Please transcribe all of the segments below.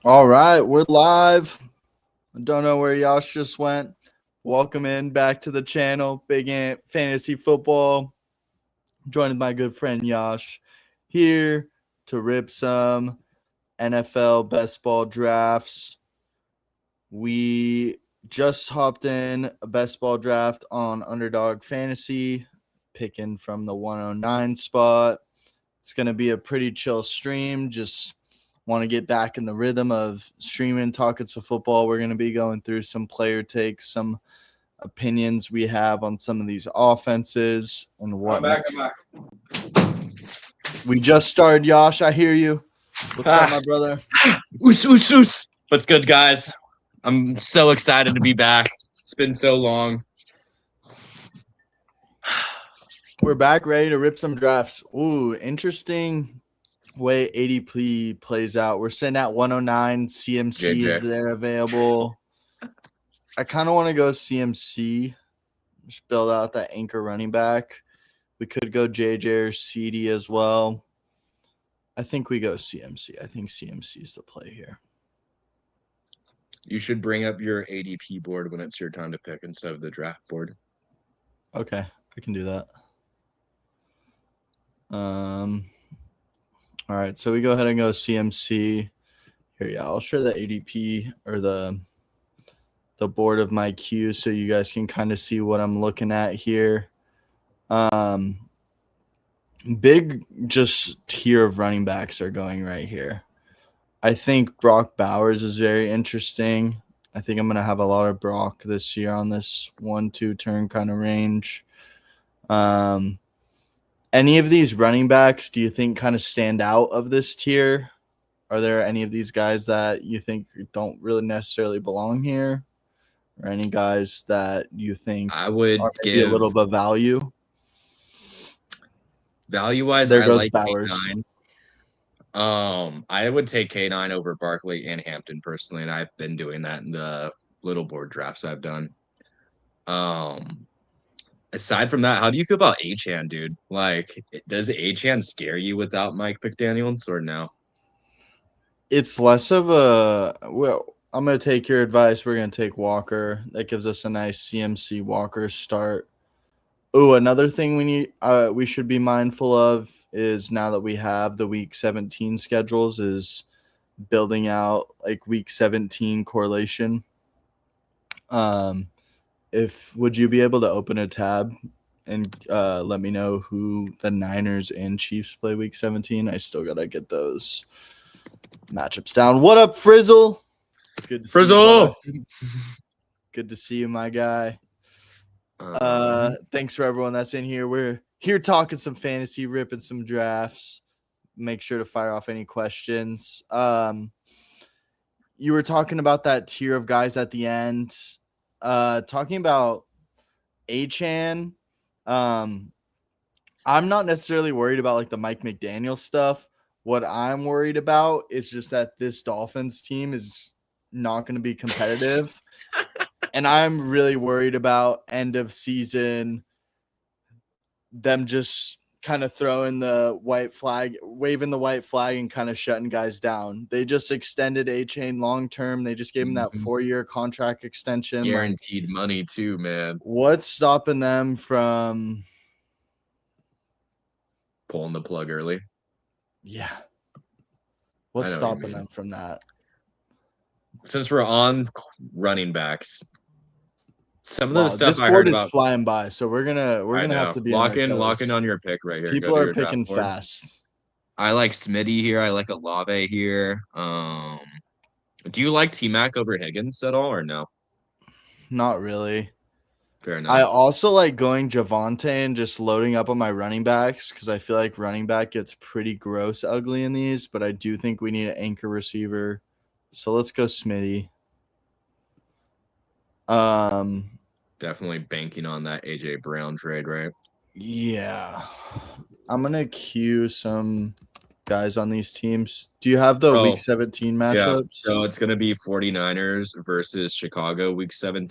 All right, we're live. I don't know where Yash just went. Welcome in back to the channel, Big Ant Fantasy Football. Joined my good friend Yash here to rip some NFL best ball drafts. We just hopped in a best ball draft on Underdog Fantasy, picking from the 109 spot. It's going to be a pretty chill stream. Just want to get back in the rhythm of streaming, talking some football. We're going to be going through some player takes, some opinions we have on some of these offenses and whatnot. I'm back. We just started, Yash. I hear you. What's up, my brother? Oos. What's good, guys? I'm so excited to be back. It's been so long. We're back, ready to rip some drafts. Ooh, interesting way ADP plays out. We're sitting at 109. CMC is there available. I kind of want to go CMC. Just build out that anchor running back. We could go JJ or CD as well. I think we go CMC. I think CMC is the play here. You should bring up your ADP board when it's your time to pick instead of the draft board. Okay, I can do that. All right, so we go ahead and go CMC. Here, yeah, I'll share the ADP or the board of my queue so you guys can kind of see what I'm looking at here. Big just tier of running backs are going right here. I think Brock Bowers is very interesting. I think I'm going to have a lot of Brock this year on this 1-2 turn kind of range. Any of these running backs do you think kind of stand out of this tier? Are there any of these guys that you think don't really necessarily belong here? Or any guys that you think I would give a little bit of value? Value-wise, there I goes like Bowers. K9. I would take K9 over Barkley and Hampton personally, and I've been doing that in the little board drafts I've done. Aside from that, how do you feel about Achane, dude? Like, does Achane scare you without Mike McDaniels or no? It's less of a I'm going to take your advice. We're going to take Walker. That gives us a nice CMC Walker start. Oh, another thing we should be mindful of is now that we have the week 17 schedules is building out like week 17 correlation. Would you be able to open a tab and let me know who the Niners and Chiefs play week 17? I still got to get those matchups down. What up, Frizzle? Good to Frizzle! See you, good to see you, my guy. Thanks for everyone that's in here. We're here talking some fantasy, ripping some drafts. Make sure to fire off any questions. You were talking about that tier of guys at the end. Talking about Achane. I'm not necessarily worried about like the Mike McDaniel stuff. What I'm worried about is just that this Dolphins team is not going to be competitive. And I'm really worried about end of season, them just kind of throwing the white flag, waving the white flag and kind of shutting guys down. They just extended Achane long-term. They just gave him that 4-year contract extension. Guaranteed money too, man. What's stopping them from pulling the plug early? Yeah. What's stopping them from that? Since we're on running backs, some of the stuff this board is flying by, so we're gonna have to be lock in on your pick right here. People are picking fast. I like Smitty here. I like Olave here. Do you like T-Mac over Higgins at all or no? Not really. Fair enough. I also like going Javonte and just loading up on my running backs because I feel like running back gets pretty gross ugly in these, but I do think we need an anchor receiver. So let's go Smitty. Definitely banking on that AJ Brown trade, right? Yeah. I'm going to queue some guys on these teams. Do you have the week 17 matchups? Yeah. So it's going to be 49ers versus Chicago week 7.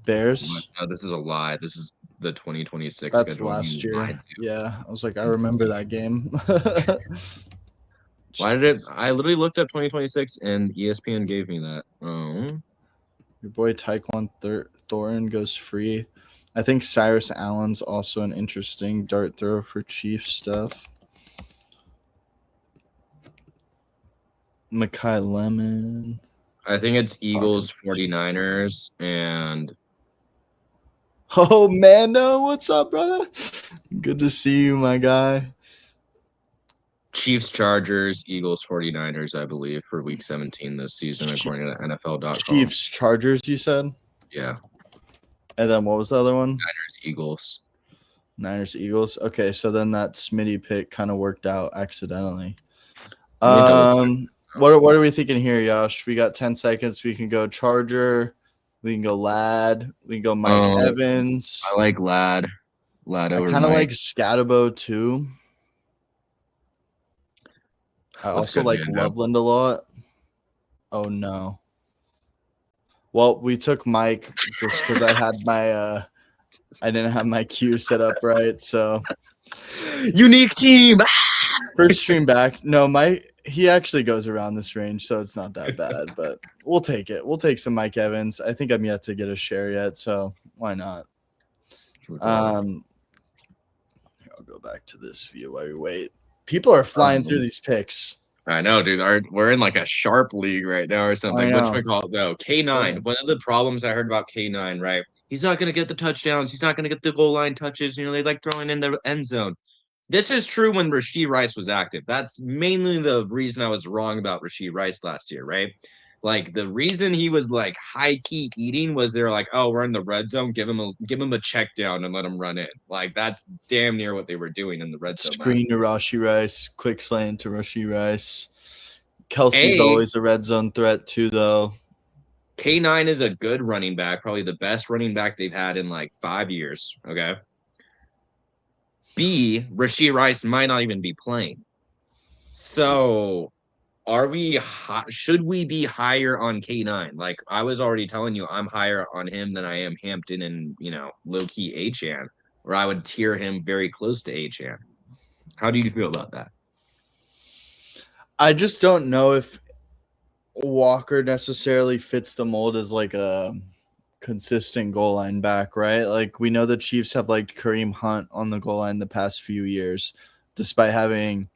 Bears? No, this is a lie. This is the 2026 That's schedule. last year. Yeah. I was like, I remember that game. Why did it? I literally looked up 2026 and ESPN gave me that. Your boy Taekwon Thorin goes free. I think Cyrus Allen's also an interesting dart throw for Chiefs stuff. Makai Lemon. I think it's Eagles, 49ers, and Oh, Mando, what's up, brother? Good to see you, my guy. Chiefs, Chargers, Eagles, 49ers, I believe, for week 17 this season, according to NFL.com. Chiefs, Chargers, you said? Yeah. And then what was the other one? Niners, Eagles. Niners, Eagles. Okay, so then that Smitty pick kind of worked out accidentally. What are we thinking here, Yash? We got 10 seconds. We can go Charger. We can go Lad. We can go Mike Evans. I like Lad. Lad over I kind of Mike. like Scatabo too. I also like Loveland a lot. Oh no. Well, we took Mike just because I had my I didn't have my queue set up right. So unique team. First stream back. No, he actually goes around this range, so it's not that bad. But we'll take it. We'll take some Mike Evans. I think I'm yet to get a share yet, so why not? I'll go back to this view while we wait. People are flying through these picks. I know, dude. We're in like a sharp league right now or something. Whatchamacallit, though? K9. Yeah. One of the problems I heard about K9, right? He's not going to get the touchdowns. He's not going to get the goal line touches. You know, they like throwing in the end zone. This is true when Rashee Rice was active. That's mainly the reason I was wrong about Rashee Rice last year, right? Like the reason he was like high key eating was they're like, oh, we're in the red zone. Give him a check down and let him run in. Like that's damn near what they were doing in the red zone. Screen to Rashee Rice, quick slant to Rashee Rice. Kelsey's always a red zone threat too, though. K9 is a good running back, probably the best running back they've had in like 5 years. Okay. B, Rashee Rice might not even be playing. So should we be higher on K9? Like I was already telling you, I'm higher on him than I am Hampton and, low-key Achane, or I would tier him very close to Achane. How do you feel about that? I just don't know if Walker necessarily fits the mold as like a consistent goal line back, right? Like we know the Chiefs have liked Kareem Hunt on the goal line the past few years, despite having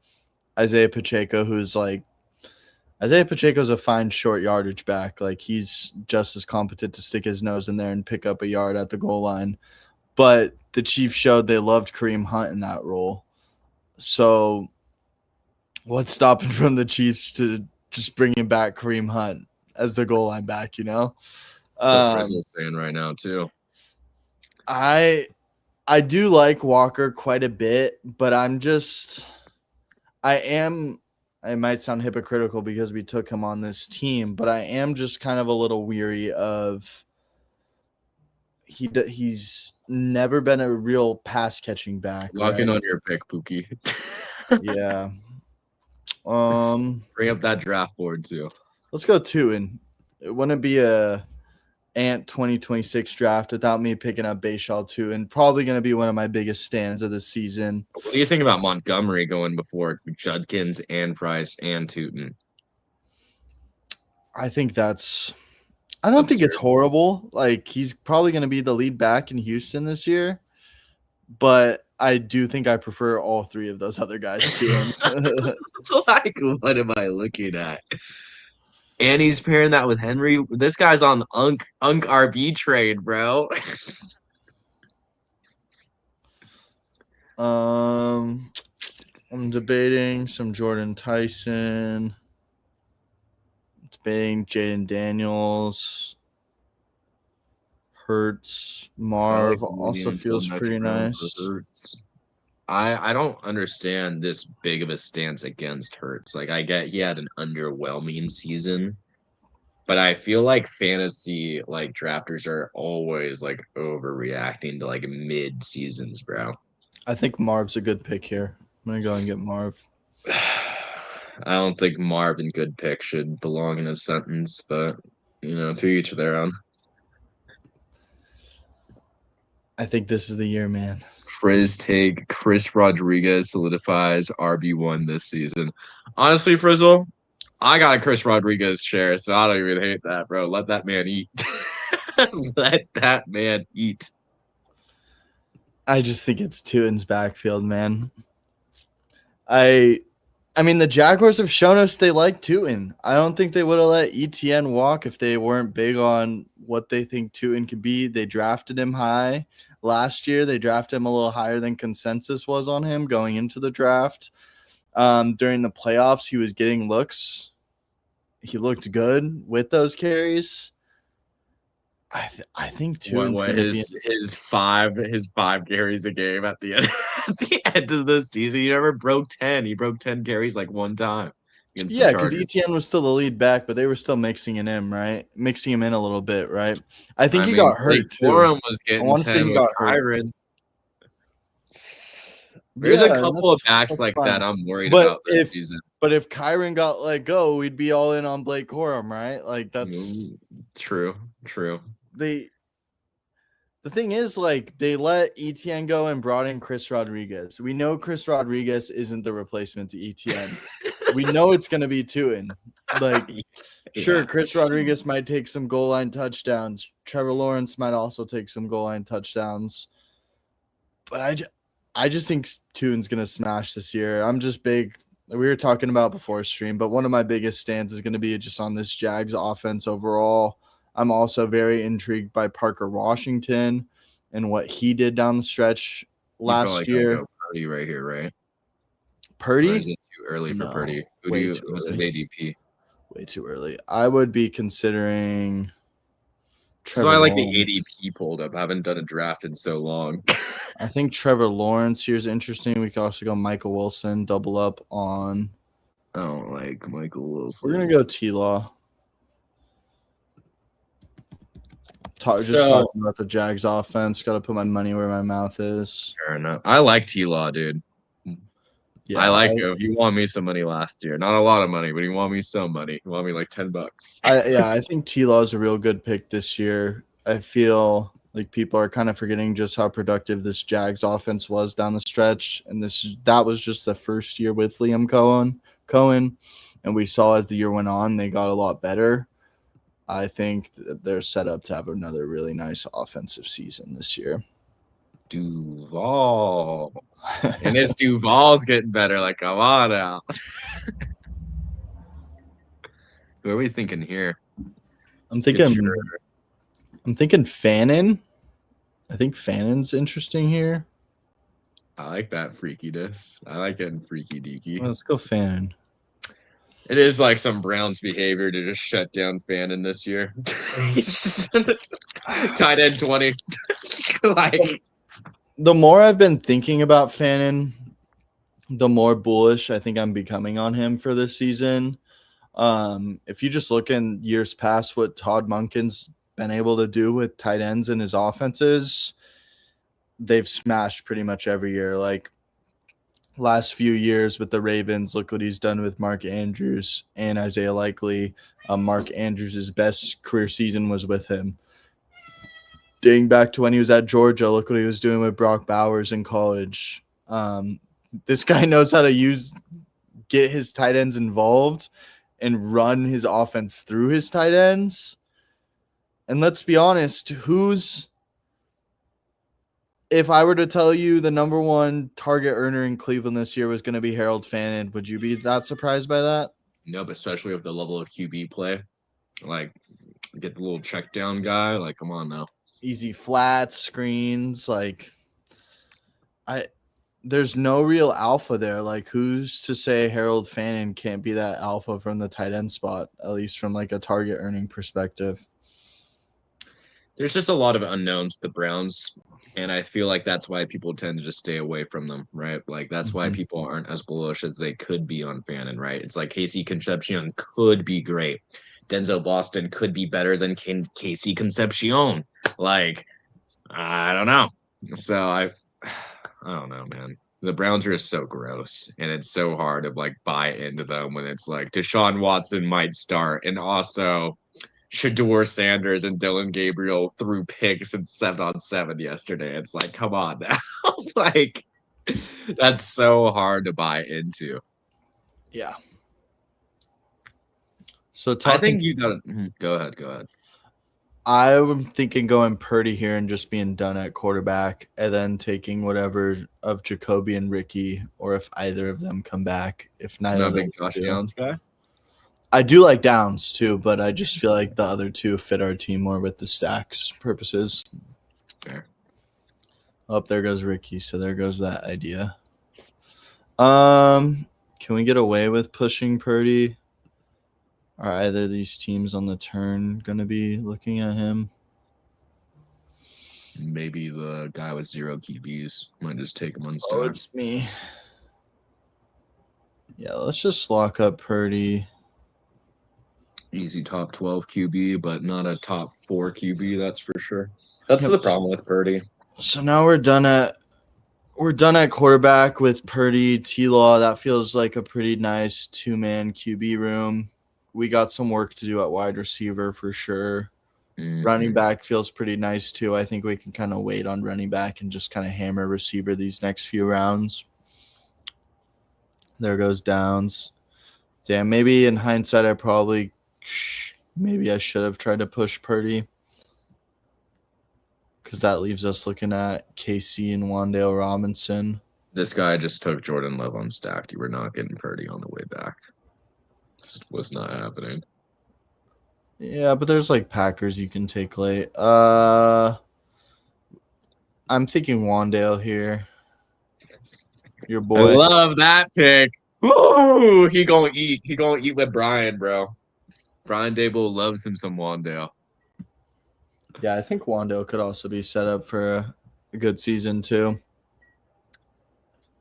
Isaiah Pacheco's a fine short yardage back. Like he's just as competent to stick his nose in there and pick up a yard at the goal line. But the Chiefs showed they loved Kareem Hunt in that role. So what's stopping from the Chiefs to just bringing back Kareem Hunt as the goal line back, That's what Frizzle's saying right now too. I do like Walker quite a bit, but it might sound hypocritical because we took him on this team, but I am just kind of a little weary of he's never been a real pass catching back. Lock in on your pick, Pookie. Yeah. Bring up that draft board too. Let's go 2, and it wouldn't be a Ant 2026 draft without me picking up Bayshall 2, and probably going to be one of my biggest stands of the season. What do you think about Montgomery going before Judkins and Price and Tootin? I think I don't think it's horrible. Like he's probably going to be the lead back in Houston this year, but I do think I prefer all 3 of those other guys to him. Like, what am I looking at? And he's pairing that with Henry. This guy's on Unk RB trade, bro. I'm debating some Jordan Tyson. Debating Jaden Daniels. Hurts. Marv also feels pretty nice. I don't understand this big of a stance against Hurts. Like I get he had an underwhelming season, but I feel like fantasy like drafters are always like overreacting to like mid seasons, bro. I think Marv's a good pick here. I'm gonna go and get Marv. I don't think Marv and good pick should belong in a sentence, but to each their own. I think this is the year, man. Frizz take Chris Rodriguez solidifies RB1 this season. Honestly, Frizzle, I got a Chris Rodriguez share, so I don't even hate that, bro. Let that man eat. Let that man eat. I just think it's Tuin's backfield, man. I mean, the Jaguars have shown us they like Tuin. I don't think they would have let ETN walk if they weren't big on what they think Tuin could be. They drafted him high last year. They drafted him a little higher than consensus was on him going into the draft. During the playoffs, he was getting looks. He looked good with those carries. I think Tuin's what his five carries a game at the end of the season. He never broke 10. He broke 10 carries like one time. Yeah, because ETN was still the lead back, but they were still mixing it in, right? Mixing him in a little bit, right? I think he got hurt too. Was getting I want to say he got hurt. There's a couple of backs like that I'm worried about this season. But if Kyron got let go, we'd be all in on Blake Corum, right? Like that's true. The thing is, like, they let ETN go and brought in Chris Rodriguez. We know Chris Rodriguez isn't the replacement to ETN. We know it's going to be Tuin. Like, sure, Chris Rodriguez might take some goal line touchdowns. Trevor Lawrence might also take some goal line touchdowns. But I just think Tuin's going to smash this year. I'm just big. We were talking about before stream, but one of my biggest stands is going to be just on this Jags offense overall. I'm also very intrigued by Parker Washington and what he did down the stretch last year. Go Purdy right here, right? Purdy? Or is it too early for Purdy? What's his ADP? Way too early. I would be considering Trevor Lawrence. The ADP pulled up. I haven't done a draft in so long. I think Trevor Lawrence here's interesting. We could also go Michael Wilson, double up on. I don't like Michael Wilson. We're going to go T-Law. Talking about the Jags offense. Got to put my money where my mouth is. Fair enough. I like T-Law, dude. Yeah, I like it. If you want me some money last year, not a lot of money, but you want me some money. You want me like $10. I think T-Law is a real good pick this year. I feel like people are kind of forgetting just how productive this Jags offense was down the stretch, and that was just the first year with Liam Cohen, and we saw as the year went on, they got a lot better. I think they're set up to have another really nice offensive season this year. Duval. And this Duval's getting better. Like, come on now. Who are we thinking here? I'm thinking Fannin. I think Fannon's interesting here. I like that freakiness. I like getting freaky deaky. Let's go Fannin. It is like some Browns behavior to just shut down Fannin this year. Tight end 20. The more I've been thinking about Fannin, the more bullish I think I'm becoming on him for this season. If you just look in years past what Todd Monken's been able to do with tight ends in his offenses, they've smashed pretty much every year. Like, last few years with the Ravens, look what he's done with Mark Andrews and Isaiah Likely. Mark Andrews' best career season was with him. Dating back to when he was at Georgia, look what he was doing with Brock Bowers in college. This guy knows how to get his tight ends involved and run his offense through his tight ends. And let's be honest, if I were to tell you the number one target earner in Cleveland this year was going to be Harold Fannin, would you be that surprised by that? No, but especially with the level of QB play. Like, get the little check down guy. Like, come on now. Easy flats, screens. Like, there's no real alpha there. Like, who's to say Harold Fannin can't be that alpha from the tight end spot, at least from like a target earning perspective? There's just a lot of unknowns with the Browns, and I feel like that's why people tend to just stay away from them, right? Like, that's why people aren't as bullish as they could be on Fannin, right? It's like Casey Concepcion could be great. Denzel Boston could be better than Casey Concepcion. Like, I don't know. So I don't know, man. The Browns are just so gross, and it's so hard to like buy into them when it's like Deshaun Watson might start, and also Shador Sanders and Dylan Gabriel threw picks in 7-on-7 yesterday. It's like, come on now. Like, that's so hard to buy into. Yeah. So I think you got to go ahead. I'm thinking going Purdy here and just being done at quarterback, and then taking whatever of Jacoby and Ricky, or if either of them come back. If neither Not a of big those Josh Downs guy. I do like Downs too, but I just feel like the other two fit our team more with the stacks purposes. Fair. Oh, there goes Ricky. So there goes that idea. Can we get away with pushing Purdy? Are either of these teams on the turn going to be looking at him? Maybe the guy with 0 QBs might just take him on stack. Oh, it's me. Yeah, let's just lock up Purdy. Easy top 12 QB, but not a top 4 QB, that's for sure. That's the problem with Purdy. So now we're done at quarterback with Purdy, T-Law. That feels like a pretty nice 2-man QB room. We got some work to do at wide receiver for sure. Mm-hmm. Running back feels pretty nice too. I think we can kind of wait on running back and just kind of hammer receiver these next few rounds. There goes Downs. Damn, maybe in hindsight, I should have tried to push Purdy, because that leaves us looking at KC and Wan'Dale Robinson. This guy just took Jordan Love on stacked. You were not getting Purdy on the way back. Just was not happening. Yeah, but there's like Packers you can take late. I'm thinking Wan'Dale here. Your boy. I love that pick. Ooh, he gonna eat. He gonna eat with Brian, bro. Brian Dable loves him some Wan'Dale. Yeah, I think Wan'Dale could also be set up for a good season too.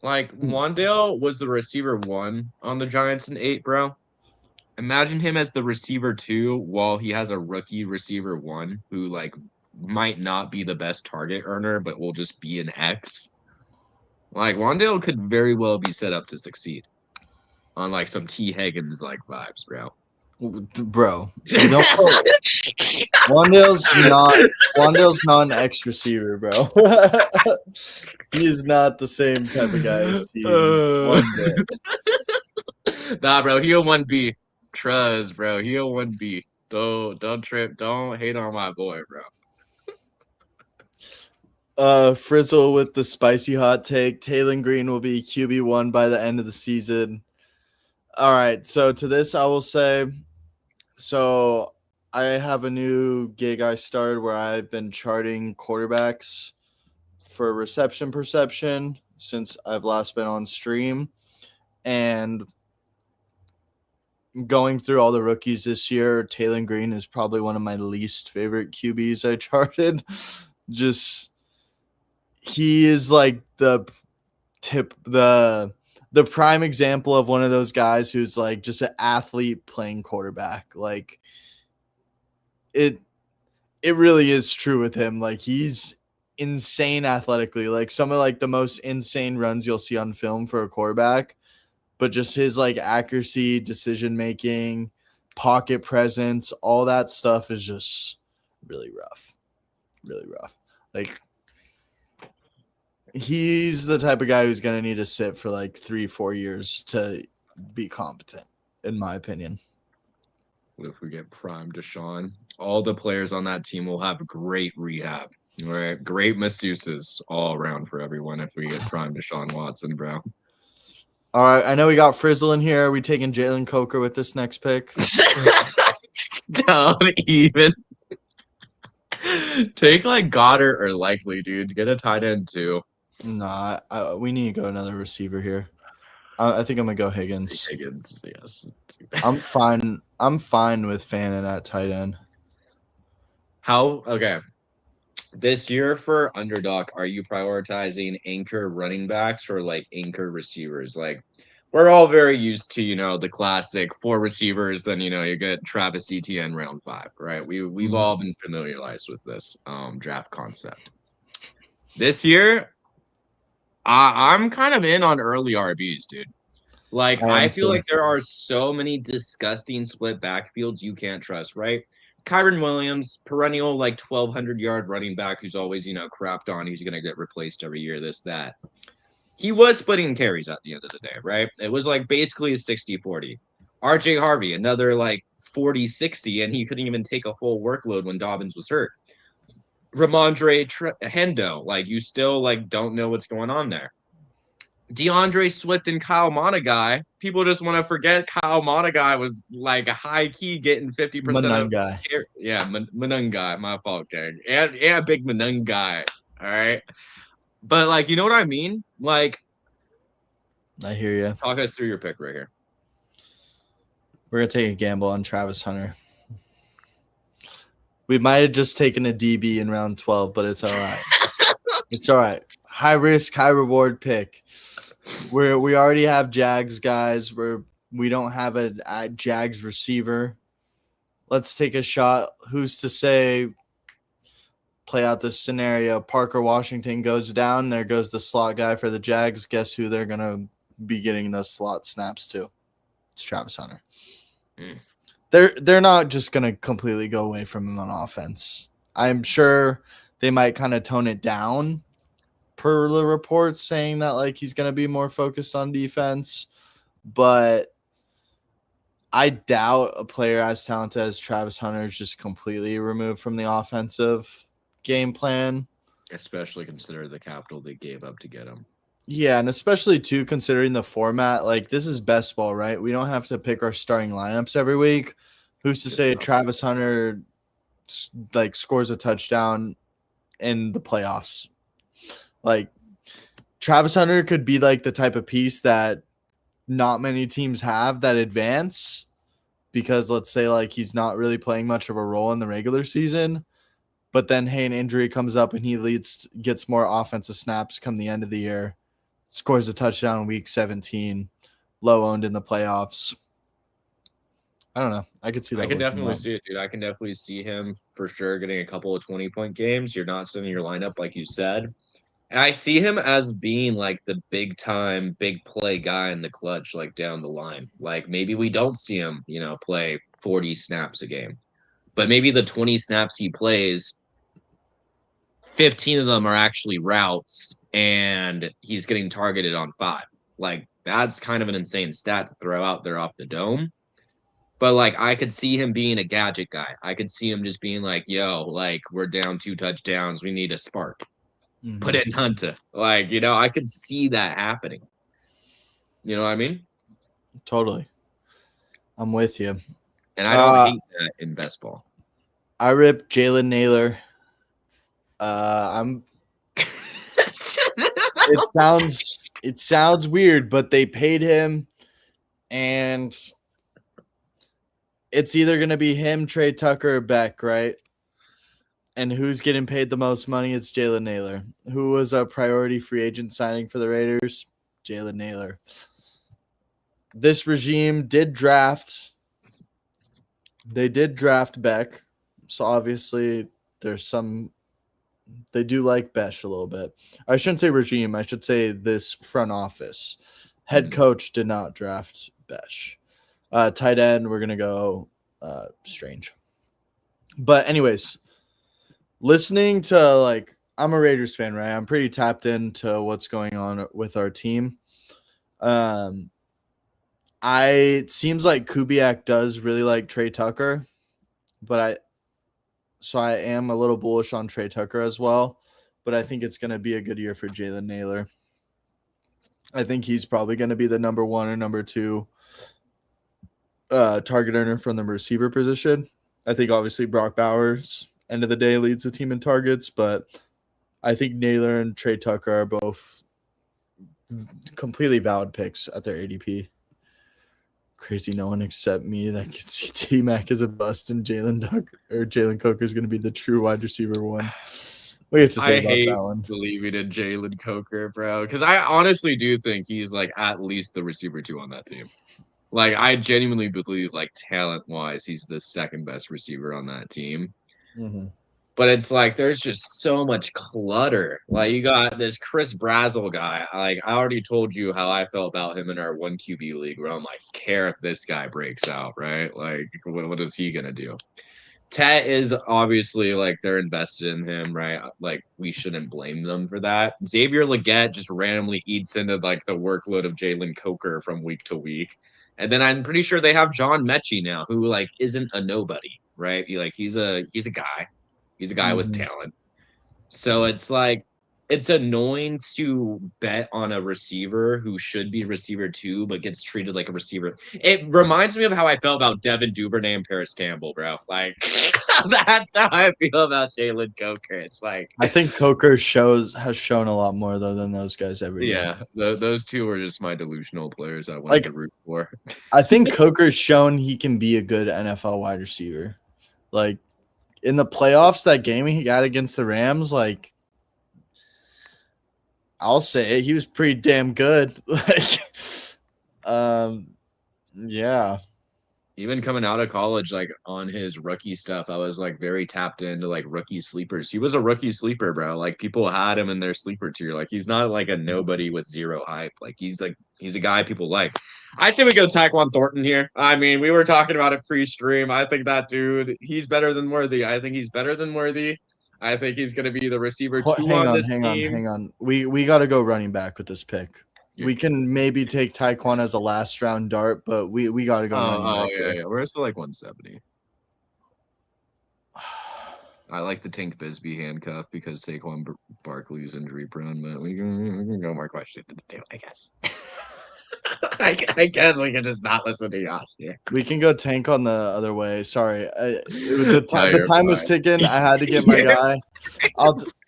Like, Wan'Dale was the receiver 1 on the Giants in 8, bro. Imagine him as the receiver 2 while he has a rookie receiver 1 who, like, might not be the best target earner, but will just be an X. Like, Wan'Dale could very well be set up to succeed on, like, some T. Higgins-like vibes, bro. Bro, you know, Wan'Dale's not an X receiver, bro. He is not the same type of guy as T. Nah, bro, he'll 1B. Trust, bro. He'll 1B. Don't trip. Don't hate on my boy, bro. Frizzle with the spicy hot take. Taylor Green will be QB1 by the end of the season. All right, so to this I will say, so I have a new gig I started where I've been charting quarterbacks for reception perception since I've last been on stream, and going through all the rookies this year, Taylor Green is probably one of my least favorite QBs I charted. Just, he is like the prime example of one of those guys who's like just an athlete playing quarterback. Like, it really is true with him. Like, he's insane athletically. Like, some of like the most insane runs you'll see on film for a quarterback, but just his like accuracy, decision making, pocket presence, all that stuff is just really rough. Really rough. Like, he's the type of guy who's going to need to sit for like 3-4 years to be competent, in my opinion. What if we get prime Deshaun? All the players on that team will have great rehab. All right, great masseuses all around for everyone if we get prime Deshaun Watson, bro. All right, I know we got Frizzle in here. Are we taking Jalen Coker with this next pick? Don't even. Take like Goddard or Likely, dude. Get a tight end too. Nah, we need to go another receiver here. I think I'm gonna go Higgins. Higgins, yes. I'm fine with Fannin at tight end. Okay. This year for Underdog, are you prioritizing anchor running backs or like anchor receivers? Like, we're all very used to, the classic 4 receivers, then you get Travis Etienne round 5, right? We've all been familiarized with this draft concept. This year, I'm kind of in on early RBs, dude. Like, I feel like there are so many disgusting split backfields you can't trust, right? Kyron Williams, perennial like 1,200-yard running back who's always, crapped on. He's going to get replaced every year, this, that. He was splitting carries at the end of the day, right? It was like basically a 60-40. RJ Harvey, another like 40-60, and he couldn't even take a full workload when Dobbins was hurt. Ramondre Hendo, like you still like don't know what's going on there. DeAndre Swift and Kyle Monaghy. People just want to forget Kyle Monaghy was like a high key getting 50% of. Yeah, Monaghy, my fault, gang. Yeah, big Monaghy. All right. But like, you know what I mean? Like, I hear you. Talk us through your pick right here. We're gonna take a gamble on Travis Hunter. We might have just taken a DB in round 12, but it's all right. It's all right. High risk, high reward pick. We already have Jags guys. We don't have a Jags receiver. Let's take a shot. Who's to say? Play out this scenario. Parker Washington goes down. There goes the slot guy for the Jags. Guess who they're gonna be getting those slot snaps to? It's Travis Hunter. They're not just gonna completely go away from him on offense. I'm sure they might kind of tone it down per the reports saying that like he's gonna be more focused on defense, but I doubt a player as talented as Travis Hunter is just completely removed from the offensive game plan. Especially considering the capital they gave up to get him. Yeah, and especially too considering the format, like this is best ball, right? We don't have to pick our starting lineups every week. Who's to say Travis Hunter like scores a touchdown in the playoffs? Like Travis Hunter could be like the type of piece that not many teams have that advance because let's say like he's not really playing much of a role in the regular season, but then hey, an injury comes up and he gets more offensive snaps come the end of the year. Scores a touchdown in week 17, low owned in the playoffs. I don't know. I could see that. I can definitely see it, dude. I can definitely see him for sure getting a couple of 20-point games. You're not sitting in your lineup, like you said. And I see him as being like the big time, big play guy in the clutch, like down the line. Like maybe we don't see him, play 40 snaps a game, but maybe the 20 snaps he plays, 15 of them are actually routes and he's getting targeted on 5. Like that's kind of an insane stat to throw out there off the dome. But like I could see him being a gadget guy. I could see him just being like, yo, like we're down 2 touchdowns. We need a spark. Mm-hmm. Put it in Hunter. Like, I could see that happening. You know what I mean? Totally. I'm with you. And I don't hate that in best ball. I rip Jalen Naylor. It sounds weird, but they paid him, and it's either gonna be him, Trey Tucker, or Beck, right? And who's getting paid the most money? It's Jalen Naylor. Who was a priority free agent signing for the Raiders? Jalen Naylor. This regime did draft. They did draft Beck, so obviously there's some. They do like Besh a little bit. I shouldn't say regime. I should say this front office. Head coach did not draft Besh. Tight end, we're going to go Strange. But anyways, listening to like, I'm a Raiders fan, right? I'm pretty tapped into what's going on with our team. It seems like Kubiak does really like Trey Tucker, but I am a little bullish on Trey Tucker as well, but I think it's going to be a good year for Jalen Naylor. I think he's probably going to be the number 1 or number 2 target earner from the receiver position. I think obviously Brock Bowers, end of the day, leads the team in targets, but I think Naylor and Trey Tucker are both completely valid picks at their ADP. Crazy, no one except me that can see T-Mac as a bust and Jalen Coker is going to be the true wide receiver 1. What do you have to say about that one? I hate believing in Jalen Coker, bro, because I honestly do think he's like at least the receiver 2 on that team. Like I genuinely believe, like talent-wise, he's the second best receiver on that team. Mm-hmm. But it's like there's just so much clutter. Like you got this Chris Brazzell guy. Like I already told you how I felt about him in our 1 QB league, where I'm like, care if this guy breaks out, right? Like what is he gonna do? Tet is obviously like they're invested in him, right? Like we shouldn't blame them for that. Xavier Legette just randomly eats into like the workload of Jalen Coker from week to week. And then I'm pretty sure they have John Mechie now, who like isn't a nobody, right? He's a guy. He's a guy with Mhm. talent. So it's like it's annoying to bet on a receiver who should be receiver two, but gets treated like a receiver. It reminds me of how I felt about Devin Duvernay and Paris Campbell, bro. Like that's how I feel about Jalen Coker. It's like, I think Coker has shown a lot more though than those guys ever did. yeah, those two are just my delusional players I wanted Like, to root for. I think Coker's shown he can be a good NFL wide receiver. Like in the playoffs, that game he got against the Rams, like I'll say it, he was pretty damn good. Like, yeah. Even coming out of college, like on his rookie stuff, I was like very tapped into like rookie sleepers. He was a rookie sleeper, bro. Like people had him in their sleeper tier. Like he's not like a nobody with zero hype. Like he's a guy people like. I say we go Taquan Thornton here. I mean, we were talking about it pre-stream. I think that dude, he's better than Worthy. I think he's better than Worthy. I think he's gonna be the receiver two Hang on on, this team. hang on. We got to go running back with this pick. You're We can maybe take Taekwon as a last round dart, but we got to go running back yeah, here. yeah. We're still like 170. I like the Tank Bisbee handcuff because Saquon Barkley's injury prone, but we can go more questions to the table, I guess. I guess we can just not listen to Yash here. We can go tank on the other way. Sorry, No, the you're time was fine. ticking. I had to get my guy.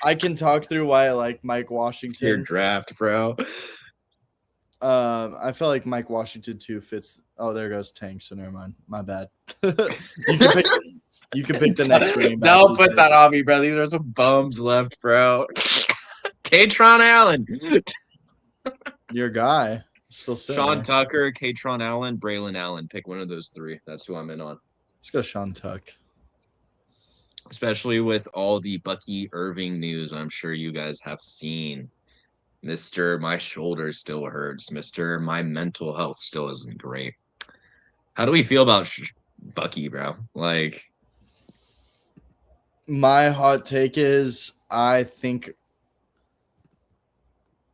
I can talk through why I like Mike It's your Washington. draft, bro. I feel like Mike Washington too fits. Oh, there goes Tank. So never mind. My bad. You can pick the next running back. Don't put that on me, bro. These are some bums left, bro. Katron Allen. Your guy still sitting Sean there. Tucker, Katron Allen, Braylon Allen. Pick one of those three. That's who I'm in on. Let's go Sean Tuck. Especially with all the Bucky Irving news I'm sure you guys have seen. Mr. My shoulder still hurts. Mr. My mental health still isn't great. How do we feel about Bucky, bro? Like, My hot take is I think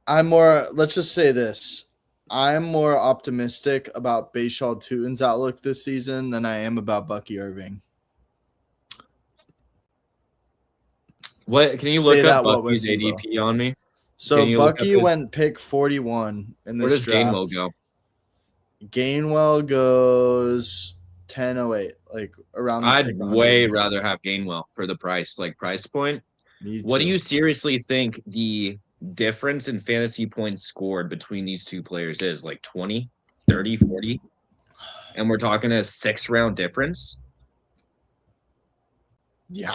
I'm more, let's just say this. I'm more optimistic about Bayshal Tutin's outlook this season than I am about Bucky Irving. what can you Say look that up what Bucky's with you, bro. ADP on me? So you look up Bucky his- went pick 41 in Where this does draft. Gainwell go? Gainwell goes 1008, like around the I'd pick way 100. rather have Gainwell for the price, like price point. Me What do too. you seriously think the difference in fantasy points scored between these two players is? Like 20, 30, 40? And we're talking a 6-round difference? Yeah.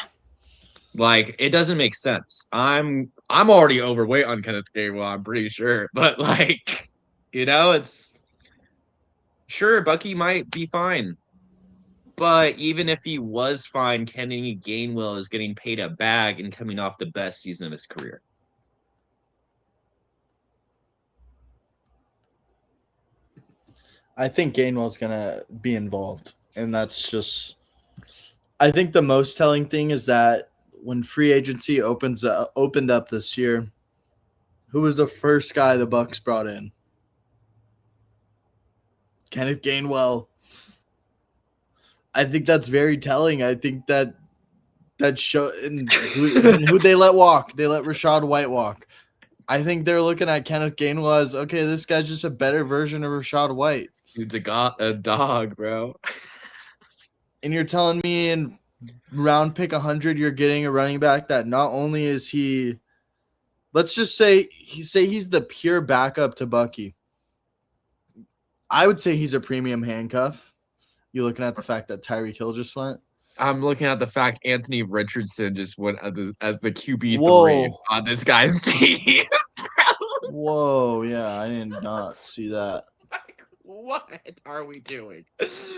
Like it doesn't make sense. I'm already overweight on Kenneth Gainwell, I'm pretty sure. But like, it's sure Bucky might be fine. But even if he was fine, Kenny Gainwell is getting paid a bag and coming off the best season of his career. I think Gainwell's going to be involved. And that's just, I think the most telling thing is that when free agency opened up this year, who was the first guy the Bucks brought in? Kenneth Gainwell. I think that's very telling. I think that show and who they let walk. They let Rashad White walk. I think they're looking at Kenneth Gainwell as, okay, this guy's just a better version of Rashad White. Dude's a dog, bro. And you're telling me in round pick 100, you're getting a running back that not only is he, let's just say he's the pure backup to Bucky. I would say he's a premium handcuff. You looking at the fact that Tyreek Hill just went? I'm looking at the fact Anthony Richardson just went as the QB3 Whoa. on this guy's team. Whoa, yeah, I did not see that. Like, what are we doing?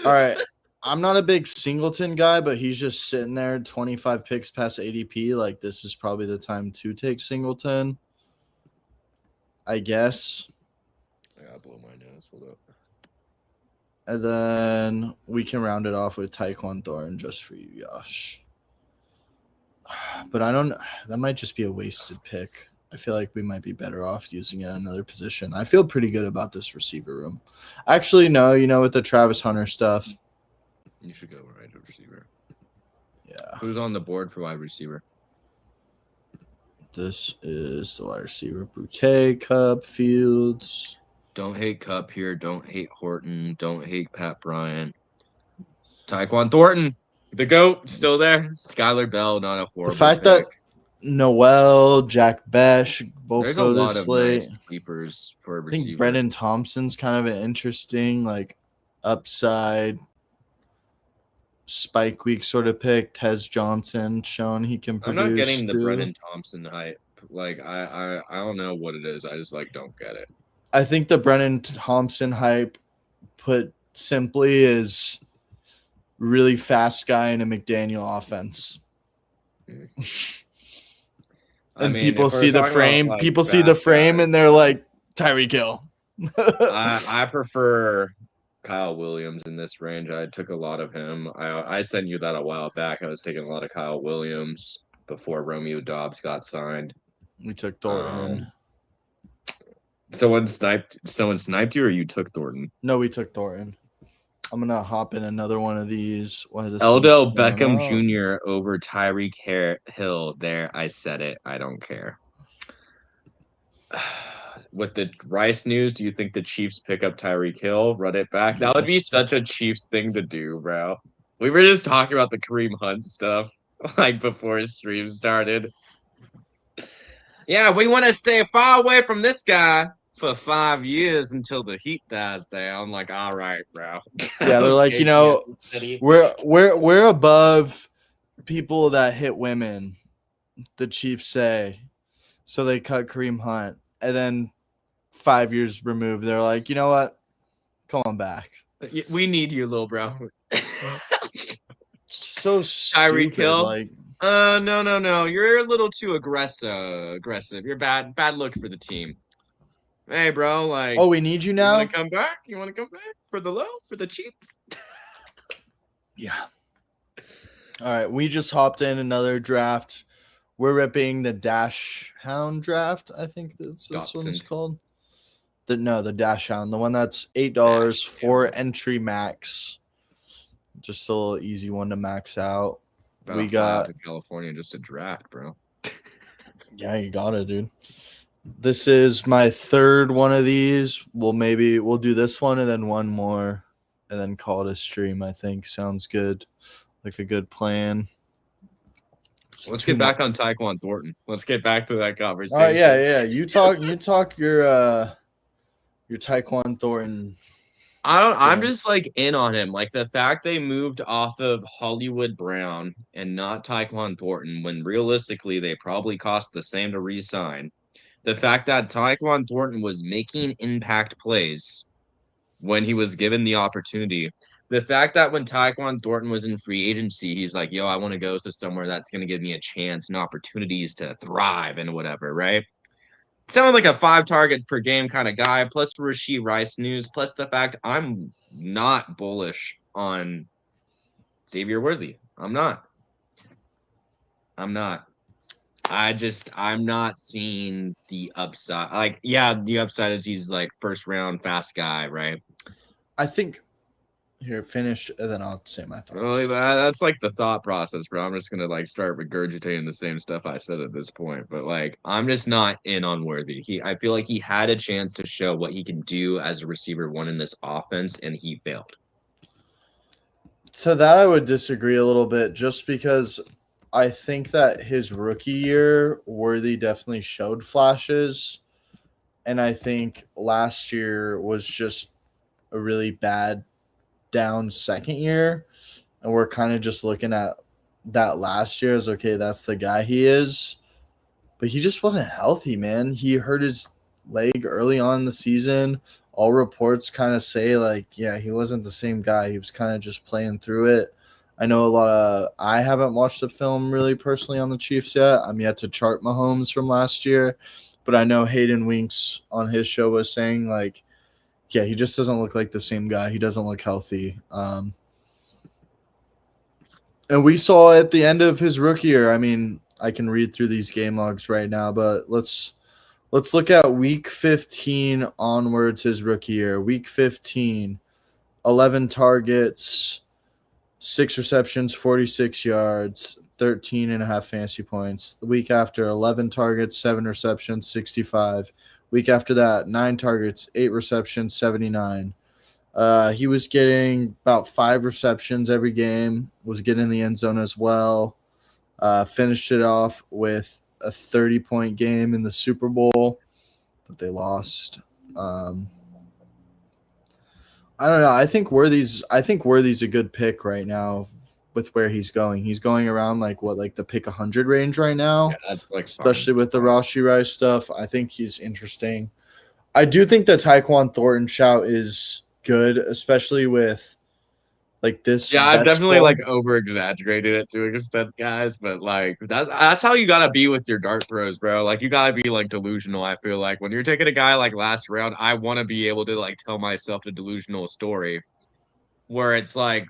All right. I'm not a big Singleton guy, but he's just sitting there 25 picks past ADP. Like, this is probably the time to take Singleton, I guess. I gotta blow my nose. Hold up. And then we can round it off with Tyquan Thornton just for you, Josh. But that might just be a wasted pick. I feel like we might be better off using it in another position. I feel pretty good about this receiver room. Actually, no, with the Travis Hunter stuff. You should go wide receiver. Yeah. Who's on the board for wide receiver? This is the wide receiver. Boutte, Cup, Fields. Don't hate Cup here. Don't hate Horton. Don't hate Pat Bryant. Tyquan Thornton, the GOAT, still there. Skylar Bell, not a horrible The fact pick. that Noel, Jack Besh, both There's go a to lot of slate. nice sleepers for a receiver. I think Brendan Thompson's kind of an interesting, upside spike week sort of pick. Tez Johnson shown he can produce. I'm not getting the too. Brendan Thompson hype. I don't know what it is. I just don't get it. I think the Brendan Thompson hype, put simply, is really fast guy in a McDaniel offense. And people see the frame. People see the frame and they're like, Tyreek Hill. I prefer Kyle Williams in this range. I took a lot of him. I sent you that a while back. I was taking a lot of Kyle Williams before Romeo Doubs got signed. We took Thornton. Someone sniped you, or you took Thornton? No, we took Thornton. I'm gonna hop in another one of these. Eldell Beckham Jr. over Tyreek Hill. There, I said it. I don't care. With the Rice news, do you think the Chiefs pick up Tyreek Hill, run it back? That would be such a Chiefs thing to do, bro. We were just talking about the Kareem Hunt stuff, before stream started. Yeah, we want to stay far away from this guy for 5 years until the heat dies down. All right, bro. Yeah, they're like, we're above people that hit women, the Chiefs say. So they cut Kareem Hunt. And then 5 years removed, they're like, you know what? Come on back. We need you, little bro. So stupid. Tyreek Hill? No. You're a little too aggressive. You're bad look for the team. Hey, bro, oh, we need you now? You want to come back? You want to come back for the low, for the cheap? Yeah. All right, we just hopped in another draft. We're ripping the Dash Hound draft, I think this one's called. The Dash Hound, the one that's $8 for entry max. Just a little easy one to max out. We got California just a draft, bro. Yeah, you got it, dude. This is my third one of these. We'll do this one and then one more and then call it a stream, I think. Sounds good. Like a good plan. Let's get back on Tyquan Thornton. Let's get back to that conversation. Oh, yeah. You talk your Tyquan Thornton. I'm just in on him. The fact they moved off of Hollywood Brown and not Tyquan Thornton when realistically they probably cost the same to re-sign. The fact that Tyquan Thornton was making impact plays when he was given the opportunity. The fact that when Tyquan Thornton was in free agency, he's like, yo, I want to go to somewhere that's going to give me a chance and opportunities to thrive and whatever, right? Sounded like a 5 target per game kind of guy, plus Rashee Rice news, plus the fact I'm not bullish on Xavier Worthy. I'm not. I'm not seeing the upside. The upside is he's first round fast guy, right? I think here finished and then I'll say my thoughts. Really, that's the thought process, bro. I'm just gonna start regurgitating the same stuff I said at this point. But I'm just not in on Worthy. I feel like he had a chance to show what he can do as a receiver one in this offense, and he failed. So that I would disagree a little bit, just because I think that his rookie year, Worthy definitely showed flashes. And I think last year was just a really bad down second year. And we're kind of just looking at that last year as, okay, that's the guy he is. But he just wasn't healthy, man. He hurt his leg early on in the season. All reports kind of say, he wasn't the same guy. He was kind of just playing through it. I know I haven't watched the film really personally on the Chiefs yet. I'm yet to chart Mahomes from last year. But I know Hayden Winks on his show was saying, Yeah, he just doesn't look like the same guy. He doesn't look healthy. And we saw at the end of his rookie year. I mean, I can read through these game logs right now, but let's look at week 15 onwards his rookie year. Week 15, 11 targets, 6 receptions, 46 yards, 13 and a half fantasy points. The week after, 11 targets, 7 receptions, 65. Week after that, 9 targets, 8 receptions, 79. He was getting about 5 receptions every game, was getting in the end zone as well. Finished it off with a 30-point game in the Super Bowl, but they lost. I don't know. I think Worthy's a good pick right now with where he's going. He's going around like the pick 100 range right now. Yeah, that's like especially with the Rashee Rice stuff. I think he's interesting. I do think the Tyquan Thornton shout is good, especially with like this. Yeah, I've definitely ball. like over exaggerated it to an extent, guys. But like that's how you gotta be with your dart throws, bro. Like you gotta be like delusional. I feel like when you're taking a guy like last round, I want to be able to like tell myself a delusional story where it's like,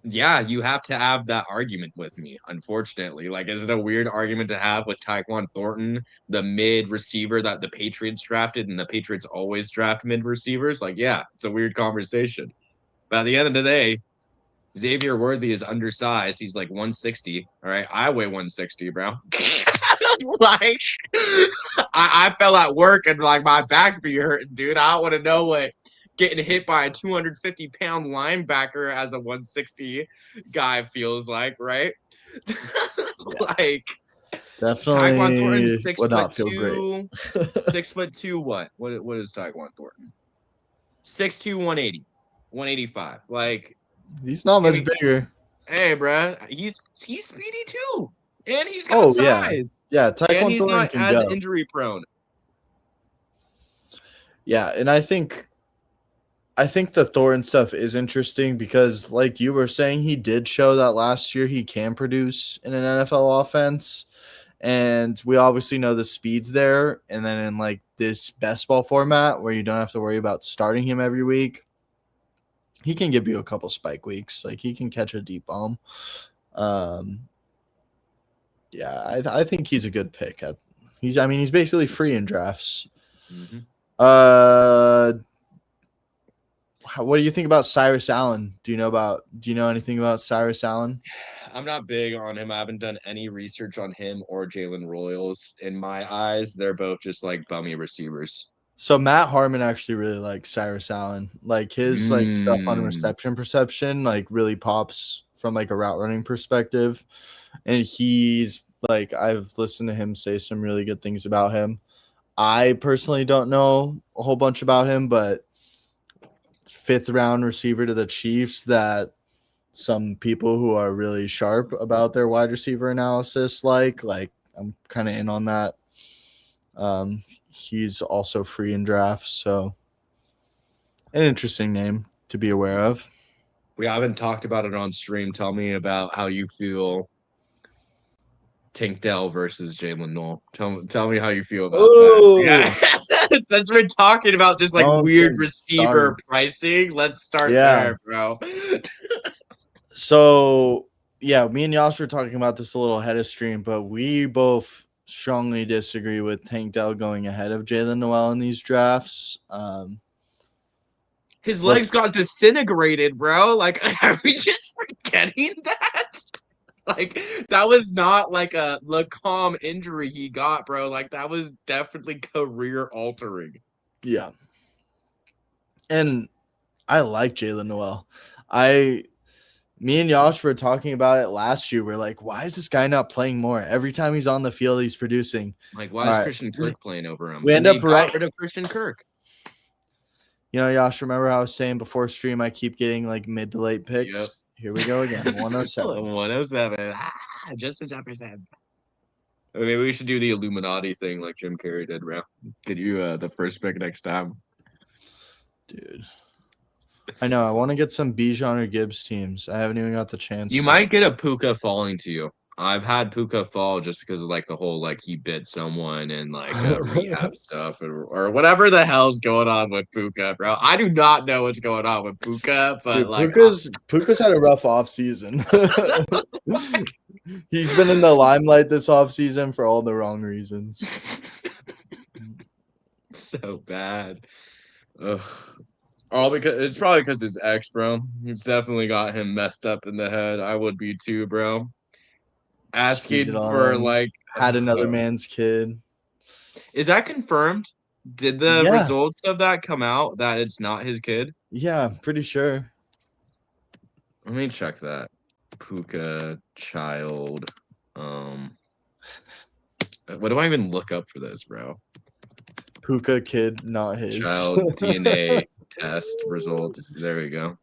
yeah, you have to have that argument with me. Unfortunately, like, is it a weird argument to have with Tyquan Thornton, the mid receiver that the Patriots drafted, and the Patriots always draft mid receivers? Like, yeah, it's a weird conversation. But at the end of the day, Xavier Worthy is undersized. He's like 160. All right. I weigh 160, bro. Like, I fell at work and like my back be hurting, dude. I don't want to know what getting hit by a 250-pound linebacker as a 160 guy feels like, right? Like, Definitely Tyquan Thornton's would not feel great. 6'2", what is Tyquan Thornton? 6'2", 180, 185. Like, he's not much bigger. Hey, bro, he's speedy too, and he's got size. Yeah. Tyquan and he's Thornton not can as go. injury prone. Yeah, and I think the Thornton stuff is interesting because, like you were saying, he did show that last year he can produce in an NFL offense. And we obviously know the speed's there. And then in like this best ball format where you don't have to worry about starting him every week, he can give you a couple spike weeks. Like he can catch a deep bomb. Yeah, I think he's a good pick. He's basically free in drafts. Mm-hmm. What do you think about Cyrus Allen? Do you know anything about Cyrus Allen? I'm not big on him. I haven't done any research on him or Jalen Royals. In my eyes, they're both just like bummy receivers. So Matt Harmon actually really likes Cyrus Allen. Like his like stuff on reception perception like really pops from like a route running perspective. And he's like, I've listened to him say some really good things about him. I personally don't know a whole bunch about him, but 5th round receiver to the Chiefs that some people who are really sharp about their wide receiver analysis like I'm kind of in on that. He's also free in drafts, so an interesting name to be aware of. We haven't talked about it on stream. Tell me about how you feel Tank Dell versus Jalen Noel. Tell me how you feel about that. Yeah. Since we're talking about just like weird receiver pricing, let's start there, bro. So yeah, me and Yosh were talking about this a little ahead of stream, but we both strongly disagree with Tank Dell going ahead of Jalen Noel in these drafts. His legs got disintegrated, bro. Like, are we just forgetting that? Like, that was not like a Lacombe injury he got, bro. Like, that was definitely career altering. Yeah. And I like Jalen Noel. Me and Yosh were talking about it last year. We're like, why is this guy not playing more? Every time he's on the field, he's producing. Like, why is Christian Kirk playing over him? We end up got rid of Christian Kirk. You know, Yosh, remember how I was saying before stream, I keep getting like mid to late picks. Yep. Here we go again. 107. 107. Justin Jefferson. Maybe we should do the Illuminati thing like Jim Carrey did, bro. Get you the first pick next time. Dude. I know. I want to get some Bijan or Gibbs teams. I haven't even got the chance. You might get a Puka falling to you. I've had Puka fall just because of like the whole like he bit someone and like rehab stuff or whatever the hell's going on with Puka, bro. I do not know what's going on with Puka, but Dude, like Puka's had a rough offseason. He's been in the limelight this offseason for all the wrong reasons. So bad. Ugh. All because it's probably because his ex, bro. It's definitely got him messed up in the head. I would be too, bro. Cheated Asking on for him, like, had another man's kid. is that confirmed? Did the Yeah. results of that come out that it's not his kid? Yeah, pretty sure. Let me check that. Puka child. What do I even look up for this, bro? Puka kid, not his. Child DNA test results. There we go.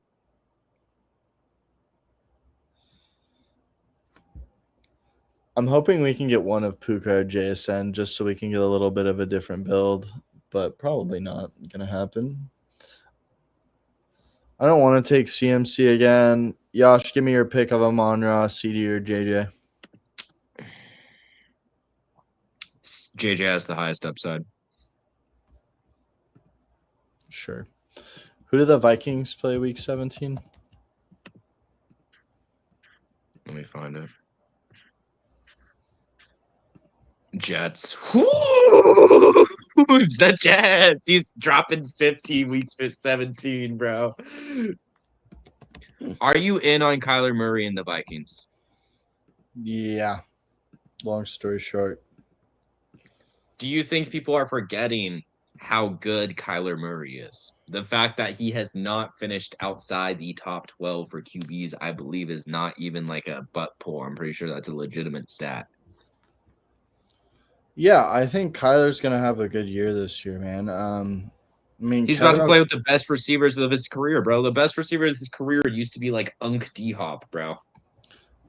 I'm hoping we can get one of Puka or JSN just so we can get a little bit of a different build, but probably not going to happen. I don't want to take CMC again. Yash, give me your pick of Amon-Ra, CD, or JJ. JJ has the highest upside. Sure. Who do the Vikings play week 17? Let me find it. Jets. The Jets. He's dropping 15 week 17, bro. Are you in on Kyler Murray and the Vikings? Yeah. Long story short. Do you think people are forgetting how good Kyler Murray is? The fact that he has not finished outside the top 12 for QBs, I believe, is not even like a butt pull. I'm pretty sure that's a legitimate stat. Yeah, I think Kyler's going to have a good year this year, man. I mean, he's about to play with the best receivers of his career, bro. The best receiver of his career used to be like Unk D-Hop, bro.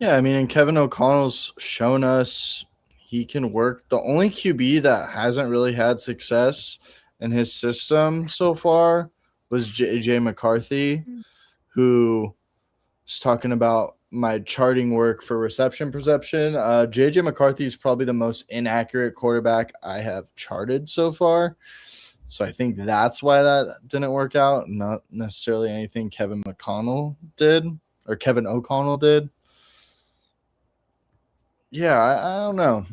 Yeah, I mean, and Kevin O'Connell's shown us he can work. The only QB that hasn't really had success in his system so far was JJ McCarthy, who is talking about my charting work for reception perception. JJ McCarthy is probably the most inaccurate quarterback I have charted so far. So I think that's why that didn't work out. Not necessarily anything Kevin O'Connell did. Yeah, I don't know.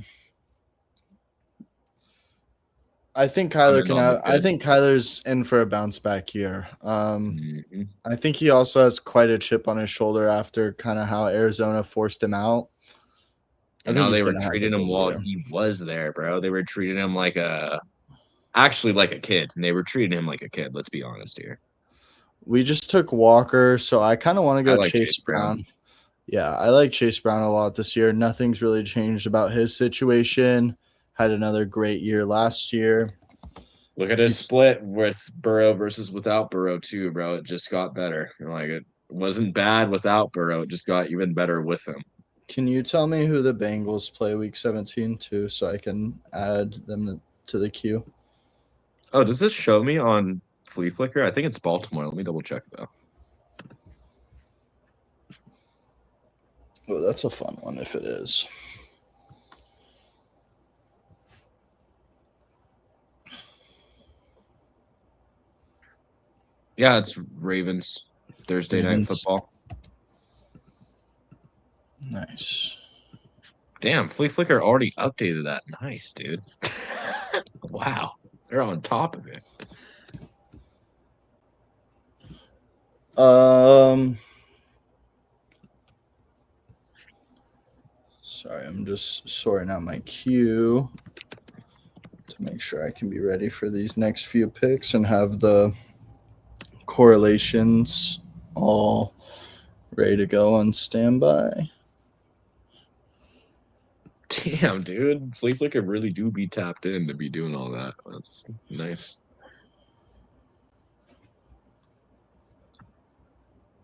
I think Kyler can have. I think Kyler's in for a bounce back year. I think he also has quite a chip on his shoulder after kind of how Arizona forced him out. And how they were treating him while he was there, bro. They were treating him like actually like a kid, and they were treating him like a kid. Let's be honest here. We just took Walker, so I kind of want to go Chase Brown. Yeah, I like Chase Brown a lot this year. Nothing's really changed about his situation. Had another great year last year. Look at his split with Burrow versus without Burrow too, bro. It just got better. Like it wasn't bad without Burrow. It just got even better with him. Can you tell me who the Bengals play week 17 too, so I can add them to the queue? Oh, does this show me on Flea Flicker? I think it's Baltimore. Let me double check though. Oh, that's a fun one if it is. Yeah, it's Ravens. Thursday night football. Nice. Damn, Flea Flicker already updated that. Nice, dude. Wow. They're on top of it. Sorry, I'm just sorting out my queue to make sure I can be ready for these next few picks and have the correlations all ready to go on standby. Damn, dude. Flea Flicker really do be tapped in to be doing all that. That's nice.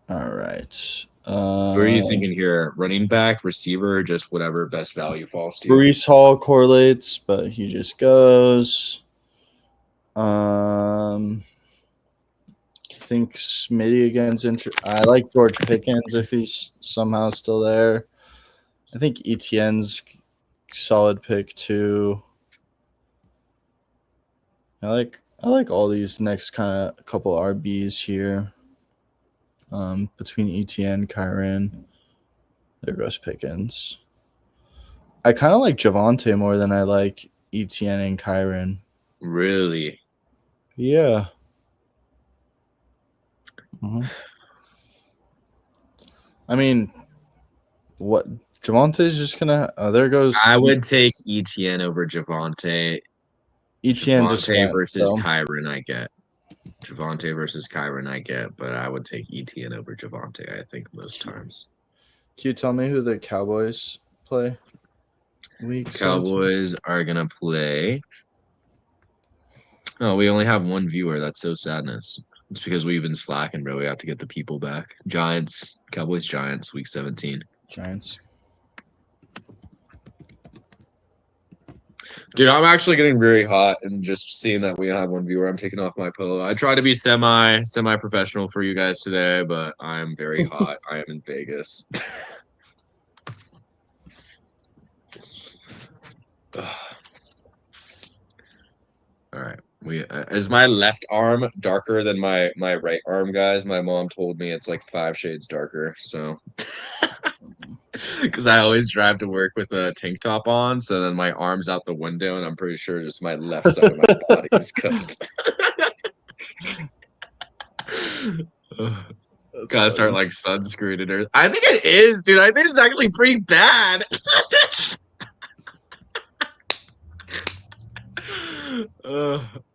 All right. Who are you thinking here? Running back, receiver, just whatever best value falls to you? Breece Hall correlates, but he just goes. I think Smitty against I like George Pickens if he's somehow still there. I think ETN's solid pick too. I like all these next kind of couple RBs here. Between ETN, Kyron. There goes Pickens. I kind of like Javonte more than I like ETN and Kyron. Really? Yeah. I mean, what Javonte's just gonna? Oh, there goes. I would take ETN over Javonte. ETN just Javonte went versus so. Kyron, I get. Javonte versus Kyron, I get, but I would take ETN over Javonte, I think, most times. Can you tell me who the Cowboys play? Week Cowboys 17? Are gonna play. Oh, we only have one viewer. That's so sadness. It's because we've been slacking, bro. We have to get the people back. Giants, Cowboys, Giants, week 17. Giants. Dude, I'm actually getting very hot, and just seeing that we have one viewer, I'm taking off my pillow. I try to be semi professional for you guys today, but I'm very hot. I am in Vegas. All right. Is my left arm darker than my right arm, guys? My mom told me it's like 5 shades darker. So, because I always drive to work with a tank top on, so then my arm's out the window, and I'm pretty sure just my left side of my body is cooked. Gotta start like sunscreening or I think it is, dude. I think it's actually pretty bad.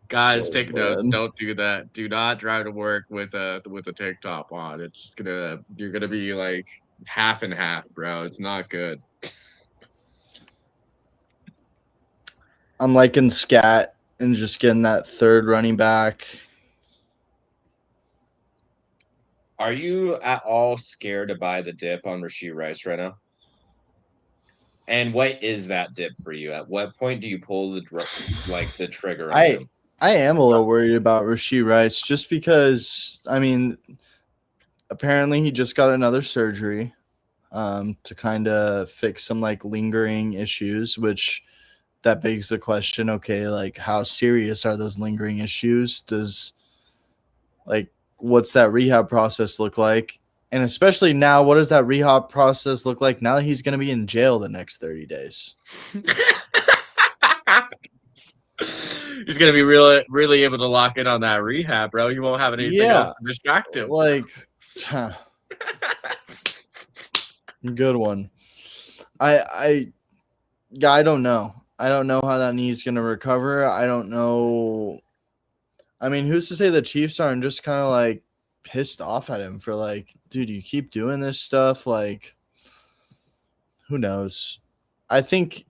Guys, take notes. Don't do that. Do not drive to work with a tank top on. It's just you're gonna be like half and half, bro. It's not good. I'm liking Scat and just getting that third running back. Are you at all scared to buy the dip on Rashee Rice right now? And what is that dip for you? At what point do you pull the trigger on him? I am a little worried about Rashee Rice just because, I mean, apparently he just got another surgery to kind of fix some like lingering issues, which that begs the question, okay, like how serious are those lingering issues? What's that rehab process look like? And especially now, what does that rehab process look like now that he's going to be in jail the next 30 days? He's going to be really able to lock in on that rehab, bro. He won't have anything else to distract him. Good one. I don't know. I don't know how that knee's going to recover. I don't know. I mean, who's to say the Chiefs aren't just kind of like pissed off at him for like, dude, you keep doing this stuff. Like, who knows? I think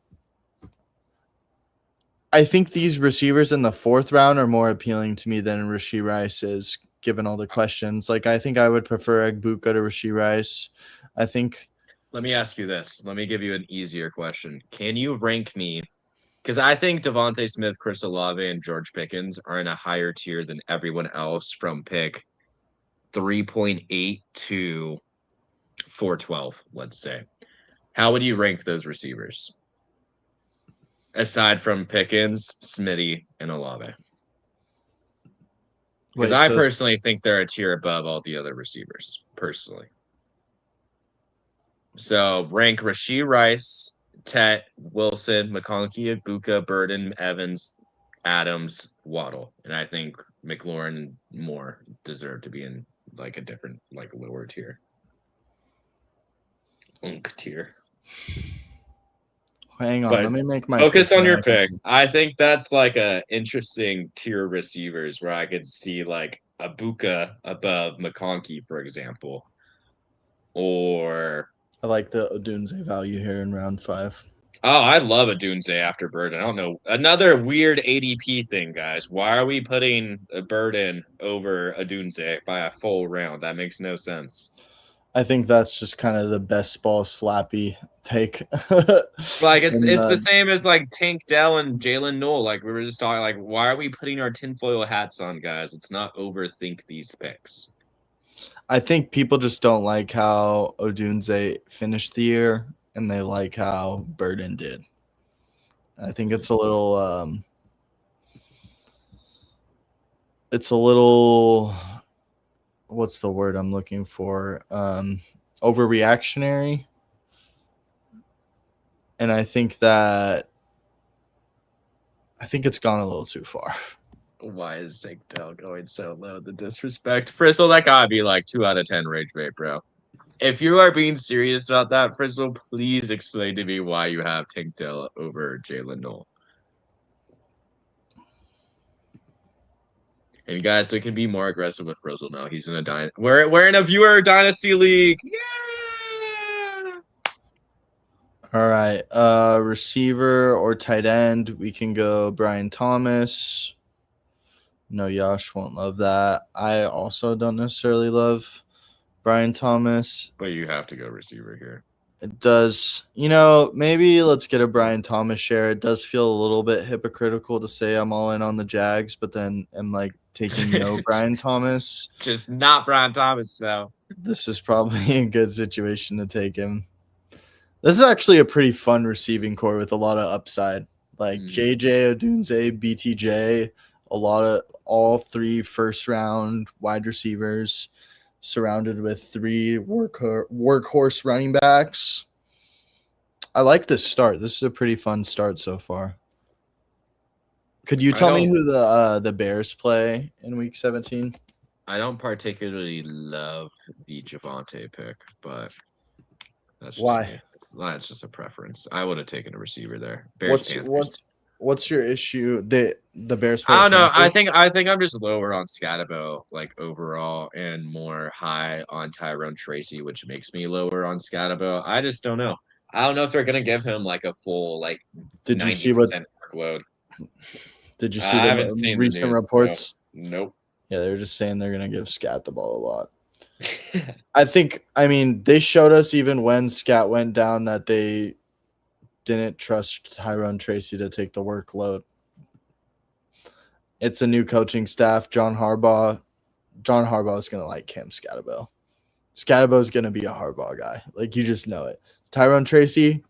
these receivers in the 4th round are more appealing to me than Rashee Rice is, given all the questions. Like, I think I would prefer Egbuka to Rashee Rice. I think. Let me ask you this. Let me give you an easier question. Can you rank me? Because I think Devontae Smith, Chris Olave, and George Pickens are in a higher tier than everyone else from pick 3.8 to 412, let's say. How would you rank those receivers? Aside from Pickens, Smitty, and Olave. Because I personally think they're a tier above all the other receivers, personally. So rank Rashee Rice, Tet, Wilson, McConkey, Egbuka, Burden, Evans, Adams, Waddle. And I think McLaurin Moore deserve to be in like a different, like lower tier. Tier. Hang on, let me make my focus on your pick. I think that's like a interesting tier of receivers where I could see like Egbuka above McConkey, for example. Or I like the Odunze value here in round 5. Oh, I love Odunze after Burden. I don't know. Another weird ADP thing, guys. Why are we putting a Burden over Odunze by a full round? That makes no sense. I think that's just kind of the BestBall slappy take. Like it's the same as like Tank Dell and Jalen Noel. Like we were just talking, like, why are we putting our tinfoil hats on, guys? It's not overthink these picks. I think people just don't like how Odunze finished the year. and they like how Burden did. I think it's a little what's the word I'm looking for? Overreactionary. And I think it's gone a little too far. Why is Sigdale going so low? The disrespect. Frizzle, that gotta be like 2 out of 10 rage bait, bro. If you are being serious about that, Frizzle, please explain to me why you have Tankdale over Jalen Knoll. And guys, we can be more aggressive with Frizzle now. He's in a we're in a viewer dynasty league. Yeah. All right. Receiver or tight end, we can go Brian Thomas. No, Yash won't love that. I also don't necessarily love Brian Thomas. But you have to go receiver here. It does, maybe let's get a Brian Thomas share. It does feel a little bit hypocritical to say I'm all in on the Jags, but then I'm like taking no Brian Thomas. Just not Brian Thomas, though. This is probably a good situation to take him. This is actually a pretty fun receiving core with a lot of upside. Like JJ, Odunze, BTJ, all 3 first-round wide receivers surrounded with 3 workhorse running backs. I like this start. This is a pretty fun start so far. Could you tell me who the Bears play in Week 17? I don't particularly love the Javonte pick, but that's just why? Me. That's just a preference. I would have taken a receiver there. Bears. What's your issue? The Bears. I don't know. I think I'm just lower on Scatabo, like overall, and more high on Tyrone Tracy, which makes me lower on Scatabo. I just don't know. I don't know if they're gonna give him like a full Did you see what workload? Did you see the recent reports? Nope. Yeah, they were just saying they're gonna give Scat the ball a lot. I mean, they showed us even when Scat went down that they didn't trust Tyrone Tracy to take the workload. It's a new coaching staff. John Harbaugh is going to like Cam Scatabo. Scatabo is going to be a Harbaugh guy. Like, you just know it. Tyrone Tracy,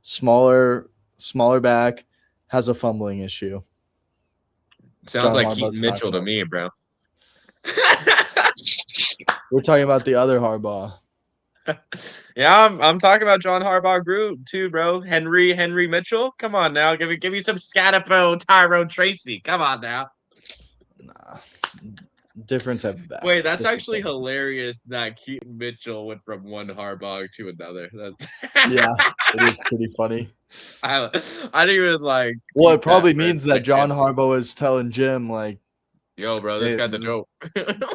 smaller back, has a fumbling issue. Sounds like Keaton Mitchell to me, bro. We're talking about the other Harbaugh. Yeah, I'm talking about John Harbaugh group too, bro. Henry Mitchell. Come on now, give me some Scatabo, Tyrone Tracy. Come on now. Nah, different type of back. Wait, that's actually hilarious that Keaton Mitchell went from one Harbaugh to another. Yeah, it is pretty funny. I didn't even like. Well, it probably means that John Harbaugh is telling Jim like, "Yo, bro, this guy's the dope. This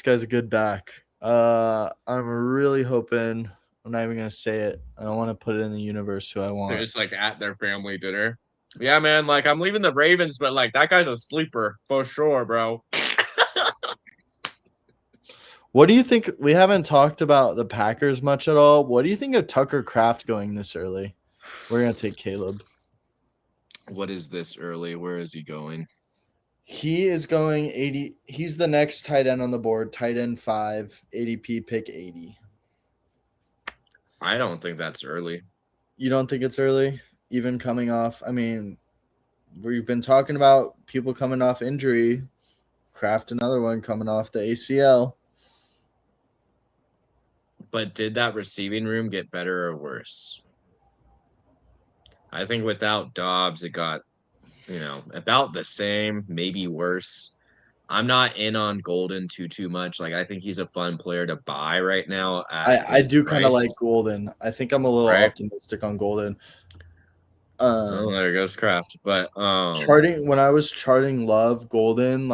guy's a good back." I'm really hoping. I'm not even gonna say it. I don't want to put it in the universe who I want. They're just like at their family dinner. Yeah, man. Like I'm leaving the Ravens, but like that guy's a sleeper for sure, bro. What do you think? We haven't talked about the Packers much at all. What do you think of Tucker Kraft going this early? We're gonna take Caleb. What is this early? Where is he going? He is going 80. He's the next tight end on the board. Tight end 5, ADP pick 80. I don't think that's early. You don't think it's early? Even coming off, I mean, we've been talking about people coming off injury. Kraft, another one coming off the ACL. But did that receiving room get better or worse? I think without Dobbs, it got, about the same, maybe worse. I'm not in on Golden too much. Like, I think he's a fun player to buy right now. I do kind of like Golden. I think I'm a little optimistic on Golden. There goes Kraft. But when I was charting Love, Golden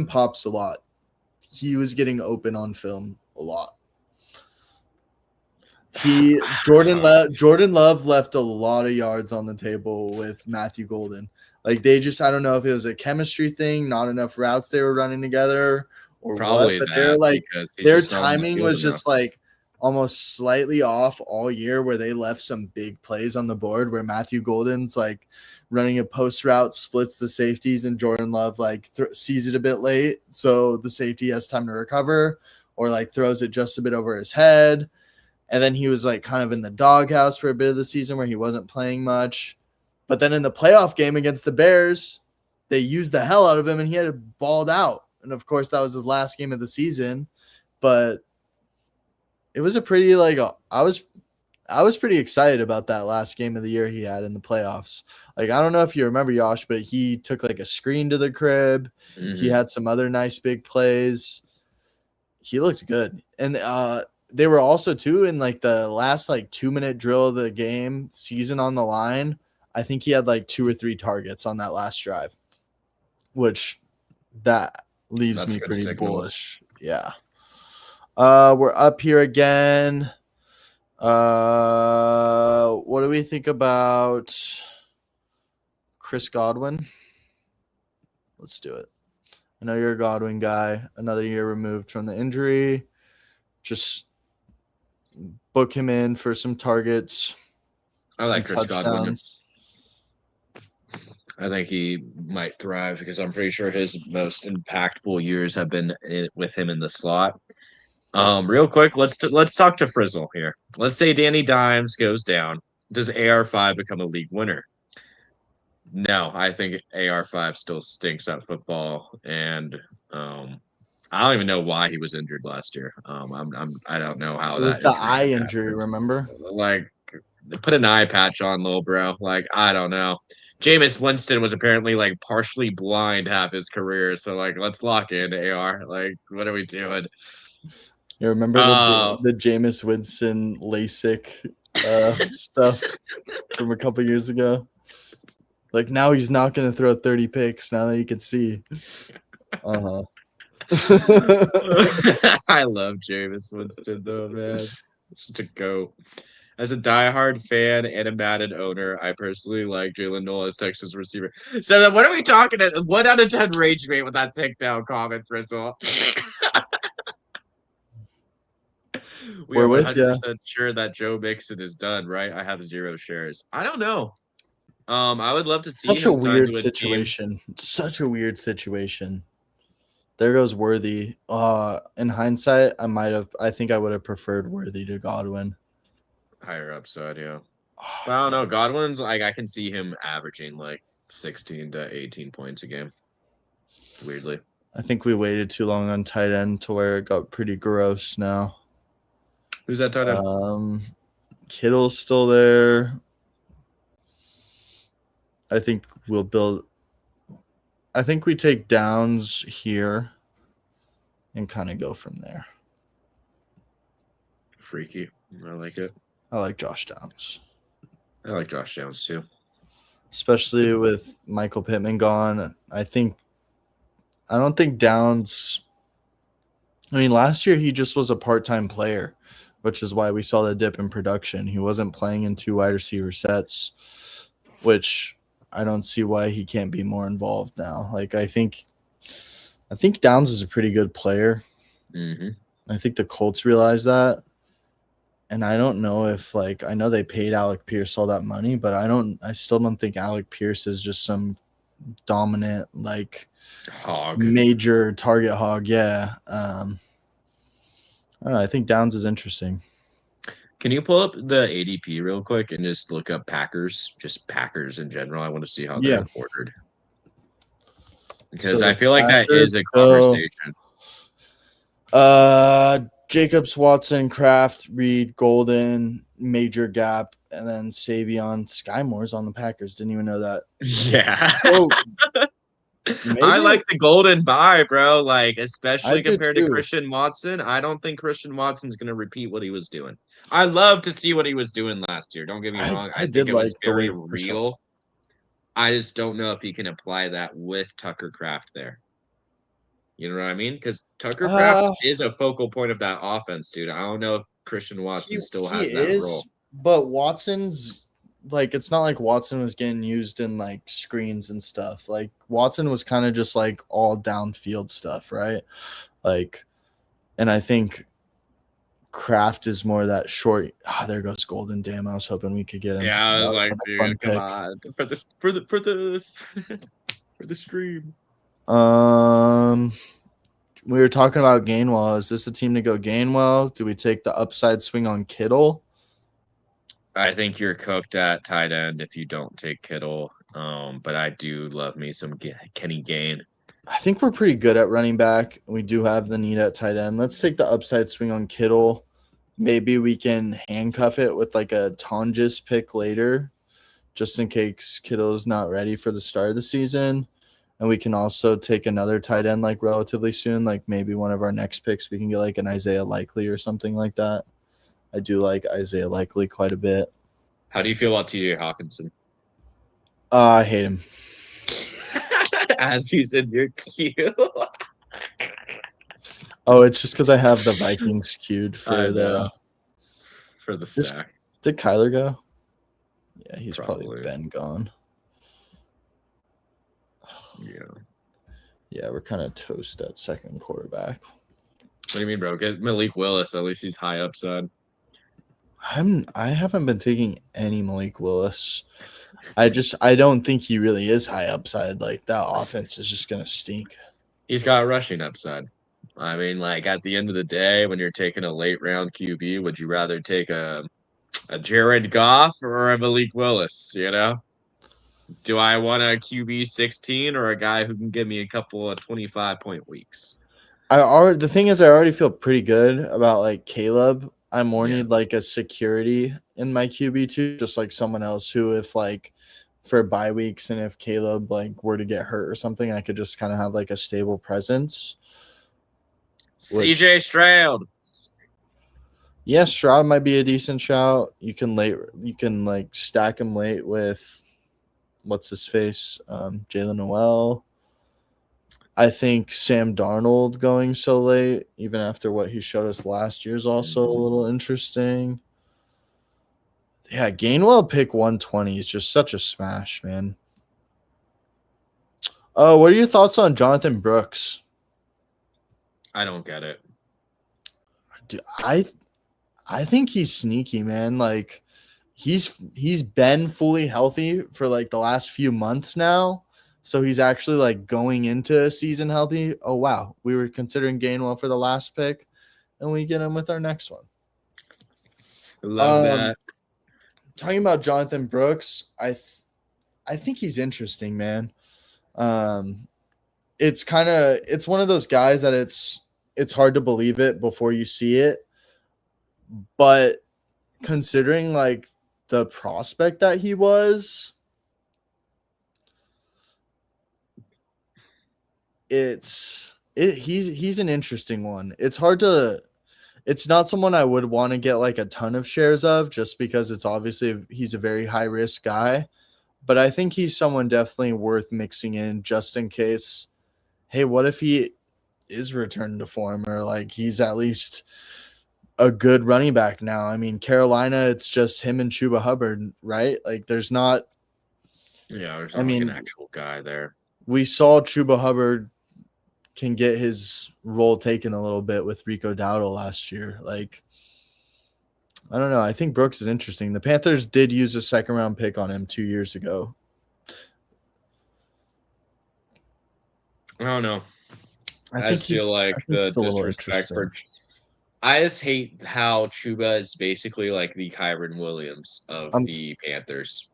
pops a lot. He was getting open on film a lot. Jordan Love left a lot of yards on the table with Matthew Golden. Like I don't know if it was a chemistry thing, not enough routes they were running together, or probably what. But they're like their timing was just like almost slightly off all year, where they left some big plays on the board where Matthew Golden's like running a post route, splits the safeties, and Jordan Love sees it a bit late, so the safety has time to recover. or like throws it just a bit over his head. And then he was like kind of in the doghouse for a bit of the season where he wasn't playing much. But then in the playoff game against the Bears, they used the hell out of him and he had balled out. And of course, that was his last game of the season. But it was a pretty I was pretty excited about that last game of the year he had in the playoffs. Like, I don't know if you remember, Josh, but he took like a screen to the crib. Mm-hmm. He had some other nice big plays. He looked good. And they were also, too, in like the last 2-minute drill of the game, season on the line. I think he had 2 or 3 targets on that last drive, which that leaves me pretty bullish. Yeah. We're up here again. What do we think about Chris Godwin? Let's do it. I know you're a Godwin guy. Another year removed from the injury. Just book him in for some targets. I like Chris Godwin. I think he might thrive because I'm pretty sure his most impactful years have been with him in the slot. Real quick, let's talk to Frizzle here. Let's say Danny Dimes goes down. Does AR5 become a league winner? No, I think AR5 still stinks at football, and I don't even know why he was injured last year. I don't know how it was the eye injury. Remember, put an eye patch on, little bro. I don't know. Jameis Winston was apparently partially blind half his career, so let's lock in AR. What are we doing? You remember the Jameis Winston LASIK stuff from a couple years ago? Now he's not going to throw 30 picks now that you can see. Uh-huh. I love Jameis Winston, though, man. Such a goat. As a diehard fan and a Madden owner, I personally like Jalen Noel as Texas receiver. So then what are we talking about? 1 out of 10 rage rate with that takedown comment, Frizzle. We are 100% sure that Joe Mixon is done, right? I have 0 shares. I don't know. I would love to see such a weird situation. Such a weird situation. There goes Worthy. In hindsight, I think I would have preferred Worthy to Godwin. Higher upside, yeah. But I don't know. Godwin's I can see him averaging 16 to 18 points a game. Weirdly. I think we waited too long on tight end to where it got pretty gross now. Who's that tight end? Kittle's still there. I think we take Downs here and kind of go from there. Freaky. I like it. I like Josh Downs. I like Josh Downs too. Especially with Michael Pittman gone. I don't think Downs – last year he just was a part-time player, which is why we saw the dip in production. He wasn't playing in 2 wide receiver sets, which I don't see why he can't be more involved now. I think Downs is a pretty good player. Mm-hmm. I think the Colts realize that. And I don't know if I know they paid Alec Pierce all that money, but I still don't think Alec Pierce is just some dominant hog, major target hog. Yeah. I don't know. I think Downs is interesting. Can you pull up the ADP real quick and just look up Packers, just Packers in general? I want to see how they're ordered. Because I feel like that is a conversation. Jacobs, Watson, Kraft, Reed, Golden, major gap, and then Savion. Sky Moore's on the Packers. Didn't even know that. Yeah. I like the Golden buy, bro. Especially compared to Christian Watson. I don't think Christian Watson's going to repeat what he was doing. I love to see what he was doing last year. Don't get me wrong. I think it was very real. I just don't know if he can apply that with Tucker Kraft there. You know what I mean? Because Tucker Kraft is a focal point of that offense, dude. I don't know if Christian Watson still has that role. But Watson's it's not like Watson was getting used in screens and stuff. Watson was kind of just all downfield stuff, right? And I think Kraft is more that short. There goes Golden. Damn, I was hoping we could get him. Yeah, I was dude, come on for the stream. we were talking about Gainwell. Is this a team to go Gainwell? Do we take the upside swing on Kittle? I think you're cooked at tight end if you don't take Kittle. But I do love me some Kenny Gain. I think we're pretty good at running back. We do have the need at tight end. Let's take the upside swing on Kittle. Maybe we can handcuff it with like a Tonjes pick later, just in case Kittle is not ready for the start of the season. And we can also take another tight end like relatively soon, like maybe one of our next picks. We can get like an Isaiah Likely or something like that. I do like Isaiah Likely quite a bit. How do you feel about TJ Hawkinson? I hate him. As he's in your queue. Oh, it's just because I have the Vikings queued for the stack. Did Kyler go? Yeah, he's probably been gone. Yeah, we're kind of toast at second quarterback. What do you mean, bro? Get Malik Willis. At least he's high upside. I haven't been taking any Malik Willis. I don't think he really is high upside. Like that offense is just gonna stink. He's got rushing upside. I mean, like at the end of the day, when you're taking a late round QB, would you rather take a Jared Goff or a Malik Willis? You know, do I want a QB 16 or a guy who can give me a couple of 25-point weeks? The thing is, I already feel pretty good about like Caleb. I more need like a security in my QB too, just like someone else who, if like for bye weeks and if Caleb like were to get hurt or something, I could just kind of have like a stable presence. CJ Stroud. Yeah, Stroud might be a decent shout. You can like stack him late with what's his face, Jalen Noel. I think Sam Darnold going so late, even after what he showed us last year, is also a little interesting. Yeah, Gainwell pick 120 is just such a smash, man. Oh, what are your thoughts on Jonathan Brooks? I don't get it. Dude, I think he's sneaky, man. Like he's been fully healthy for like the last few months now. So he's actually like going into a season healthy. Oh wow, we were considering Gainwell for the last pick, and we get him with our next one. Love that. Talking about Jonathan Brooks, I think he's interesting, man. It's one of those guys that it's hard to believe it before you see it, but considering like the prospect that he was, he's an interesting one. It's not someone I would want to get like a ton of shares of just because it's obviously he's a very high risk guy, but I think he's someone definitely worth mixing in just in case. Hey, what if he is returned to form or like he's at least a good running back now? I mean, Carolina, it's just him and Chuba Hubbard, right? Like there's not like an actual guy there. We saw Chuba Hubbard can get his role taken a little bit with Rico Dowdle last year. Like, I don't know. I think Brooks is interesting. The Panthers did use a second round pick on him 2 years ago. I don't know. I just feel like the disrespect for. I just hate how Chuba is basically like the Kyren Williams of the Panthers.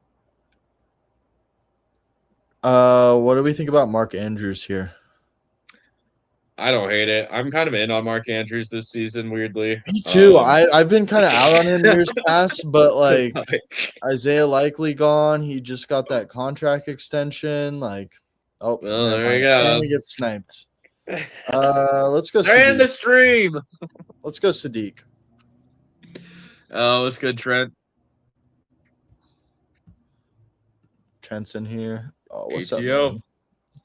What do we think about Mark Andrews here? I don't hate it. I'm kind of in on Mark Andrews this season, weirdly. Me too. I've been kind of out on him years past, but like Isaiah Likely gone. He just got that contract extension. Like, oh, well, there he goes. We get sniped. Let's go. They're in the stream. Let's go, Sadiq. Oh, what's good, Trent? Trent's in here. Oh, what's ATO. up, man?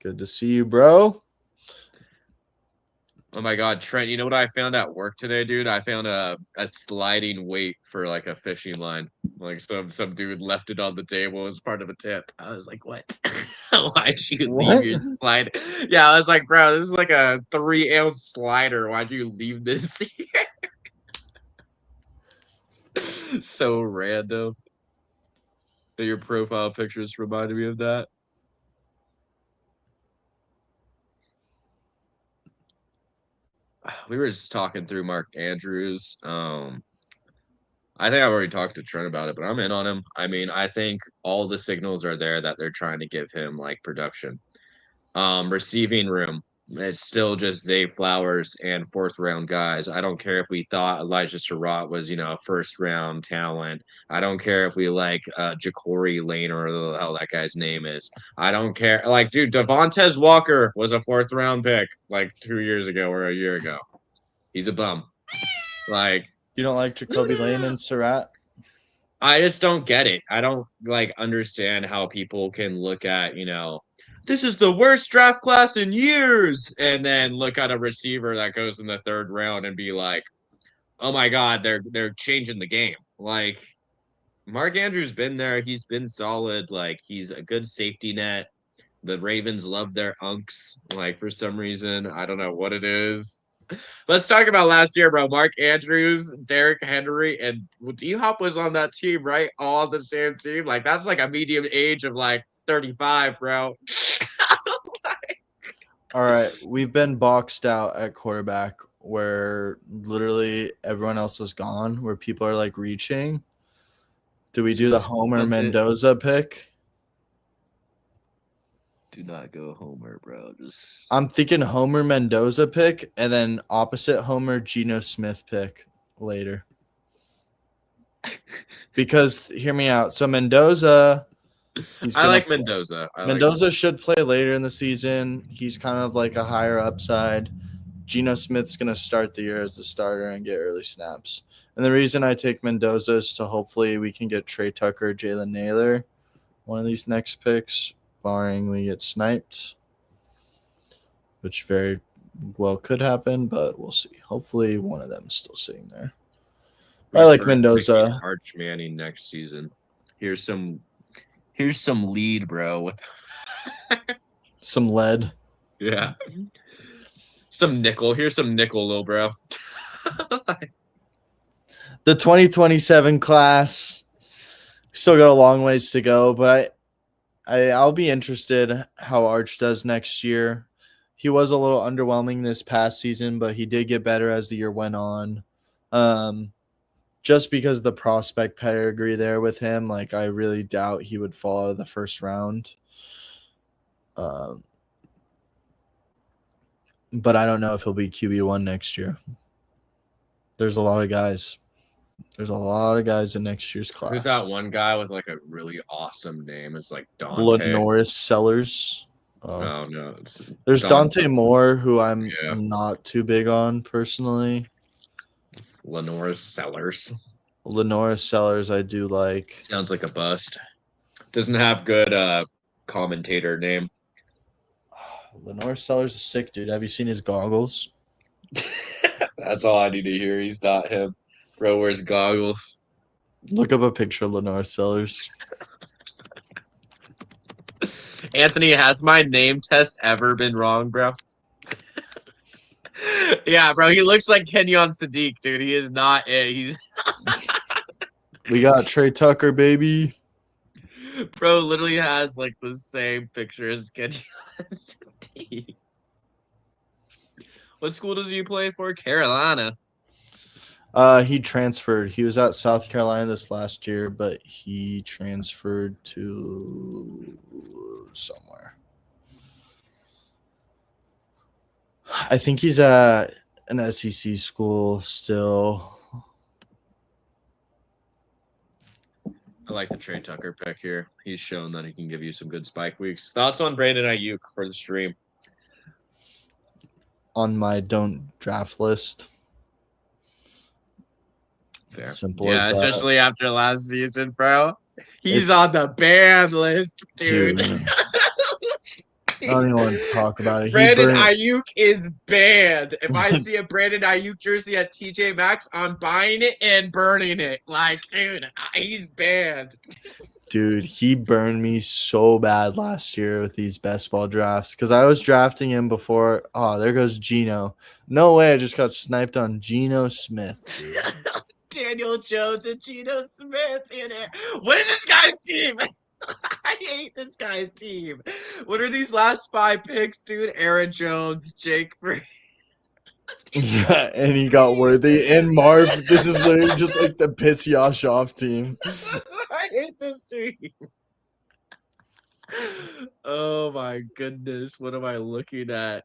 Good to see you, bro. Oh my God, Trent! You know what I found at work today, dude? I found a sliding weight for like a fishing line. Like some dude left it on the table as part of a tip. I was like, "What? Why'd you leave your slide?" Yeah, I was like, "Bro, this is like a 3-ounce slider. Why'd you leave this here?" So random. Your profile pictures reminded me of that. we were just talking through Mark Andrews. I think I've already talked to Trent about it, but I'm in on him. I mean, I think all the signals are there that they're trying to give him like production. Receiving room. It's still just Zay Flowers and fourth round guys. I don't care if we thought Elijah Surratt was, first round talent. I don't care if we like Ja'Cory Lane or the hell that guy's name is. I don't care. Like, dude, Devontae Walker was a fourth round pick like 2 years ago or a year ago. He's a bum. Like, you don't like Jacoby Lane and Surratt? I just don't get it. I don't like understand how people can look at, this is the worst draft class in years, and then look at a receiver that goes in the third round and be like, oh my God, they're changing the game. Like Mark Andrews been there, he's been solid, like he's a good safety net. The Ravens love their unks, like for some reason. I don't know what it is. Let's talk about last year, bro. Mark Andrews, Derrick Henry, and D-Hop was on that team, right? All the same team. Like, that's like a medium age of like 35, bro. All right. We've been boxed out at quarterback where literally everyone else is gone, where people are like reaching. Do we do the Homer Mendoza pick? Do not go Homer, bro. I'm thinking Homer Mendoza pick and then opposite Homer Geno Smith pick later. Because hear me out. So Mendoza, I like Mendoza. Mendoza should play later in the season. He's kind of like a higher upside. Geno Smith's going to start the year as the starter and get early snaps. And the reason I take Mendoza is to hopefully we can get Trey Tucker, Jalen Naylor, one of these next picks, barring we get sniped, which very well could happen, but we'll see. Hopefully one of them is still sitting there. I like Mendoza. Arch Manning next season. Here's some lead, bro. With some lead. Yeah. Some nickel. Here's some nickel, little bro. The 2027 class still got a long ways to go, but I'll be interested how Arch does next year. He was a little underwhelming this past season, but he did get better as the year went on. Just because of the prospect pedigree there with him, like I really doubt he would fall out of the first round. But I don't know if he'll be QB1 next year. There's a lot of guys. There's a lot of guys in next year's class. Who's that one guy with like a really awesome name? It's like Dante. Lenoris Sellers. Oh no, there's Dante Moore, who I'm not too big on personally. Lenoris Sellers. Lenoris Sellers, I do like. Sounds like a bust. Doesn't have good commentator name. Lenoris Sellers is sick, dude. Have you seen his goggles? That's all I need to hear. He's not him. Bro wears goggles. Look up a picture of Lenoris Sellers. Anthony, has my name test ever been wrong, bro? Yeah, bro. He looks like Kenyon Sadiq, dude. He is not it. He's We got Trey Tucker, baby. Bro literally has like the same picture as Kenyon Sadiq. What school does he play for? Carolina. He transferred. He was at South Carolina this last year, but he transferred to somewhere. I think he's at an SEC school still. I like the Trey Tucker pick here. He's shown that he can give you some good spike weeks. Thoughts on Brandon Ayuk for the stream? On my don't draft list. Fair. Simple as that. Especially after last season, bro. He's on the banned list, dude. I don't even want to talk about it. Brandon Ayuk is banned. If I see a Brandon Ayuk jersey at TJ Maxx, I'm buying it and burning it. Like, dude, he's banned. Dude, he burned me so bad last year with these best ball drafts because I was drafting him before. Oh, there goes Geno. No way, I just got sniped on Geno Smith. Daniel Jones and Geno Smith in it. What is this guy's team? I hate this guy's team. What are these last 5 picks, dude? Aaron Jones, Jake Free. Yeah, and he got Worthy and Marv. This is literally just like the piss Yosh off team. I hate this team. Oh my goodness, what am I looking at?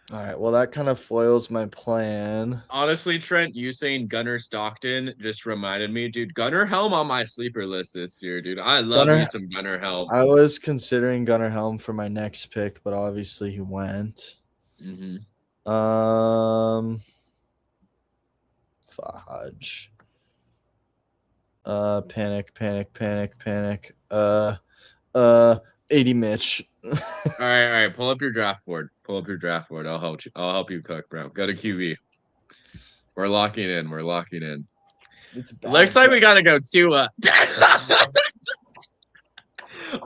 All right, well that kind of foils my plan. Honestly, Trent, you saying Gunnar Stockton just reminded me, dude. Gunnar Helm on my sleeper list this year, dude. I love me some Gunnar Helm. I was considering Gunnar Helm for my next pick, but obviously he went. Fudge. Panic. 80 Mitch. All right. Pull up your draft board. I'll help you cook, bro. Go to QB. We're locking in. Looks like we gotta go Tua.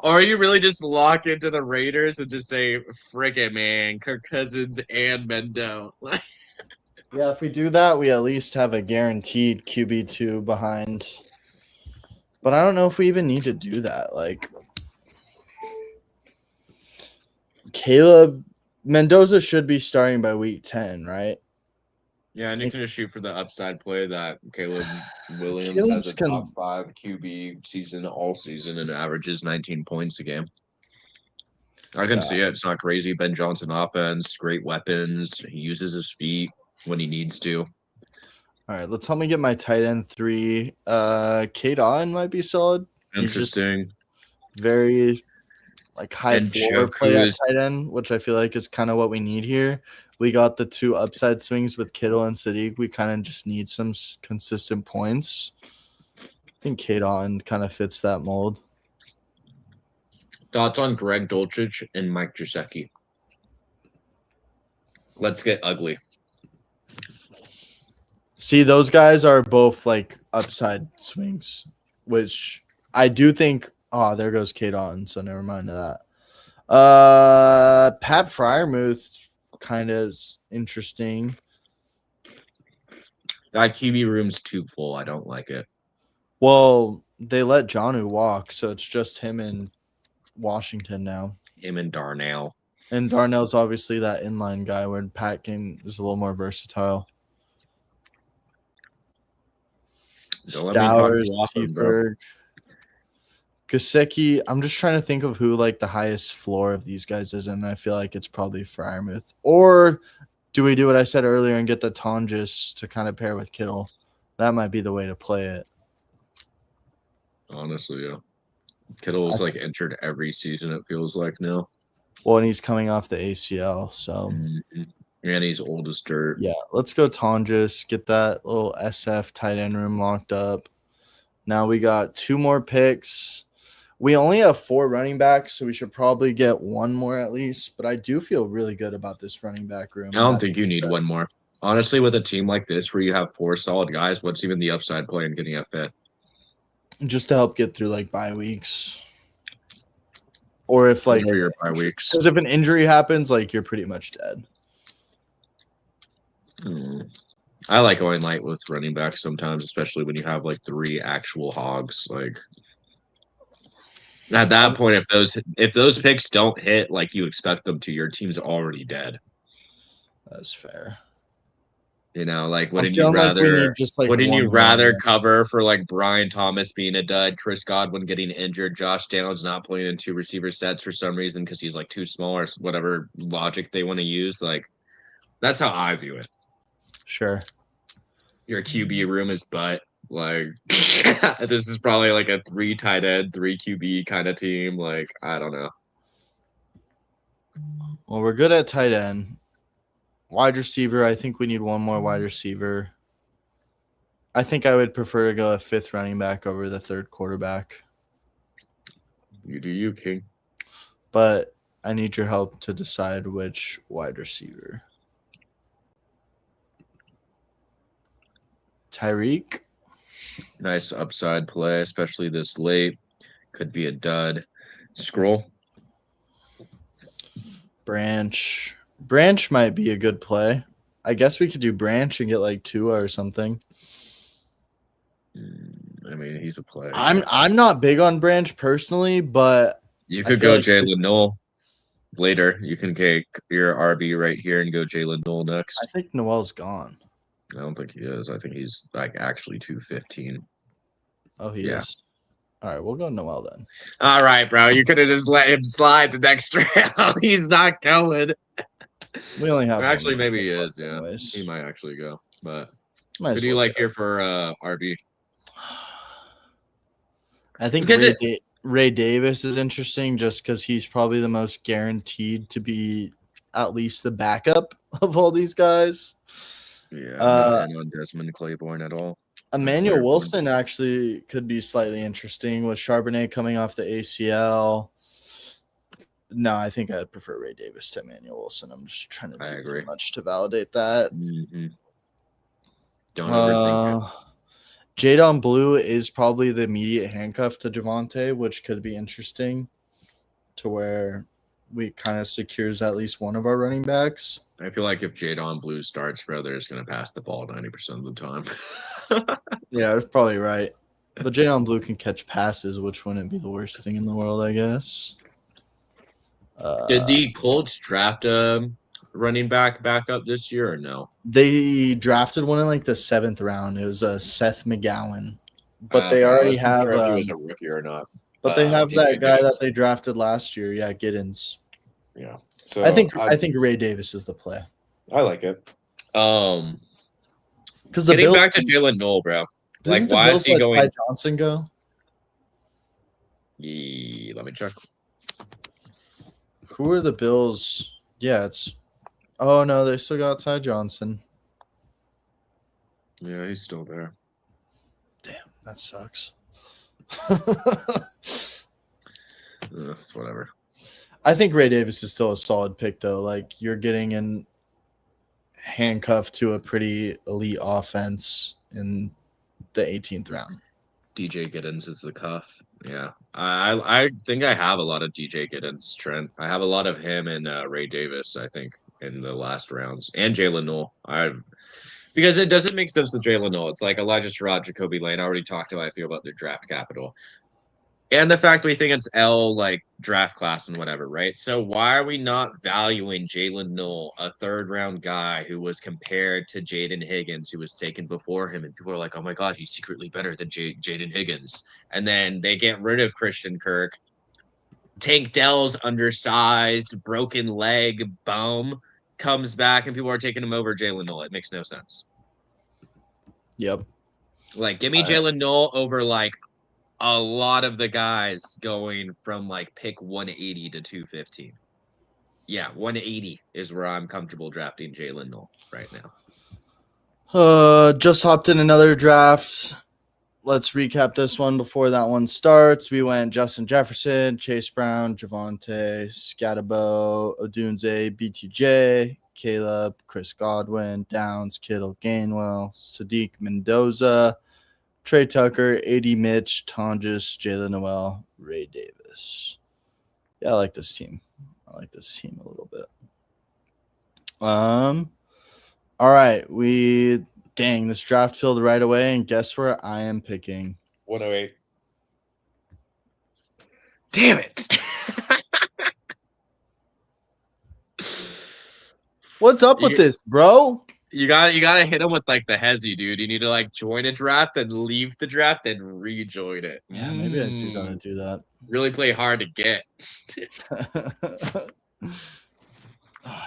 Or you really just lock into the Raiders and just say, frick it, man, Kirk Cousins and Mendo. Yeah, if we do that, we at least have a guaranteed QB2 behind. But I don't know if we even need to do that. Like, Caleb Mendoza should be starting by week 10, right? Yeah, and you can just shoot for the upside play that Caleb Williams has a top 5 QB season all season and averages 19 points a game. I can see it. It's not crazy. Ben Johnson offense, great weapons. He uses his feet when he needs to. All right, let's help me get my tight end 3. Kate Otten might be solid. Interesting. Very like high floor play at tight end, which I feel like is kind of what we need here. We got the 2 upside swings with Kittle and Sadiq. We kind of just need some consistent points. I think Kate Otten kind of fits that mold. Thoughts on Greg Dulcich and Mike Gesicki? Let's get ugly. See, those guys are both like upside swings, which I do think. Oh, there goes Kate Otten, so never mind that. Pat Freiermuth kind of is interesting. That QB room's too full. I don't like it. Well, they let Jonnu walk, so it's just him and Washington now. Him and Darnell. And Darnell's obviously that inline guy where Pat is a little more versatile. Stowers, Tiefer, Gesicki. I'm just trying to think of who like the highest floor of these guys is, and I feel like it's probably Freiermuth. Or do we do what I said earlier and get the Tonjes to kind of pair with Kittle? That might be the way to play it. Honestly, yeah. Kittle's like injured every season, it feels like now. Well, and he's coming off the ACL, so. And he's old as dirt. Yeah, let's go Tonjes. Get that little SF tight end room locked up. Now we got 2 more picks. We only have 4 running backs, so we should probably get 1 more at least. But I do feel really good about this running back room. I don't think you need 1 more. Honestly, with a team like this where you have 4 solid guys, what's even the upside play in getting a 5th? Just to help get through like bye weeks. Or if like your bye weeks. Because if an injury happens, like you're pretty much dead. I like going light with running backs sometimes, especially when you have like 3 actual hogs. Like at that point, if those picks don't hit like you expect them to, your team's already dead. That's fair. You know, like wouldn't you rather cover for like Brian Thomas being a dud, Chris Godwin getting injured, Josh Downs not playing in 2 receiver sets for some reason because he's like too small or whatever logic they want to use? Like that's how I view it. Sure. Your QB room is butt. Like this is probably like a 3 tight end, 3 QB kind of team. Like I don't know. Well, we're good at tight end. Wide receiver, I think we need 1 more wide receiver. I think I would prefer to go a 5th running back over the 3rd quarterback. You do you, King. But I need your help to decide which wide receiver. Tyreek. Nice upside play, especially this late. Could be a dud. Scroll. Branch. Branch might be a good play. I guess we could do Branch and get like Tua or something. I mean, he's a player. I'm not big on Branch personally, but you could go Jalen Noel. later. You can take your RB right here and go Jalen Noel next. I think Noel's gone. I don't think he is. I think he's like actually 215. Oh, he is. All right, we'll go Noel then. All right, bro. You could have just let him slide to next round. He's not going. We only have actually maybe he is. Yeah, anyways. he might actually go. But Might who do you like here for RB? I think Ray Davis is interesting just because he's probably the most guaranteed to be at least the backup of all these guys. Yeah, I'm not in on Desmond Claiborne at all. Emmanuel Wilson actually could be slightly interesting with Charbonnet coming off the ACL. No, I think I'd prefer Ray Davis to Emmanuel Wilson. I'm just trying to do too much to validate that. Mm-hmm. Don't overthink it. Jadon Blue is probably the immediate handcuff to Javonte, which could be interesting to where we kind of secures at least one of our running backs. I feel like if Jadon Blue starts, bro, they're just going to pass the ball 90% of the time. Yeah, that's probably right. But Jadon Blue can catch passes, which wouldn't be the worst thing in the world, I guess. Did the Colts draft a running back up this year or no? They drafted one in like the 7th round. It was Seth McGowan. But they already have sure if he was a rookie or not. But they have that guy that they drafted last year. Yeah, Giddens. Yeah. So I think Ray Davis is the play. I like it. Because getting back to Jalen Noel, bro. Like, why is he going? Ty Johnson go? Yeah, let me check. Who are the Bills? Yeah, it's. Oh no, they still got Ty Johnson. Yeah, he's still there. Damn, that sucks. It's whatever. I think Ray Davis is still a solid pick, though. Like, you're getting in handcuffed to a pretty elite offense in the 18th round. DJ Giddens is the cuff. Yeah. I think I have a lot of DJ Giddens, Trent. I have a lot of him and Ray Davis, I think, in the last rounds. And Jalen Noel. Because it doesn't make sense with Jalen Noel. It's like Elijah Sherrod, Jacoby Lane. I already talked about how I feel about their draft capital. And the fact we think it's like draft class and whatever, right? So why are we not valuing Jalen Noel, a 3rd-round guy who was compared to Jaden Higgins, who was taken before him, and people are like, "Oh my God, he's secretly better than Jaden Higgins." And then they get rid of Christian Kirk. Tank Dell's undersized, broken leg, bum comes back, and people are taking him over Jalen Noel. It makes no sense. Yep. Like, give me Jalen Noel over like a lot of the guys going from like pick 180 to 215. Yeah, 180 is where I'm comfortable drafting Jalen Noel right now. Just hopped in another draft. Let's recap this one before that one starts. We went Justin Jefferson, Chase Brown, Javonte, Scatabo, Odunze, BTJ, Caleb, Chris Godwin, Downs, Kittle, Gainwell, Sadiq Mendoza, Trey Tucker, AD Mitch, Tonjes, Jalen Noel, Ray Davis. Yeah, I like this team. I like this team a little bit. All right. Dang, this draft filled right away, and guess where I am picking? 108. Damn it. What's up with this, bro? You gotta hit him with like the hezzy, dude. You need to like join a draft, then leave the draft, then rejoin it. Yeah, maybe I do gotta do that. Really play hard to get. It's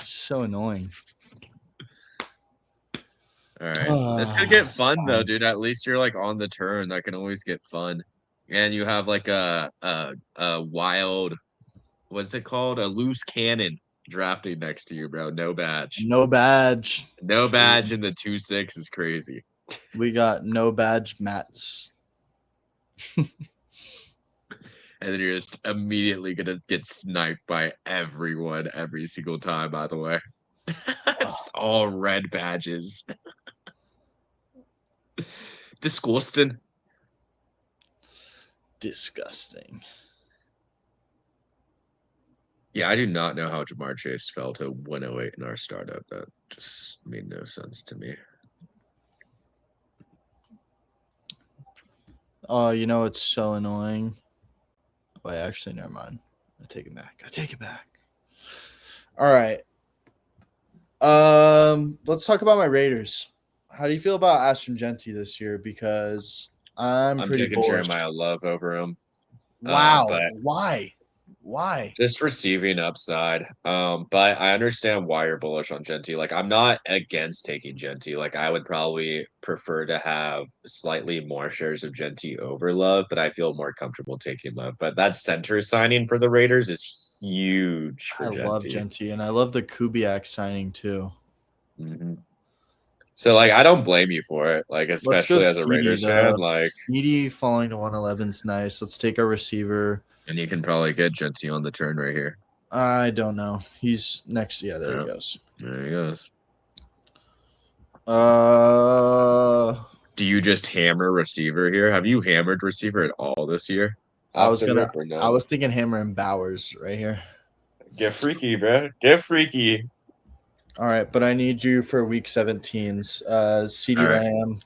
so annoying. All right, this could get fun though, dude. At least you're like on the turn. That can always get fun, and you have like a wild, what's it called? A loose cannon drafting next to you, bro. No badge. No badge. No badge in the 2-6 is crazy. We got no badge Mats. And then you're just immediately gonna get sniped by everyone every single time, by the way. It's all red badges. Disgusting. Yeah, I do not know how Jamar Chase fell to 108 in our startup. That just made no sense to me. Oh, you know it's so annoying. Wait, actually, never mind. I take it back. All right. Let's talk about my Raiders. How do you feel about Ashton Genty this year? Because I'm pretty taking bullish. Jeremiah Love over him. Wow. But Why? just receiving upside. But I understand why you're bullish on Genty. Like, I'm not against taking Genty. Like, I would probably prefer to have slightly more shares of Genty over Love, but I feel more comfortable taking Love. But that center signing for the Raiders is huge I for love Genty. Genty, and I love the Kubiak signing too. Mm-hmm. So, like, I don't blame you for it. Like, Let's go especially as a CD Raiders fan. though. Like, CD falling to 111 is nice. Let's take a receiver. and you can probably get Genty on the turn right here. I don't know. He's next. Yeah, there he goes. There he goes. Do you just hammer receiver here? Have you hammered receiver at all this year? I was thinking Hammer and Bowers right here. Get freaky, bro. Get freaky. All right, but I need you for week 17's CD Lamb.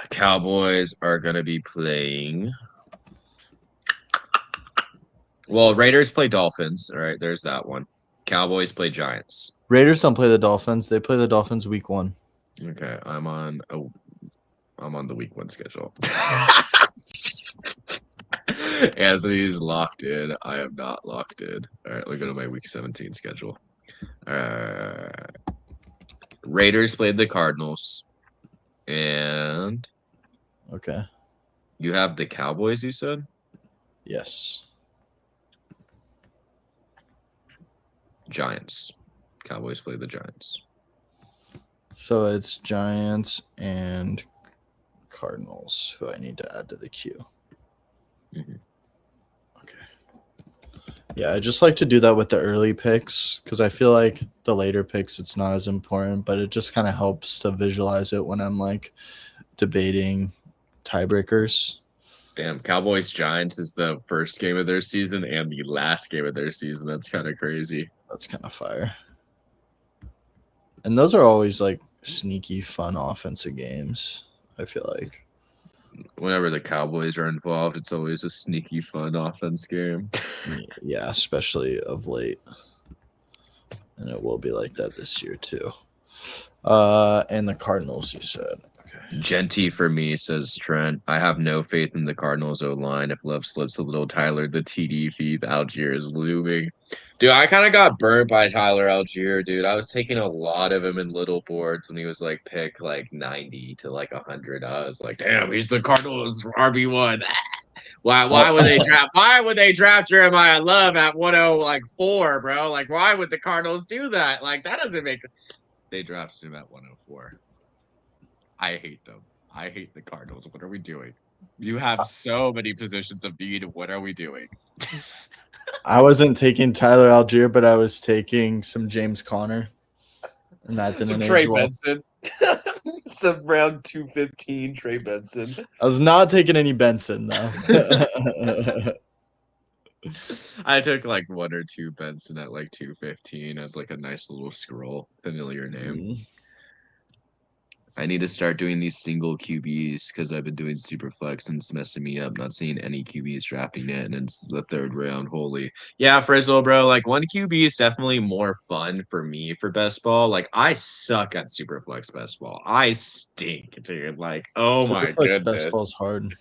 Cowboys are gonna be playing. Well, Raiders play Dolphins. All right, there's that one. Cowboys play Giants. Raiders don't play the Dolphins. They play the Dolphins week 1. Okay, I'm on the week 1 schedule. Anthony's locked in. I am not locked in. All right, let me go to my week 17 schedule. Raiders played the Cardinals. And okay. You have the Cowboys, you said? Yes. Giants. Cowboys play the Giants. So it's Giants and Cardinals who I need to add to the queue. Mm-hmm. Okay. Yeah, I just like to do that with the early picks because I feel like the later picks, it's not as important, but it just kind of helps to visualize it when I'm like debating tiebreakers. Damn, Cowboys Giants is the first game of their season and the last game of their season. That's kind of crazy. That's kind of fire. And those are always like sneaky, fun offensive games, I feel like. Whenever the Cowboys are involved, it's always a sneaky, fun offense game. Yeah, especially of late. And it will be like that this year, too. And the Cardinals, you said. Okay. Genty for me, says Trent. I have no faith in the Cardinals O-line. If Love slips a little, Tyler, the TD feed Algier is looming. Dude, I kind of got burnt by Tyler Algier, dude. I was taking a lot of him in little boards when he was like pick like 90 to like 100. I was like, damn, he's the Cardinals RB1. Why would they draft Jeremiah Love at 104, bro? Like, why would the Cardinals do that? Like, that doesn't make they drafted him at 104. I hate them. I hate the Cardinals. What are we doing? You have so many positions of need. What are we doing? I wasn't taking Tyler Algier, but I was taking some James Conner. And that didn't some Trey Benson. Some round 215 Trey Benson. I was not taking any Benson, though. I took like 1 or 2 Benson at like 215 as like a nice little scroll. Familiar name. Mm-hmm. I need to start doing these single QBs because I've been doing super flex and it's messing me up. Not seeing any QBs drafting it, and it's the 3rd round. Holy, yeah, Frizzle, bro. Like 1 QB is definitely more fun for me for best ball. Like I suck at super flex best ball. I stink, dude. Like, oh super my goodness, best ball's hard.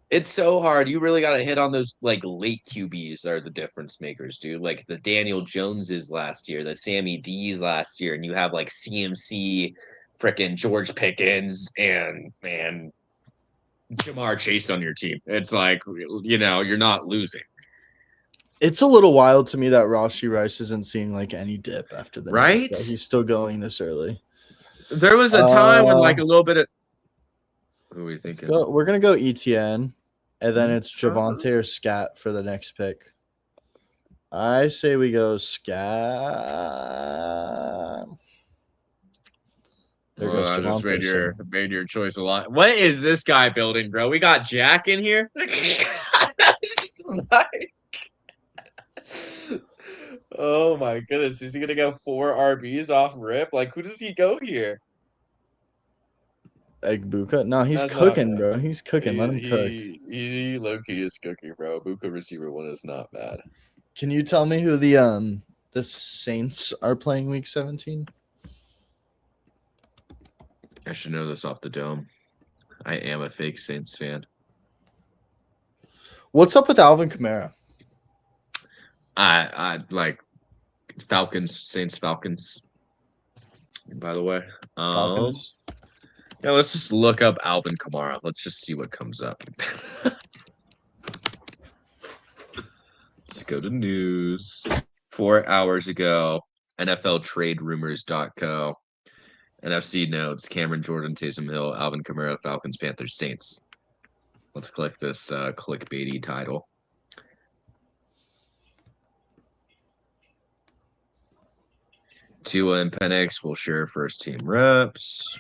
It's so hard. You really got to hit on those like late QBs that are the difference makers, dude. Like the Daniel Joneses last year, the Sammy D's last year, and you have like CMC. Freaking George Pickens and Jamar Chase on your team. It's like, you know, you're not losing. It's a little wild to me that Rashee Rice isn't seeing like any dip after the right. He's still going this early. There was a time when like a little bit of. Who are we thinking? We're gonna go ETN, and then it's Javonte or Scat for the next pick. I say we go Scat. There goes I just made your choice a lot. What is this guy building, bro? We got Jack in here. Oh my goodness, is he gonna go 4 RBs off rip? Like, who does he go here? Egbuka? No, he's cooking, bro. He's cooking. Let him cook. He low key is cooking, bro. Buka receiver 1 is not bad. Can you tell me who the the Saints are playing Week 17? I should know this off the dome. I am a fake Saints fan. What's up with Alvin Kamara? I like Falcons, Saints, Falcons. By the way, Falcons. Yeah, let's just look up Alvin Kamara. Let's just see what comes up. Let's go to news. 4 hours ago, NFLTradeRumors.co. NFC notes: Cameron Jordan, Taysom Hill, Alvin Kamara, Falcons, Panthers, Saints. Let's click this clickbaity title. Tua and Penix will share first team reps.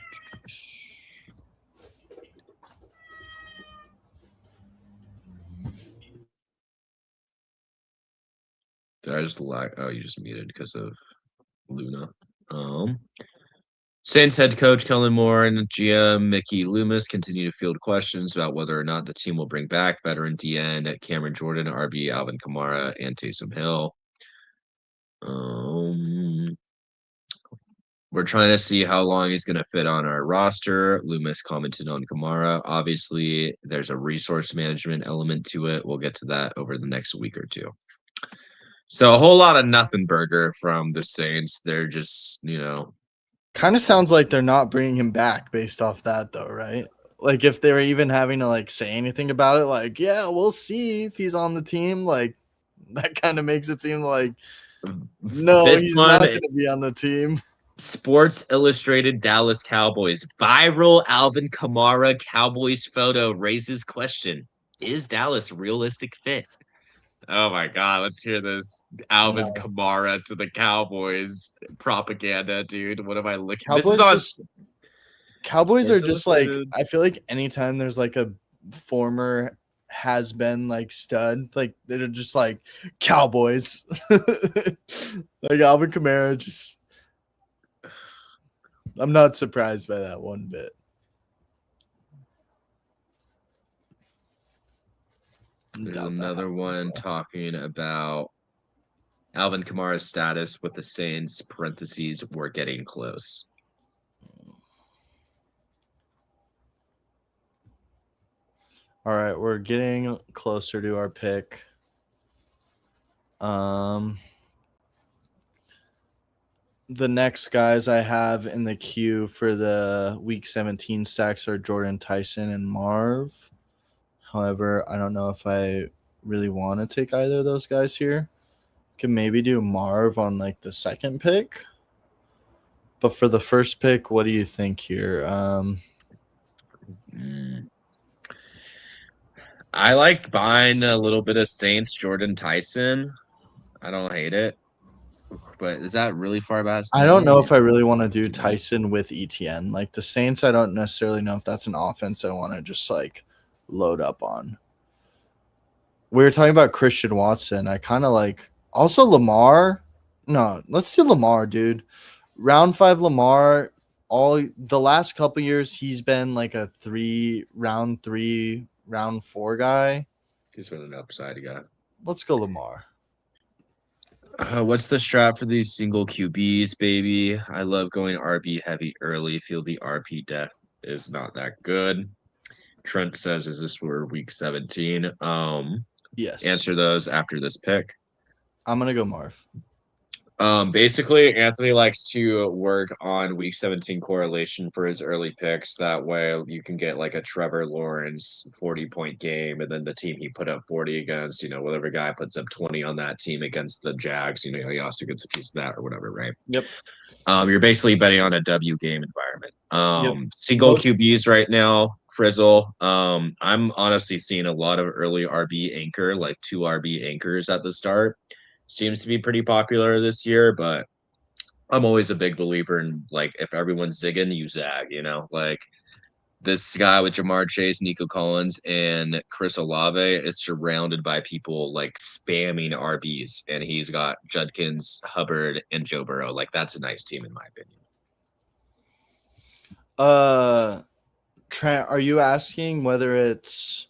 Did I just lag? Oh, you just muted because of Luna. Saints head coach Kellen Moore and GM Mickey Loomis continue to field questions about whether or not the team will bring back veteran DN Cameron Jordan, RB Alvin Kamara, and Taysom Hill. We're trying to see how long he's going to fit on our roster. Loomis commented on Kamara. Obviously, there's a resource management element to it. We'll get to that over the next week or two. So a whole lot of nothing burger from the Saints. They're just, kind of sounds like they're not bringing him back based off that, though, right? Like, if they're even having to, like, say anything about it, like, yeah, we'll see if he's on the team. Like, that kind of makes it seem like, no, he's not going to be on the team. Sports Illustrated Dallas Cowboys. Viral Alvin Kamara Cowboys photo raises question. Is Dallas realistic fit? Oh my God, let's hear this. Alvin Kamara to the Cowboys propaganda, dude. What am I looking at? Cowboys are just like, I feel like anytime there's like a former has been like stud, like they're just like Cowboys. Like Alvin Kamara, just I'm not surprised by that one bit. There's another one talking about Alvin Kamara's status with the Saints, parentheses, we're getting close. All right, we're getting closer to our pick. The next guys I have in the queue for the Week 17 stacks are Jordan Tyson and Marv. However, I don't know if I really want to take either of those guys here. Can maybe do Marv on like the second pick. But for the first pick, what do you think here? I like buying a little bit of Saints Jordan Tyson. I don't hate it. But is that really far back? I don't know if I really want to do Tyson with ETN. Like the Saints, I don't necessarily know if that's an offense I want to just like load up on. We were talking about Christian Watson. I kind of like also Lamar. No, let's do Lamar, dude. Round 5 Lamar. All the last couple years, he's been like a round 3, round 4 guy. He's been an upside guy. Let's go Lamar. What's the strat for these single QBs, baby? I love going RB heavy early. Feel the RP depth is not that good. Trent says, is this for week 17? Yes. Answer those after this pick. I'm gonna go Marv. Basically, Anthony likes to work on week 17 correlation for his early picks. That way you can get like a Trevor Lawrence 40-point game, and then the team he put up 40 against, whatever guy puts up 20 on that team against the Jags, he also gets a piece of that or whatever, right? Yep. You're basically betting on a W game environment. Single QBs right now, Frizzle. I'm honestly seeing a lot of early RB anchor, like 2 RB anchors at the start. Seems to be pretty popular this year, but I'm always a big believer in like if everyone's zigging, you zag, like this guy with Jamar Chase, Nico Collins, and Chris Olave is surrounded by people like spamming RBs, and he's got Judkins, Hubbard, and Joe Burrow. Like that's a nice team in my opinion. Trent, are you asking whether it's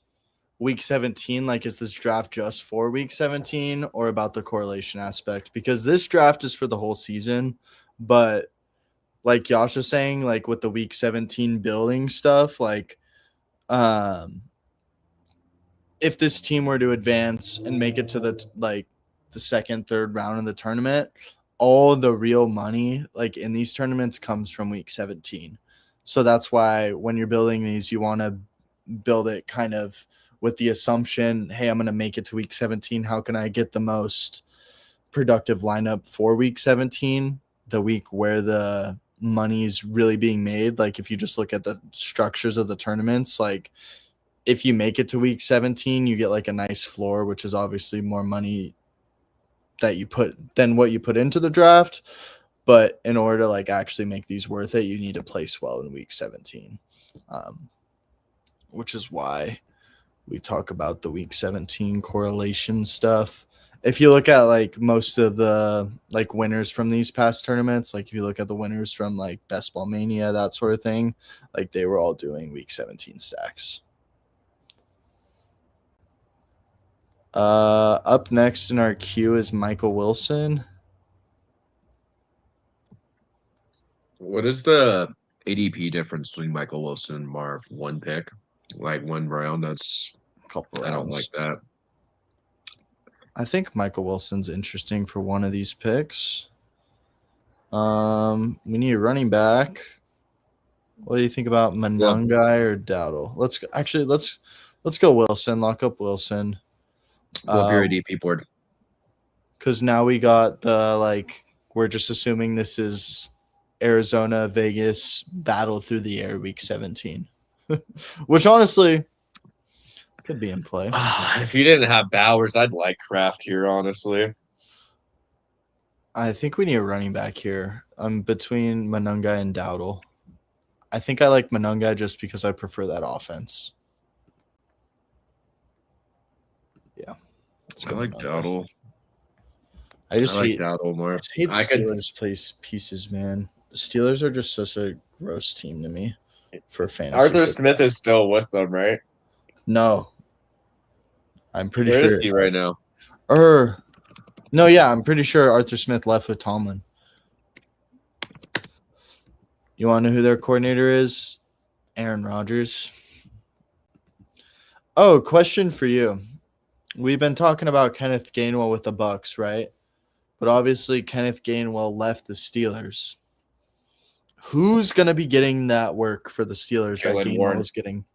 week 17, like is this draft just for week 17 or about the correlation aspect? Because this draft is for the whole season, but like Josh was saying, like with the week 17 building stuff, like if this team were to advance and make it to the second, third round of the tournament, all the real money like in these tournaments comes from week 17. So that's why when you're building these, you want to build it kind of with the assumption, hey, I'm going to make it to week 17. How can I get the most productive lineup for week 17, the week where the money's really being made? Like if you just look at the structures of the tournaments, like if you make it to week 17, you get like a nice floor, which is obviously more money that you put than what you put into the draft. But in order to like actually make these worth it, you need to place well in week 17, which is why we talk about the week 17 correlation stuff. If you look at like most of the like winners from these past tournaments, like if you look at the winners from like BestBall Mania, that sort of thing, like they were all doing week 17 stacks. Up next in our queue is Michael Wilson. What is the ADP difference between Michael Wilson and Marv? One pick, like one round. That's A couple I rounds. don't like that. I think Michael Wilson's interesting for one of these picks. We need a running back. What do you think about Manungai or Dowdle? Let's go Wilson. Lock up Wilson. Pull up your ADP board. Because now we got the like we're just assuming this is Arizona Vegas battle through the air week 17, which honestly could be in play. If you didn't have Bowers, I'd like Kraft here, honestly. I think we need a running back here. I'm between Manungai and Dowdle. I think I like Manungai just because I prefer that offense. Yeah. I like Dowdle. I just like hate Dowdle more. I hate Steelers place pieces, man. The Steelers are just such a gross team to me for fantasy. Arthur Smith is still with them, right? No. I'm pretty sure. Where is he right now? No, yeah, I'm pretty sure Arthur Smith left with Tomlin. You want to know who their coordinator is? Aaron Rodgers. Oh, question for you. We've been talking about Kenneth Gainwell with the Bucks, right? But obviously Kenneth Gainwell left the Steelers. Who's going to be getting that work for the Steelers that Gainwell is getting?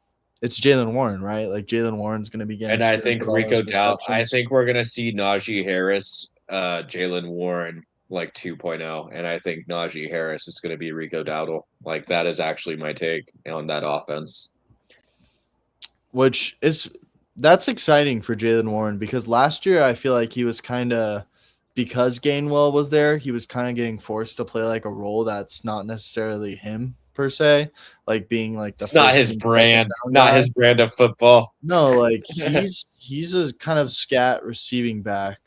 It's Jaylen Warren, right? Like Jaylen Warren's going to be getting. And I think Rico Dowdle. I think we're going to see Najee Harris, Jaylen Warren like 2.0, and I think Najee Harris is going to be Rico Dowdle. Like that is actually my take on that offense. That's exciting for Jaylen Warren because last year I feel like he was kind of, because Gainwell was there, he was kind of getting forced to play like a role that's not necessarily him per se, like being like it's not his brand, not his brand of football. No, like he's a kind of scat receiving back.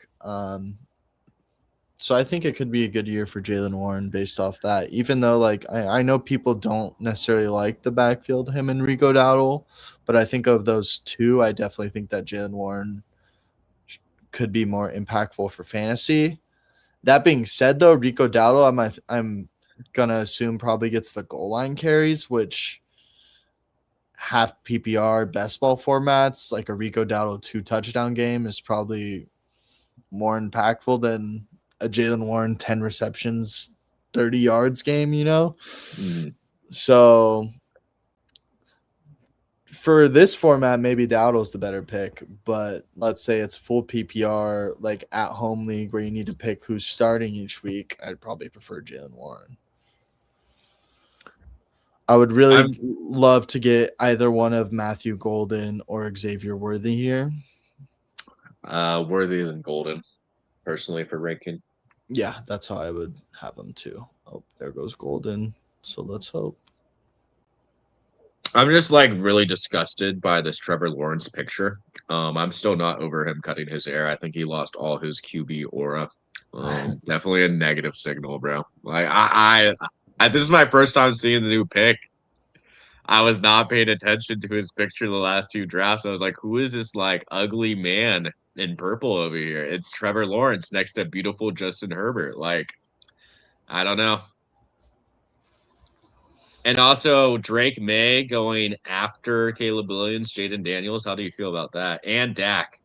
So I think it could be a good year for Jaylen Warren based off that, even though like I know people don't necessarily like the backfield, him and Rico Dowdle, but I think of those two, I definitely think that Jaylen Warren could be more impactful for fantasy. That being said, though, Rico Dowdle, I'm gonna assume probably gets the goal line carries, which half PPR best ball formats, like a Rico Dowdle 2 touchdown game is probably more impactful than a Jaylen Warren 10 receptions, 30 yards game, you know? Mm-hmm. So for this format, maybe Dowdle's the better pick, but let's say it's full PPR, like at home league where you need to pick who's starting each week, I'd probably prefer Jaylen Warren. I would really love to get either one of Matthew Golden or Xavier Worthy here. Worthy than Golden, personally, for ranking. Yeah, that's how I would have them too. Oh, there goes Golden. So let's hope. I'm just like really disgusted by this Trevor Lawrence picture. I'm still not over him cutting his hair. I think he lost all his QB aura. Definitely a negative signal, bro. Like I this is my first time seeing the new pick. I was not paying attention to his picture the last two drafts. I was like, who is this like ugly man in purple over here? It's Trevor Lawrence next to beautiful Justin Herbert. Like, I don't know. And also Drake May going after Caleb Williams, Jaden Daniels. How do you feel about that? And Dak.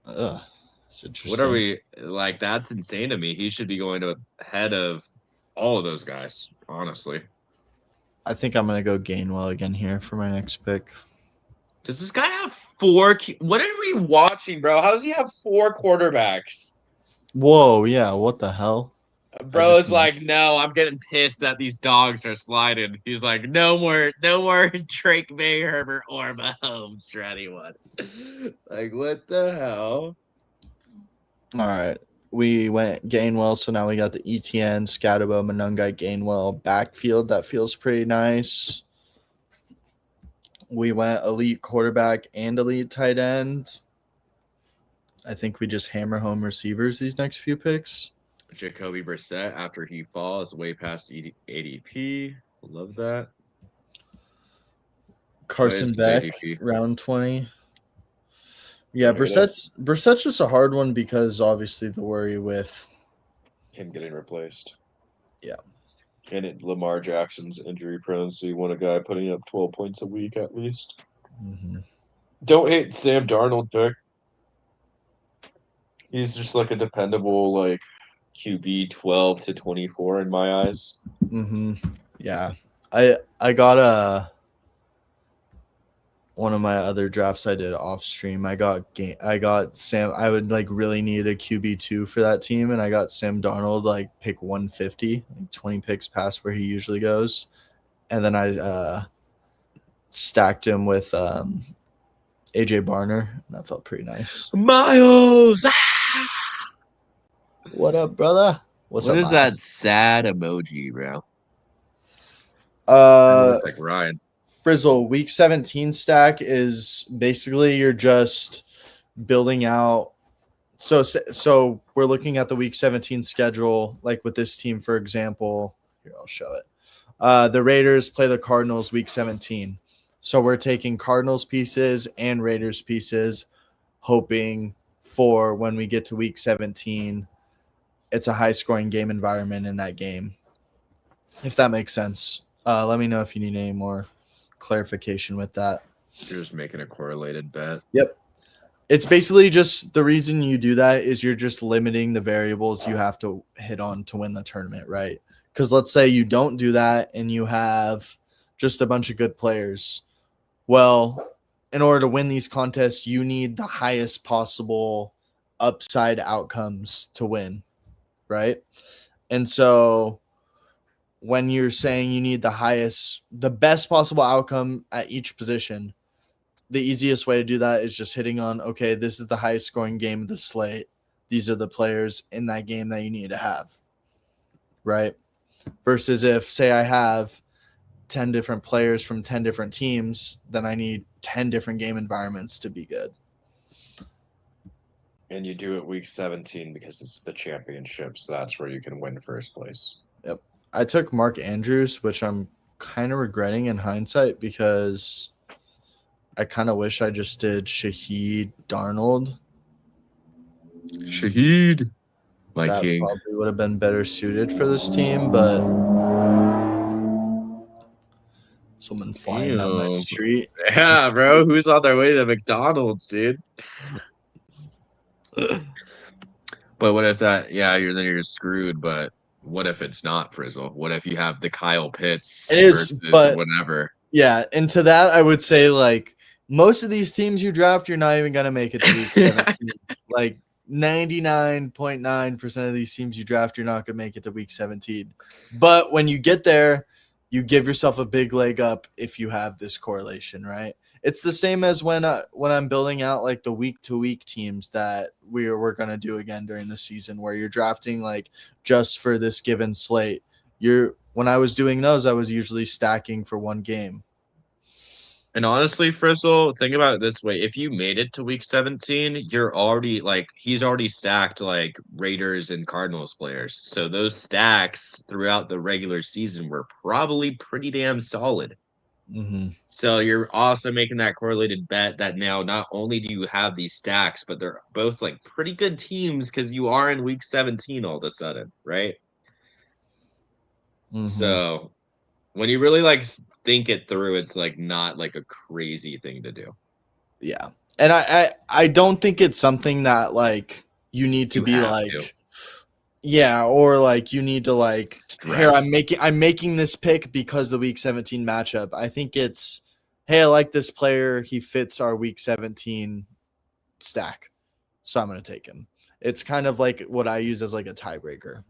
That's interesting. What are we like? That's insane to me. He should be going to ahead of all of those guys, honestly. I think I'm gonna go Gainwell again here for my next pick. Does this guy have four? What are we watching, bro? How does he have four quarterbacks? Whoa, yeah, what the hell? Bro's like, no, I'm getting pissed that these dogs are sliding. He's like, no more Drake May, Herbert, or Mahomes for anyone. Like, what the hell? All right. We went Gainwell, so now we got the ETN, Scatterbo, Monungai, Gainwell backfield. That feels pretty nice. We went elite quarterback and elite tight end. I think we just hammer home receivers these next few picks. Jacoby Brissett after he falls way past ADP. Love that. Carson Beck, round 20. Yeah, Brissett's just a hard one because obviously the worry with him getting replaced. Yeah. And Lamar Jackson's injury prone, so you want a guy putting up 12 points a week at least. Mm-hmm. Don't hate Sam Darnold pick. He's just like a dependable like QB 12 to 24 in my eyes. Mm-hmm. Yeah. I got one of my other drafts I did off stream. I got Sam. I would like really need a QB2 for that team, and I got Sam Darnold like pick 150, like 20 picks past where he usually goes, and then I stacked him with AJ Barner. And that felt pretty nice. Miles, what up, brother? What is that sad emoji, bro? Like Ryan. Frizzle, week 17 stack is basically you're just building out. So we're looking at the week 17 schedule, like with this team, for example. Here, I'll show it. The Raiders play the Cardinals week 17. So we're taking Cardinals pieces and Raiders pieces, hoping for when we get to week 17, it's a high-scoring game environment in that game, if that makes sense. Let me know if you need any more clarification with that. You're just making a correlated bet. Yep. It's basically just the reason you do that is you're just limiting the variables you have to hit on to win the tournament, right? Because let's say you don't do that and you have just a bunch of good players. Well, in order to win these contests, you need the highest possible upside outcomes to win, right? And so when you're saying you need the best possible outcome at each position, the easiest way to do that is just hitting on, okay, this is the highest scoring game of the slate. These are the players in that game that you need to have, right? Versus if, say, I have 10 different players from 10 different teams, then I need 10 different game environments to be good. And you do it week 17 because it's the championship, so that's where you can win first place. Yep. I took Mark Andrews, which I'm kind of regretting in hindsight because I kind of wish I just did Shaheed Darnold. Shaheed, my that king. Probably would have been better suited for this team, but someone flying down my street. Yeah, bro. Who's on their way to McDonald's, dude? But what if that? Yeah, you're screwed. But what if it's not Frizzle? What if you have the Kyle Pitts versus whatever? Yeah, and to that I would say like most of these teams you draft, you're not even gonna make it to week 17. Like 99.9% of these teams you draft, you're not gonna make it to week 17. But when you get there, you give yourself a big leg up if you have this correlation, right? It's the same as when I'm building out like the week-to-week teams that we're gonna do again during the season, where you're drafting like just for this given slate. When I was doing those, I was usually stacking for one game. And honestly, Frizzle, think about it this way. If you made it to week 17, you're already he's already stacked like Raiders and Cardinals players. So those stacks throughout the regular season were probably pretty damn solid. Mm-hmm. So you're also making that correlated bet that now not only do you have these stacks, but they're both like pretty good teams because you are in week 17 all of a sudden, right? Mm-hmm. So when you really like think it through, it's like not like a crazy thing to do. Yeah. And I don't think it's something that like you need to You be have like to. yeah, or like you need to like here Stress. I'm making this pick because the week 17 matchup. I think it's hey, I like this player, he fits our week 17 stack. So I'm going to take him. It's kind of like what I use as like a tiebreaker.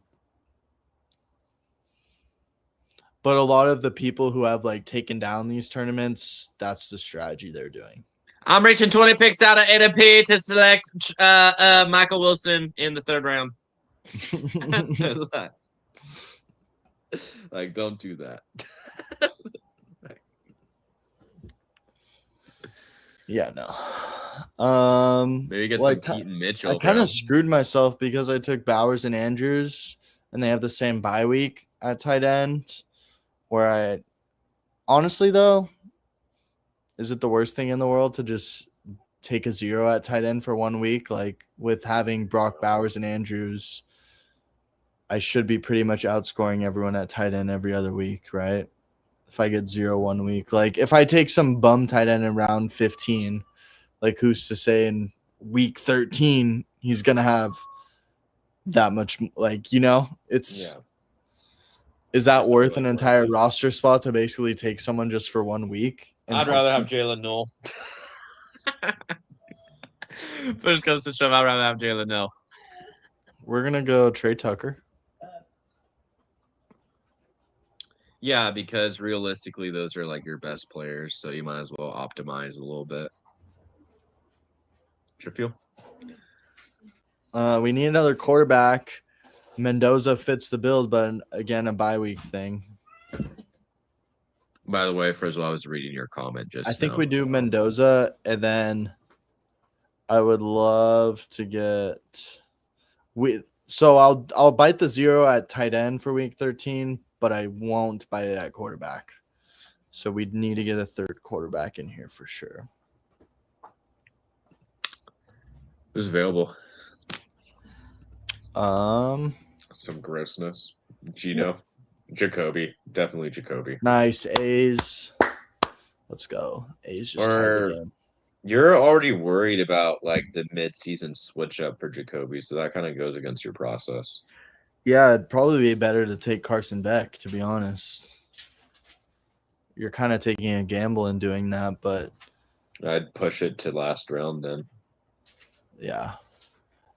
But a lot of the people who have like taken down these tournaments, that's the strategy they're doing. I'm reaching 20 picks out of ADP to select Michael Wilson in the 3rd round. Like, don't do that. Yeah, no. Maybe get like, some Keaton Mitchell. I kind of screwed myself because I took Bowers and Andrews, and they have the same bye week at tight end. Where I, honestly though, is it the worst thing in the world to just take a 0 at tight end for 1 week? Like with having Brock Bowers and Andrews, I should be pretty much outscoring everyone at tight end every other week, right? If I get 0 1 week, like if I take some bum tight end in round 15, like who's to say in week 13 he's gonna have that much? Like it's is that worth an entire roster spot to basically take someone just for 1 week? I'd rather have Jalen Noel. First comes to shove, I'd rather have Jalen Noel. We're gonna go Trey Tucker. Yeah, because realistically, those are like your best players, so you might as well optimize a little bit. What's your feel? We need another quarterback. Mendoza fits the build, but again, a bye week thing. By the way, first of all, I was reading your comment just I think we do Mendoza, and then I would love to get so I'll bite the 0 at tight end for week 13, but I won't bite it at quarterback. So we'd need to get a 3rd quarterback in here for sure. Who's available? Some grossness. Gino. Jacoby. Definitely Jacoby. Nice. A's. Let's go. A's just tied the game. You're already worried about like the mid-season switch up for Jacoby, so that kind of goes against your process. Yeah, it'd probably be better to take Carson Beck, to be honest. You're kind of taking a gamble in doing that, but I'd push it to last round then. Yeah.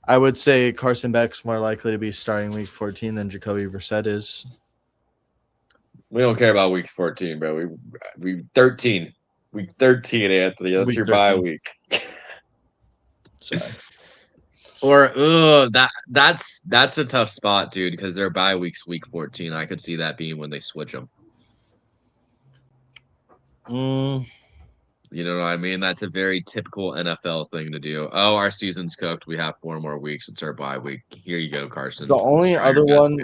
I would say Carson Beck's more likely to be starting week 14 than Jacoby Brissett is. We don't care about week 14, bro. We 13. Week 13, Anthony. That's week your 13. Bye week. Sorry. Or that's a tough spot, dude, because their bye week's week 14. I could see that being when they switch them. You know what I mean? That's a very typical NFL thing to do. Oh, our season's cooked. We have 4 more weeks. It's our bye week. Here you go, Carson. The only other one,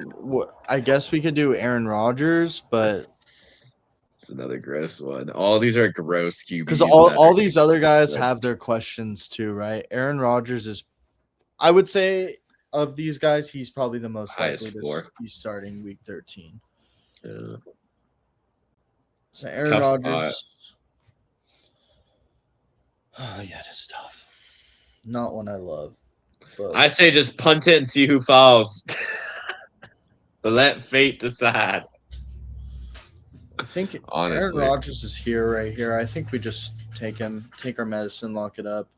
I guess we could do Aaron Rodgers, but it's another gross one. All these are gross QBs. Because all these other guys have their questions too, right? Aaron Rodgers is, I would say, of these guys, he's probably the most likely to be starting week 13. Yeah. So Aaron Rodgers. Oh, yeah, it's tough. Not one I love. But I say just punt it and see who falls. But let fate decide. I think Aaron Rodgers is here, right here. I think we just take our medicine, lock it up.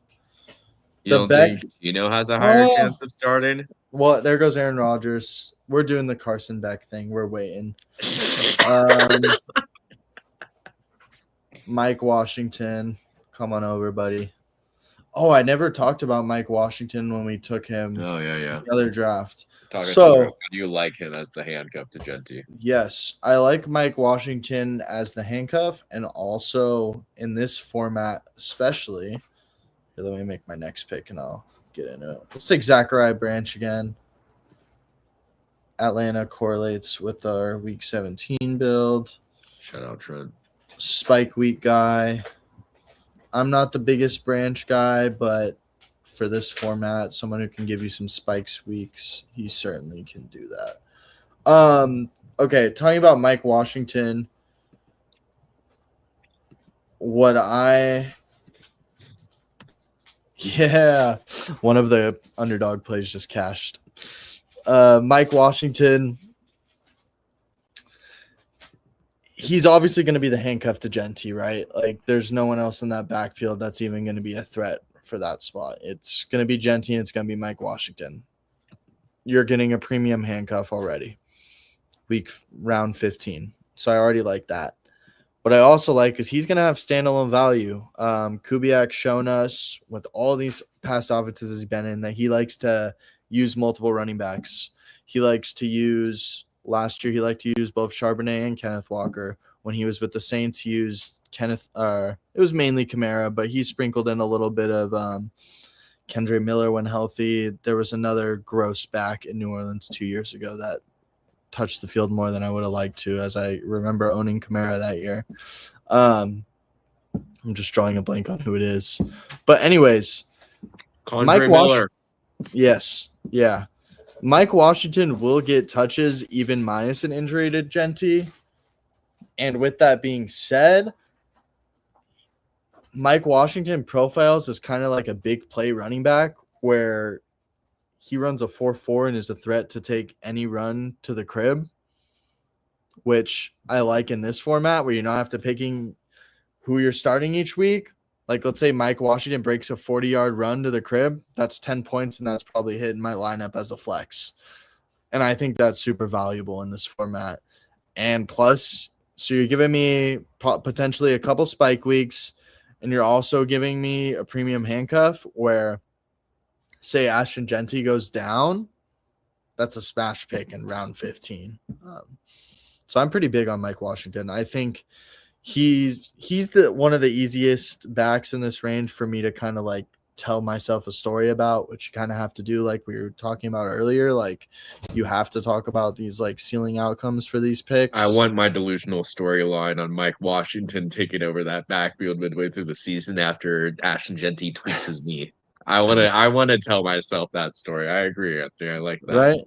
You don't think Gino has a higher chance of starting? Well, there goes Aaron Rodgers. We're doing the Carson Beck thing. We're waiting. Mike Washington. Come on over, buddy. Oh, I never talked about Mike Washington when we took him Oh, yeah. in the other draft. Talk us through. So, How do you like him as the handcuff to Genty? yes, I like Mike Washington as the handcuff, and also in this format, especially. Here, let me make my next pick, and I'll get into it. Let's take Zachariah Branch again. Atlanta correlates with our Week 17 build. Shout out Trent. Spike week guy. I'm not the biggest Branch guy, but for this format, someone who can give you some spikes weeks, he certainly can do that. Okay, talking about Mike Washington, one of the underdog plays just cashed. Mike Washington, he's obviously going to be the handcuff to Genty, right? Like, there's no one else in that backfield that's even going to be a threat for that spot. It's going to be Genty and it's going to be Mike Washington. You're getting a premium handcuff already. Round 15. So I already like that. What I also like is he's going to have standalone value. Kubiak's shown us with all these past offenses he's been in that he likes to use multiple running backs. He likes to use – last year he liked to use both Charbonnet and Kenneth Walker. When he was with the Saints, he used it was mainly Kamara, but he sprinkled in a little bit of Kendre Miller when healthy. There was another gross back in New Orleans 2 years ago that touched the field more than I would have liked to, as I remember owning Kamara that year. I'm just drawing a blank on who it is. But anyways, Mike Miller. Yes. Yeah. Mike Washington will get touches even minus an injury to Genty. And with that being said, Mike Washington profiles as kind of like a big play running back where he runs a 4.4 and is a threat to take any run to the crib, which I like in this format where you don't have to picking who you're starting each week. Like, let's say Mike Washington breaks a 40-yard run to the crib. That's 10 points, and that's probably hitting my lineup as a flex. And I think that's super valuable in this format. And plus, so you're giving me potentially a couple spike weeks, and you're also giving me a premium handcuff where, say, Ashton Genty goes down, that's a smash pick in round 15. So I'm pretty big on Mike Washington. I think he's one of the easiest backs in this range for me to kind of like tell myself a story about, which you kind of have to do, like we were talking about earlier. Like, you have to talk about these like ceiling outcomes for these picks. I want my delusional storyline on Mike Washington taking over that backfield midway through the season after Ashton Genty tweaks his knee. I want to tell myself that story. I agree, Anthony. I like that. Right?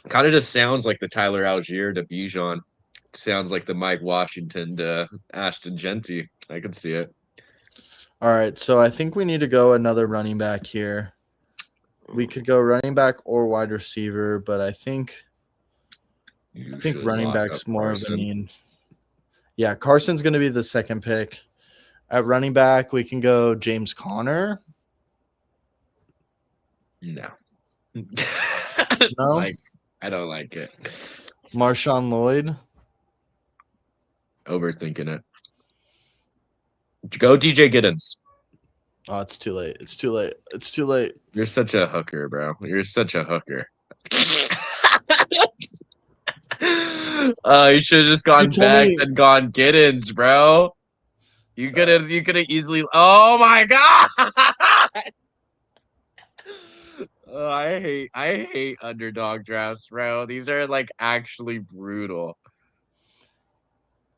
Kind of just sounds like the Tyler Algier to Bijan. Sounds like the Mike Washington to Ashton Genty. I could see it. All right, so I think we need to go another running back here. We could go running back or wide receiver, but I think running back's more of a need. Yeah, Carson's going to be the second pick. At running back, we can go James Conner. No. No? I don't like it. Marshawn Lloyd. Overthinking it. Go DJ Giddens. Oh, it's too late. It's too late. It's too late. You're such a hooker, bro. You're such a hooker. You should have just gone back and gone Giddens, bro. You could have easily. Oh my god! Oh, I hate underdog drafts, bro. These are like actually brutal.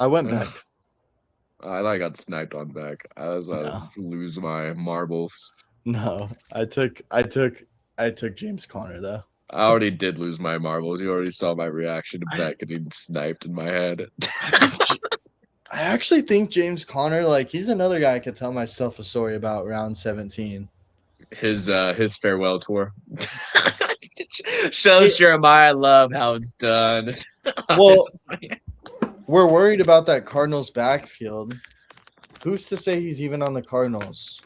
I went back. I got sniped on back. I was about to lose my marbles. No, I took James Conner though. I already did lose my marbles. You already saw my reaction to Beck getting sniped in my head. I actually think James Conner, like, he's another guy I could tell myself a story about round 17. His farewell tour. Shows Jeremiah love how it's done. Well, we're worried about that Cardinals backfield. Who's to say he's even on the Cardinals?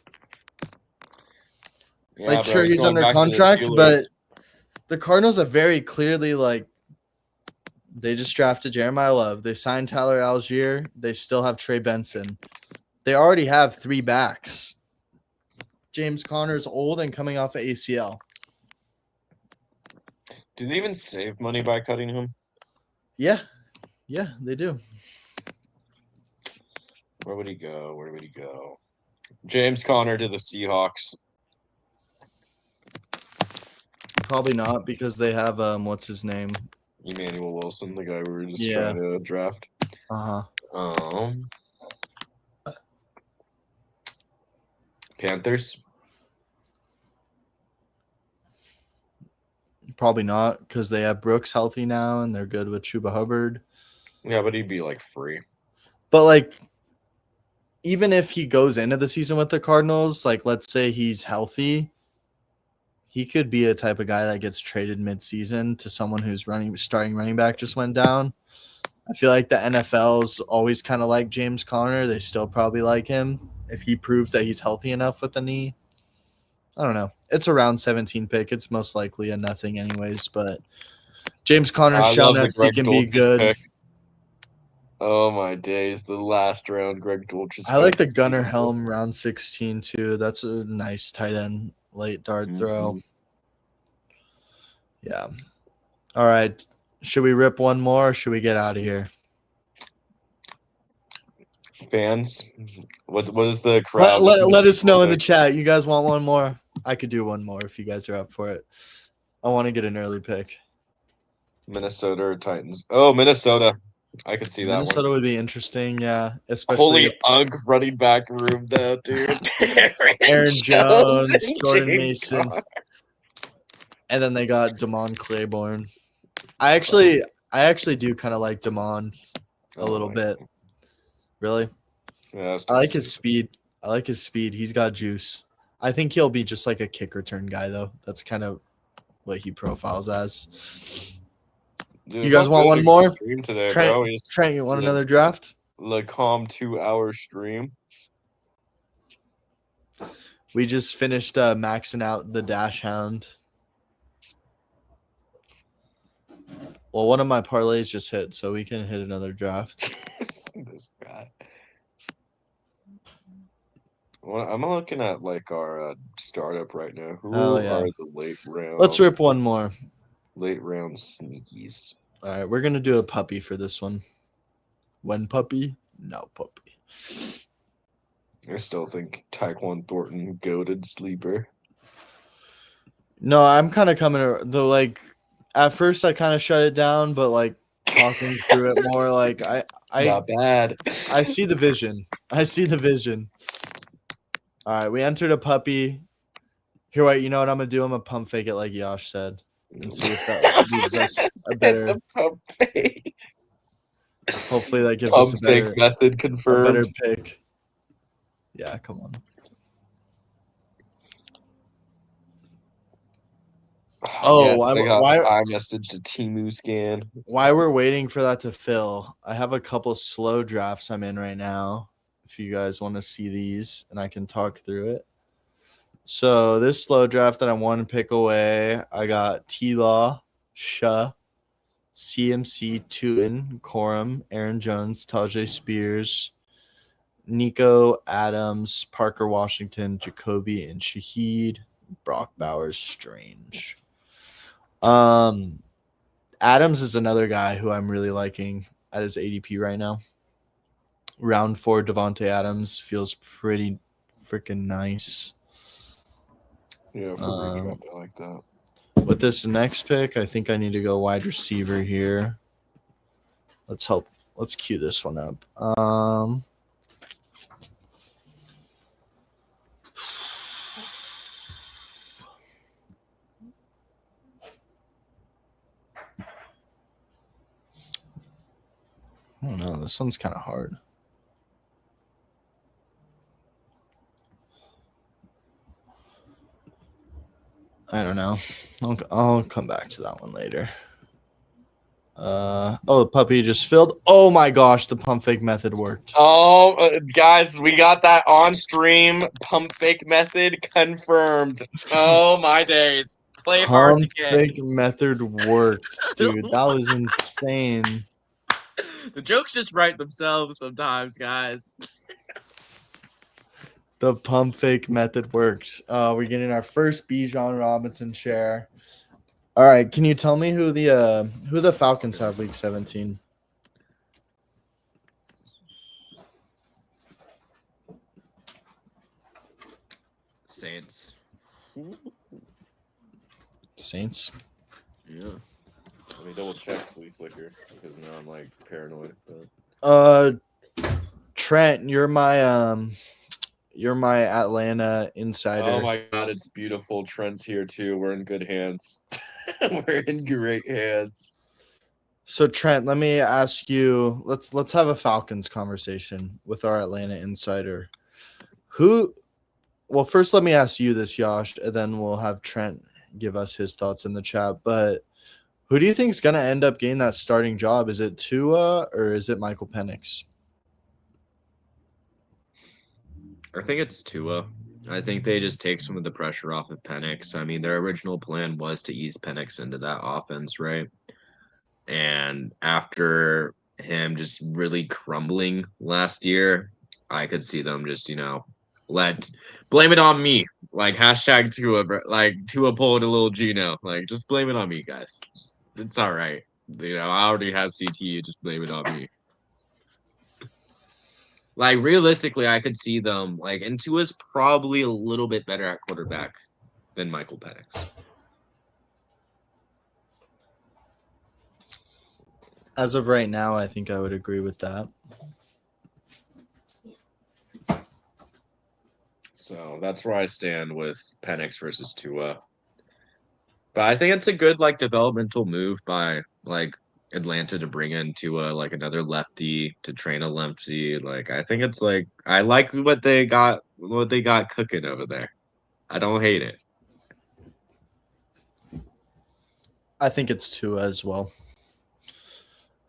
Yeah, like, sure, he's under contract, but the Cardinals are very clearly, like, they just drafted Jeremiah Love. They signed Tyler Algier. They still have Trey Benson. They already have 3 backs. James Conner's old and coming off of ACL. Do they even save money by cutting him? Yeah, they do. Where would he go? James Conner to the Seahawks. Probably not because they have what's his name? Emmanuel Wilson, the guy we were just trying to draft. Panthers. Probably not because they have Brooks healthy now and they're good with Chuba Hubbard. Yeah, but he'd be like free. But like, even if he goes into the season with the Cardinals, like let's say he's healthy, he could be a type of guy that gets traded mid-season to someone who's starting running back just went down. I feel like the NFL's always kind of like James Conner. They still probably like him if he proves that he's healthy enough with the knee. I don't know. It's a round 17 pick. It's most likely a nothing anyways, but James Conner's shown us he can be good. Pick. Oh, my days. The last round, Greg Dulcich. I like the Gunnar Helm round 16 too. That's a nice tight end late dart throw. Yeah. All right. Should we rip one more or should we get out of here? Fans, what is the crowd? Let us know in the chat. You guys want one more? I could do one more if you guys are up for it. I want to get an early pick. Minnesota or Titans? Oh, Minnesota. I could see that one. Minnesota would be interesting, yeah. Especially holy UGG running back room though, dude. Aaron Jones, Jordan Mason. And then they got Damon Claiborne. I actually do kind of like Damon a little bit. Really? Yeah, I like his speed. He's got juice. I think he'll be just like a kick return guy, though. That's kind of what he profiles as. Dude, you guys want one more? Today, Trent, you want another draft? The calm 2-hour stream. We just finished maxing out the Dash Hound. Well, one of my parlays just hit, so we can hit another draft. This guy. Well, I'm looking at like our startup right now. Who are the late round? Let's rip one more. Late round sneakies. All right, we're gonna do a puppy for this one. When puppy? No puppy. I still think Tyquan Thornton goated sleeper. No, I'm kind of coming though. Like at first, I kind of shut it down, but like talking through it more, like I not bad. I see the vision. All right, we entered a puppy. Here, wait. You know what I'm gonna do? I'm gonna pump fake it like Yash said, and see if that gives us a better pump fake. Hopefully, that gives us a better fake method confirmed. A better pick. Yeah, come on. Oh, yes, why iMessage to Temu scan. Why we're waiting for that to fill? I have a couple slow drafts I'm in right now. If you guys want to see these, and I can talk through it. So this slow draft that I'm one pick away, I got T-Law, Shah, CMC, Tootin, Corum, Aaron Jones, Tajay Spears, Nico, Adams, Parker Washington, Jacoby, and Shaheed, Brock Bowers, Strange. Adams is another guy who I'm really liking at his ADP right now. Round 4, Devontae Adams feels pretty freaking nice. Yeah, for redraft, I like that. With this next pick, I think I need to go wide receiver here. Let's cue this one up. I don't know. This one's kind of hard. I don't know. I'll come back to that one later. The puppy just filled. Oh my gosh, the pump fake method worked. Oh, guys, we got that on stream pump fake method confirmed. Oh my days. Play hard to get. Pump fake method worked, dude. That was insane. The jokes just write themselves sometimes, guys. The pump fake method works. We're getting our first Bijan Robinson share. All right, can you tell me who the Falcons have week 17? Saints. Saints. Yeah. Let me double check Flea Flicker because now I'm like paranoid. But... Trent, you're my Atlanta insider. Oh my god, it's beautiful. Trent's here too. We're in good hands. We're in great hands. So Trent, let me ask you. Let's have a Falcons conversation with our Atlanta insider. Well, first let me ask you this, Yash, and then we'll have Trent give us his thoughts in the chat. But who do you think is going to end up getting that starting job? Is it Tua or is it Michael Penix? I think it's Tua. I think they just take some of the pressure off of Penix. I mean, their original plan was to ease Penix into that offense, right? And after him just really crumbling last year, I could see them just, blame it on me. Like hashtag Tua, like Tua pulling a little Gino. Like, just blame it on me, guys. It's all right. I already have CTE. Just blame it on me. Like, realistically, I could see them, and Tua's probably a little bit better at quarterback than Michael Penix. As of right now, I think I would agree with that. So that's where I stand with Penix versus Tua. But I think it's a good, developmental move by, Atlanta to bring in Tua, another lefty to train a lefty. I think it's I like what they got cooking over there. I don't hate it. I think it's Tua as well.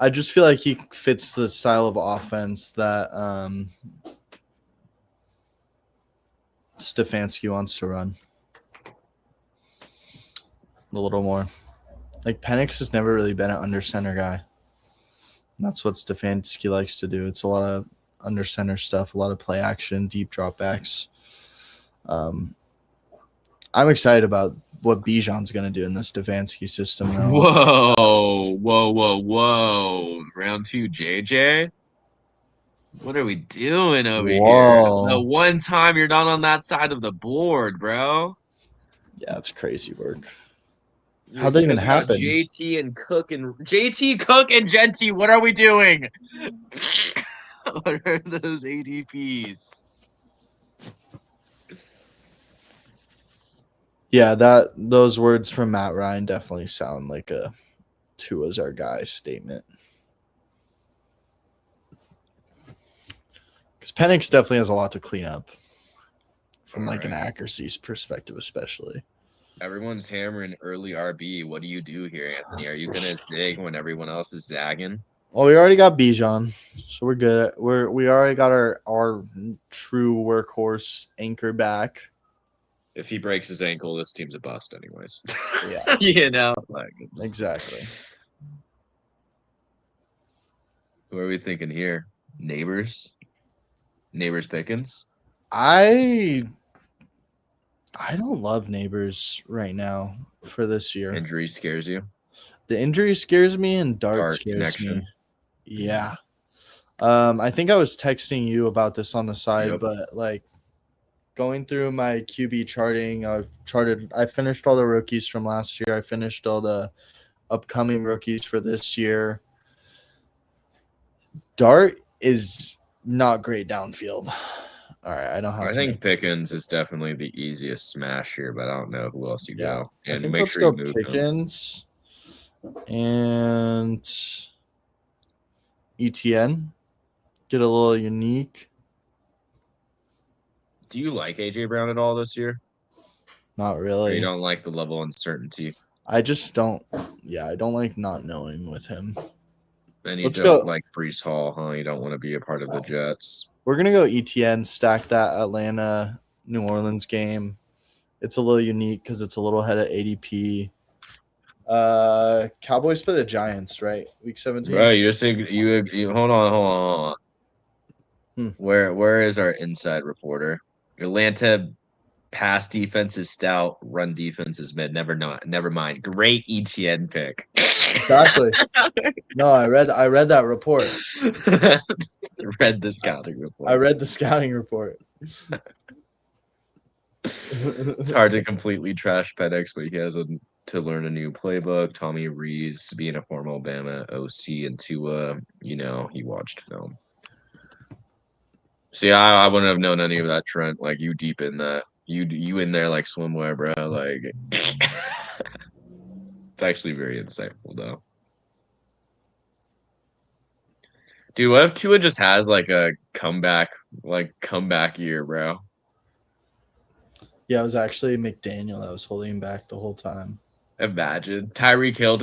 I just feel like he fits the style of offense that Stefanski wants to run. A little more. Penix has never really been an under center guy. And that's what Stefanski likes to do. It's a lot of under center stuff, a lot of play action, deep dropbacks. I'm excited about what Bijan's going to do in this Stefanski system. Whoa. Round 2, JJ? What are we doing over here? The one time you're not on that side of the board, bro. Yeah, it's crazy work. How'd that even happen? JT Cook and Genty. What are we doing? What are those ADPs? Yeah, those words from Matt Ryan definitely sound like a Tua's our guy statement. Because Penix definitely has a lot to clean up from an accuracy perspective, especially. Everyone's hammering early RB. What do you do here, Anthony? Are you gonna zig when everyone else is zagging? Well, we already got Bijan, so we're good. We already got our true workhorse anchor back. If he breaks his ankle, this team's a bust, anyways. Yeah, exactly. Who are we thinking here? Neighbors Pickens. I don't love Neighbors right now for this year. Injury scares you? The injury scares me and Dart scares connection. Me. Yeah. I think I was texting you about this on the side, but going through my QB charting, I finished all the rookies from last year. I finished all the upcoming rookies for this year. Dart is not great downfield. All right, I don't have. I think Pickens is definitely the easiest smash here, but I don't know who else you go. And I think make sure you move Pickens and ETN. Get a little unique. Do you like AJ Brown at all this year? Not really. Or you don't like the level of uncertainty? I just don't. Yeah, I don't like not knowing with him. And you don't like Breece Hall, huh? You don't want to be a part of the Jets. We're going to go ETN, stack that Atlanta-New Orleans game. It's a little unique because it's a little ahead of ADP. Cowboys play the Giants, right? Week 17. Right, you just think you hold on. Where is our inside reporter? Atlanta pass defense is stout, run defense is mid. Never mind. Great ETN pick. Exactly. No, I read that report. Read the scouting report. I read the scouting report. It's hard to completely trash Penix, but he has to learn a new playbook. Tommy Rees being a former Alabama OC and Tua, he watched film. See, I wouldn't have known any of that, Trent. Like you deep in that. You in there like swimwear, bro. Like it's actually very insightful though. Dude, what if Tua just has like a comeback year, bro? Yeah, it was actually McDaniel that was holding him back the whole time. Imagine Tyreek Hill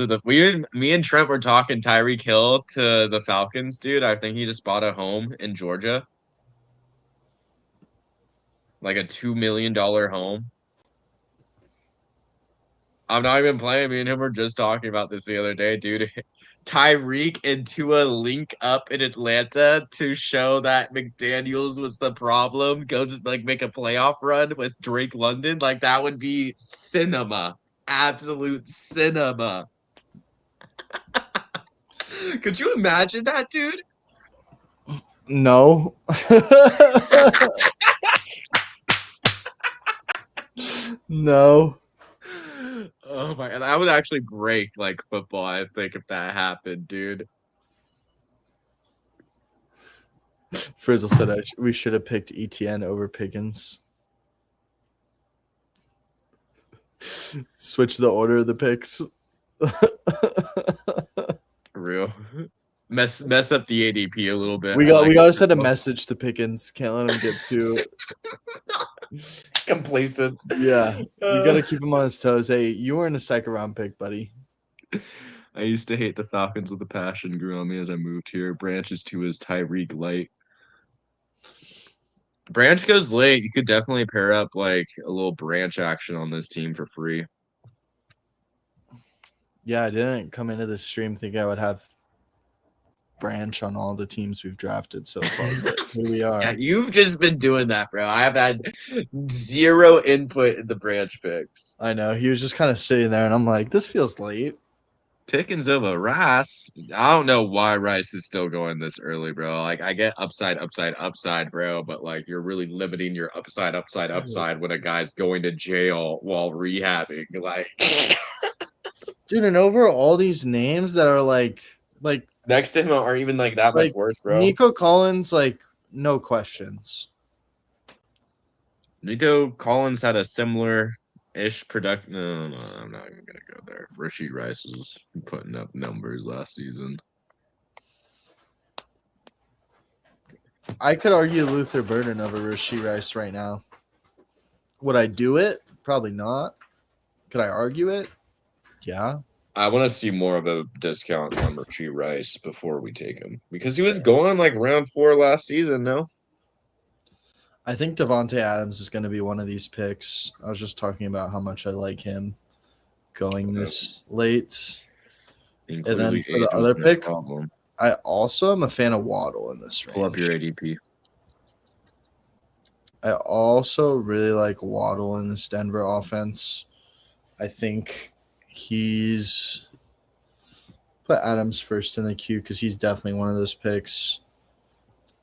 me and Trent were talking Tyreek Hill to the Falcons, dude. I think he just bought a home in Georgia. Like a $2 million home. I'm not even playing. Me and him were just talking about this the other day, dude. Tyreek and Tua link up in Atlanta to show that McDaniels was the problem. Go to make a playoff run with Drake London. Like that would be cinema. Absolute cinema. Could you imagine that, dude? No. No. Oh my god, that would actually break football, I think, if that happened, dude. Frizzle said we should have picked ETN over Pickens. Switch the order of the picks. Real. Mess up the ADP a little bit. We got to send a message to Pickens. Can't let him get too complacent. Yeah. We got to keep him on his toes. Hey, you weren't a second round pick, buddy. I used to hate the Falcons with a passion. Grew on me as I moved here. Branch is to his Tyreek light. Branch goes late. You could definitely pair up a little Branch action on this team for free. Yeah, I didn't come into this stream thinking I would have Branch on all the teams we've drafted so far, but here we are. Yeah, you've just been doing that, bro. I have had zero input in the Branch picks. I know. He was just kind of sitting there, and I'm like, this feels late. Pickens over Rice. I don't know why Rice is still going this early, bro. I get upside, bro, but you're really limiting your upside when a guy's going to jail while rehabbing. Dude, and over all these names that are like next to him are even that much worse, bro. Nico Collins, no questions. Nico Collins had a similar-ish production. No, I'm not even gonna go there. Rashid Rice was putting up numbers last season. I could argue Luther Burden over Rashid Rice right now. Would I do it? Probably not. Could I argue it? Yeah. I want to see more of a discount on Rashid Rice before we take him because he was going round 4 last season. No, I think Davante Adams is going to be one of these picks. I was just talking about how much I like him going this late. And then for the other pick, I also am a fan of Waddle in this range. Pull up your ADP. I also really like Waddle in this Denver offense. I think he's put Adams first in the queue because he's definitely one of those picks.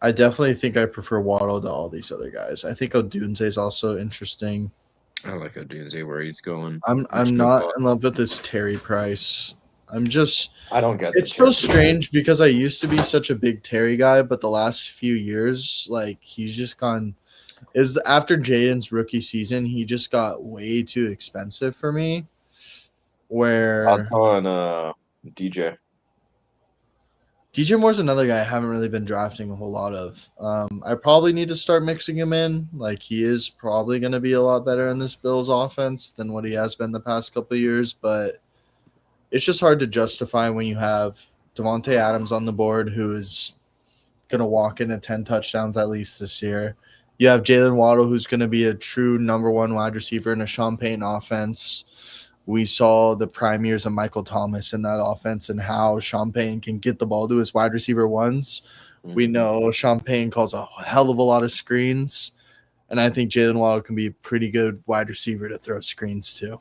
I definitely think I prefer Waddle to all these other guys. I think Odunze is also interesting. I like Odunze where he's going. I'm not in love with this Terry Price. I don't get it's so strange because I used to be such a big Terry guy, but the last few years, he's just gone. After Jaden's rookie season, he just got way too expensive for me. Where I'm on DJ Moore's another guy I haven't really been drafting a whole lot of. I probably need to start mixing him in. He is probably going to be a lot better in this Bills offense than what he has been the past couple of years, but it's just hard to justify when you have Davante Adams on the board, who is going to walk into 10 touchdowns at least this year. You have Jalen Waddle, who's going to be a true number one wide receiver in a Sean Payton offense. We saw the prime years of Michael Thomas in that offense and how Sean Payton can get the ball to his wide receiver ones. Mm-hmm. We know Sean Payton calls a hell of a lot of screens. And I think Jalen Waddle can be a pretty good wide receiver to throw screens to.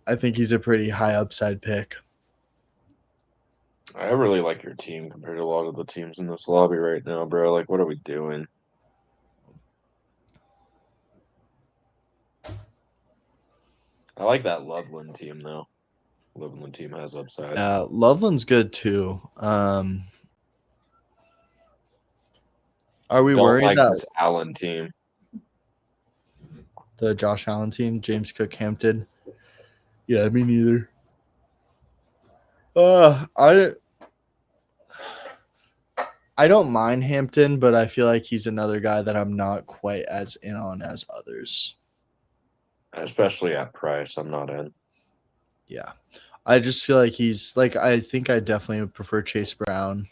I think he's a pretty high upside pick. I really like your team compared to a lot of the teams in this lobby right now, bro. Like, what are we doing? I like that Loveland team, though. Loveland team has upside. Loveland's good, too. Are we worried like that this Allen team? The Josh Allen team, James Cook, Hampton? Yeah, me neither. I don't mind Hampton, but I feel like he's another guy that I'm not quite as in on as others. Especially at price, I'm not in. Yeah. I just feel like he's like, I think I definitely would prefer Chase Brown.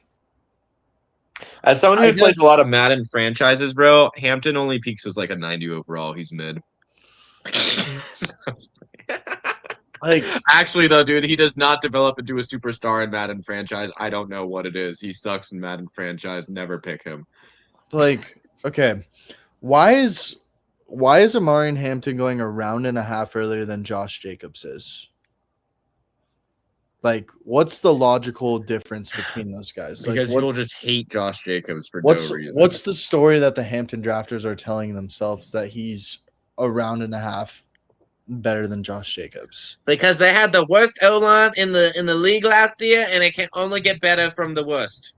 As someone who plays a lot of Madden franchises, bro, Hampton only peaks as like a 90 overall. He's mid. Like, actually, though, dude, he does not develop into a superstar in Madden franchise. I don't know what it is. He sucks in Madden franchise. Never pick him. Like, okay, why is Amarian Hampton going a round and a half earlier than Josh Jacobs is? Like, what's the logical difference between those guys? Because like, people just hate Josh Jacobs for no reason. What's the story that the Hampton drafters are telling themselves that he's a round and a half better than Josh Jacobs? Because they had the worst O-line in the league last year, and it can only get better from the worst.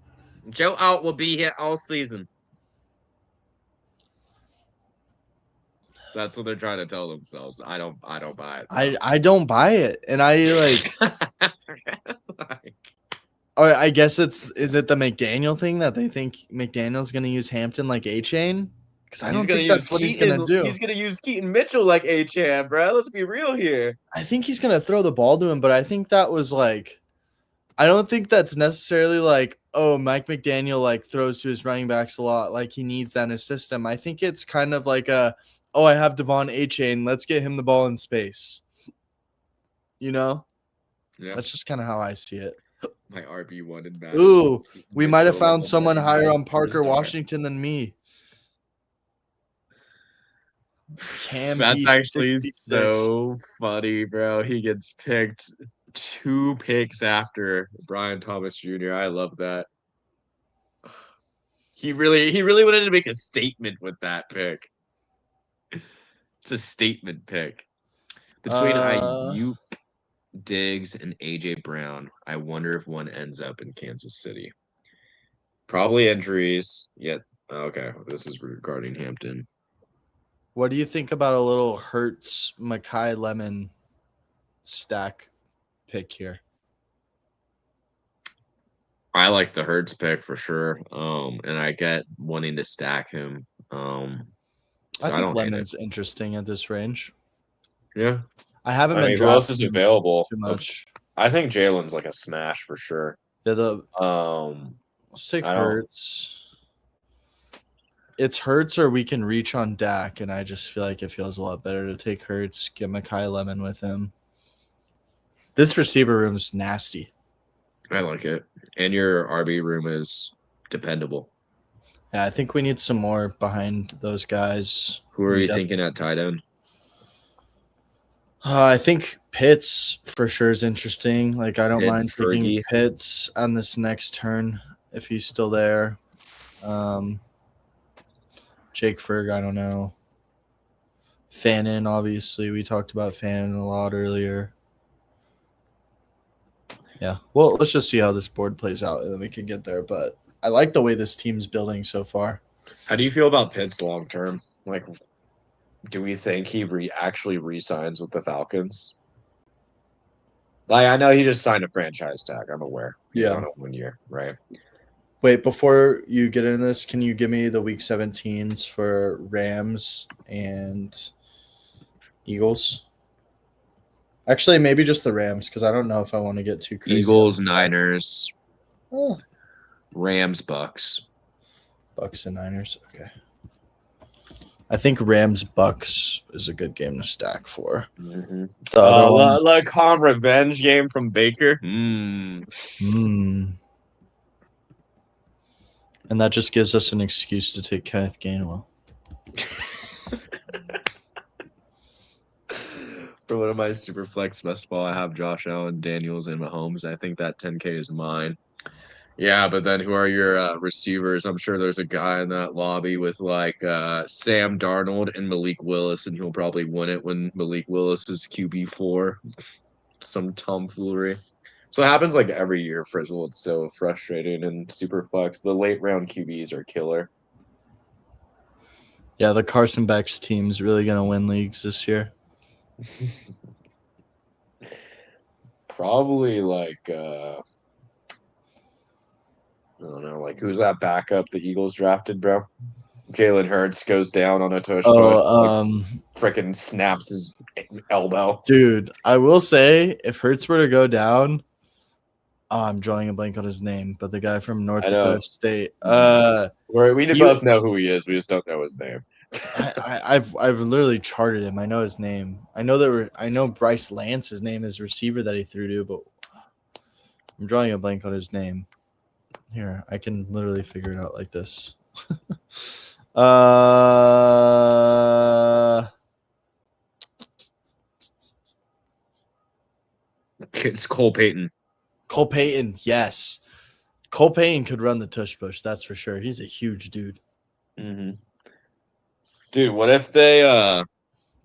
Joe Alt will be here all season. That's what they're trying to tell themselves. I don't buy it. I don't buy it, and I like. I guess is it the McDaniel thing that they think McDaniel's going to use Hampton like A-Chain? Because I don't think that's what he's going to do. He's going to use Keaton Mitchell like A-Chain, bro. Let's be real here. I think he's going to throw the ball to him, but I think that was like, I don't think that's necessarily like, oh, Mike McDaniel like throws to his running backs a lot, like he needs that in his system. I think it's kind of like I have Devon A-Chain. Let's get him the ball in space. You know? Yeah. That's just kind of how I see it. My RB1 in Madden. Ooh, we might have found someone higher on Parker Washington than me. That's actually so funny, bro. He gets picked 2 picks after Brian Thomas Jr. I love that. He really wanted to make a statement with that pick. It's a statement pick. Between Ayuk, Diggs, and AJ Brown, I wonder if one ends up in Kansas City. Probably injuries. Yet, okay, this is regarding Hampton. What do you think about a little Hurts, Mekhi Lemon stack pick here? I like the Hurts pick for sure. And I get wanting to stack him. I think Lemon's interesting at this range. Yeah. I haven't been. Who else is available? Too much. I think Jalen's like a smash for sure. Yeah, let's take Hurts. It's Hurts or we can reach on Dak, and I just feel like it feels a lot better to take Hurts, get Mekhi Lemon with him. This receiver room is nasty. I like it. And your RB room is dependable. Yeah, I think we need some more behind those guys. Who are you thinking at tight end? I think Pitts for sure is interesting. Like, I don't mind taking Pitts on this next turn if he's still there. Jake Ferg, I don't know. Fannin, obviously. We talked about Fannin a lot earlier. Yeah. Well, let's just see how this board plays out, and then we can get there. But I like the way this team's building so far. How do you feel about Pitts long term? Like, do we think he actually re-signs with the Falcons? Like, I know he just signed a franchise tag. I'm aware. He's on a 1 year, right? Wait, before you get into this, can you give me the Week 17s for Rams and Eagles? Actually, maybe just the Rams, because I don't know if I want to get too crazy. Eagles, Niners, Rams, Bucks. Bucks and Niners, okay. I think Rams Bucks is a good game to stack for. Mm-hmm. Like home revenge game from Baker. And that just gives us an excuse to take Kenneth Gainwell. For one of my super flex best ball, I have Josh Allen, Daniels, and Mahomes. I think that 10K is mine. Yeah, but then who are your receivers? I'm sure there's a guy in that lobby with like Sam Darnold and Malik Willis, and he'll probably win it when Malik Willis is QB4. Some tomfoolery. So it happens like every year, Frizzle. It's so frustrating and super flex. The late round QBs are killer. Yeah, the Carson Beck's team's really going to win leagues this year. Probably like I don't know, like who's that backup the Eagles drafted, bro? Jalen Hurts goes down on a tush push, freaking snaps his elbow. Dude, I will say if Hurts were to go down, I'm drawing a blank on his name, but the guy from North Dakota State. We both know who he is. We just don't know his name. I've literally charted him. I know his name. I know Bryce Lance's name is receiver that he threw to, but I'm drawing a blank on his name. Here, I can literally figure it out like this. It's Cole Payton. Cole Payton, yes. Cole Payton could run the tush push, that's for sure. He's a huge dude. Mm-hmm. Dude, what if they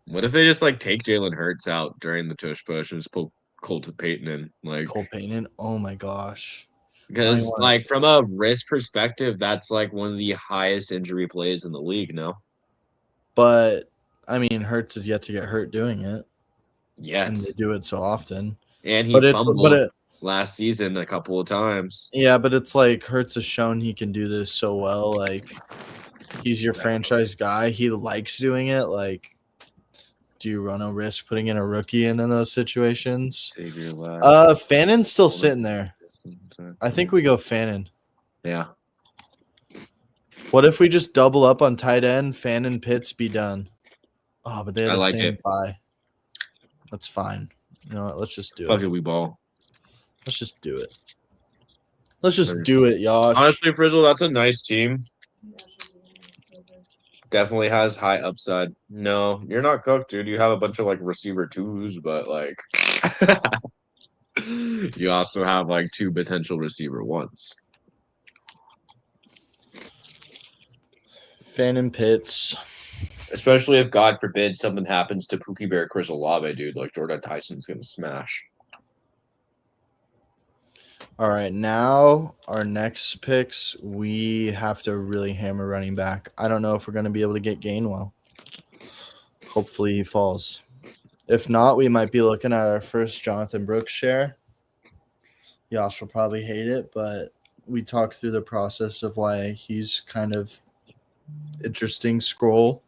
just like take Jalen Hurts out during the tush push and just put Cole Payton in? Like Cole Payton, oh my gosh. Because like from a risk perspective, that's like one of the highest injury plays in the league, no? But I mean, Hurts is yet to get hurt doing it. Yes. And they do it so often. And he fumbled last season a couple of times. Yeah, but it's like Hurts has shown he can do this so well. Like he's your franchise guy. He likes doing it. Like, do you run a risk putting in a rookie in those situations? Fannon's still sitting there. I think we go Fannon. Yeah. What if we just double up on tight end, Fannon, Pitts, be done? Oh, but they have the same bye. That's fine. You know what? Let's just do it. Fuck it, we ball. Let's just do it. Let's just do it, Yosh. Honestly, Frizzle, that's a nice team. Definitely has high upside. No, you're not cooked, dude. You have a bunch of like receiver twos, but like you also have like 2 potential receiver ones. Fannon, Pitts. Especially if, God forbid, something happens to Pookie Bear Chris Olave, dude. Like Jordan Tyson's gonna smash. All right, now our next picks, we have to really hammer running back. I don't know if we're going to be able to get Gainwell. Hopefully he falls. If not, we might be looking at our first Jonathan Brooks share. Yosh will probably hate it, but we talked through the process of why he's kind of interesting scroll.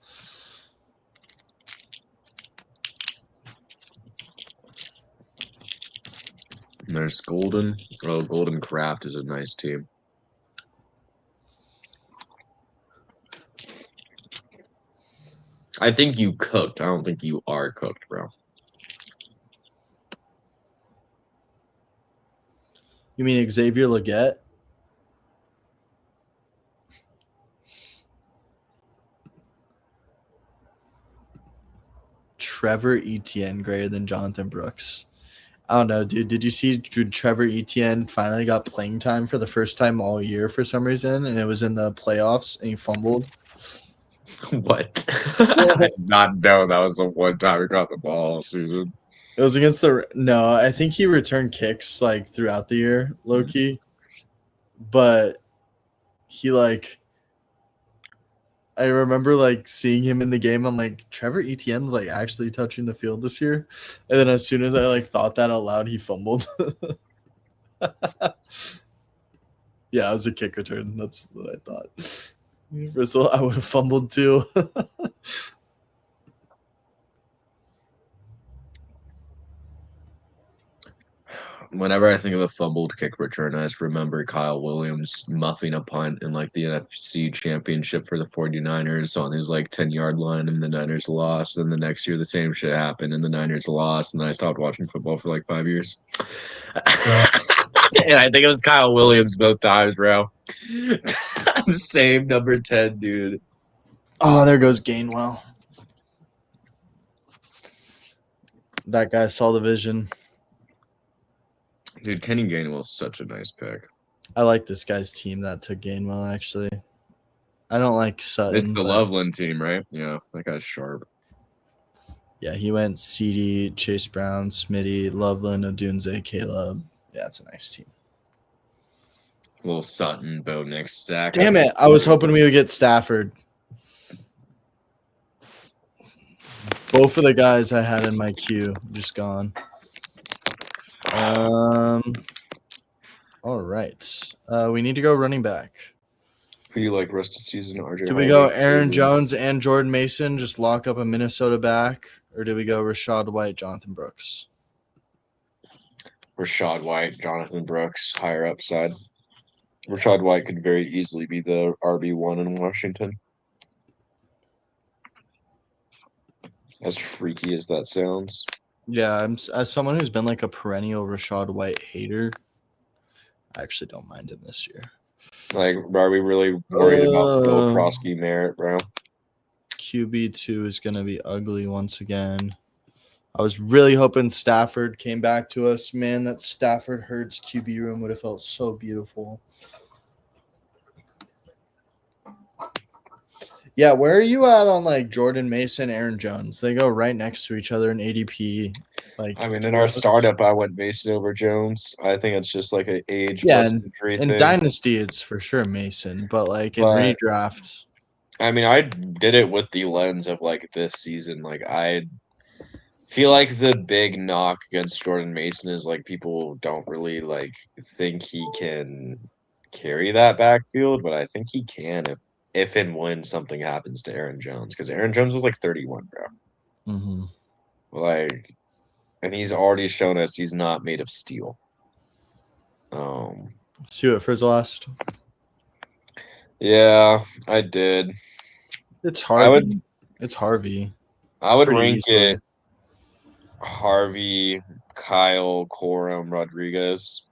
There's Golden. Oh, Golden Craft is a nice team. I think you cooked. I don't think you are cooked, bro. You mean Xavier Legette? Trevor Etienne greater than Jonathan Brooks. I don't know, dude. Did you see Trevor Etienne finally got playing time for the first time all year for some reason, and it was in the playoffs, and he fumbled? What? I did not know that was the one time he got the ball all season. It was against the – no, I think he returned kicks, like, throughout the year, low-key. But he, like – I remember, like, seeing him in the game. I'm like, Trevor Etienne's, like, actually touching the field this year. And then as soon as I, like, thought that out loud, he fumbled. Yeah, it was a kick return. That's what I thought. Bristol, I would have fumbled too. Whenever I think of a fumbled kick return, I just remember Kyle Williams muffing a punt in like the NFC championship for the 49ers on his like 10-yard line, and the Niners lost. And the next year the same shit happened and the Niners lost, and I stopped watching football for like 5 years. And I think it was Kyle Williams both times, bro. Same number 10, dude. Oh, there goes Gainwell. That guy saw the vision. Dude, Kenny Gainwell's such a nice pick. I like this guy's team that took Gainwell, actually. I don't like Sutton. It's the Loveland team, right? Yeah, that guy's sharp. Yeah, he went CD, Chase Brown, Smitty, Loveland, Odunze, Caleb. Yeah, it's a nice team. Little Sutton, Bo Nix stack. Damn it. I was hoping we would get Stafford. Both of the guys I had in my queue just gone. All right. We need to go running back. Who you like rest of season, RJ? Do we go Aaron Jones and Jordan Mason, just lock up a Minnesota back? Or do we go Rachaad White, Jonathan Brooks? Rachaad White, Jonathan Brooks, higher upside. Rachaad White could very easily be the RB1 in Washington. As freaky as that sounds. Yeah, as someone who's been like a perennial Rachaad White hater, I actually don't mind him this year. Like, are we really worried about Bill Prosky merit, bro? QB2 is going to be ugly once again. I was really hoping Stafford came back to us. Man, that Stafford Hurts QB room would have felt so beautiful. Yeah, where are you at on like Jordan Mason, Aaron Jones? They go right next to each other in ADP. Like, I mean, in our startup, I went Mason over Jones. I think it's just like an age plus injury thing. In Dynasty, it's for sure Mason, but like in redraft. I mean, I did it with the lens of like this season. Like, I feel like the big knock against Jordan Mason is like people don't really like think he can carry that backfield, but I think he can if and when something happens to Aaron Jones, because Aaron Jones was like 31, bro. Mm-hmm. Like, and he's already shown us he's not made of steel. See what Frizzle asked? Yeah, I did. It's Harvey. It's Harvey. I would rank it Harvey, Kyle, Corum, Rodriguez.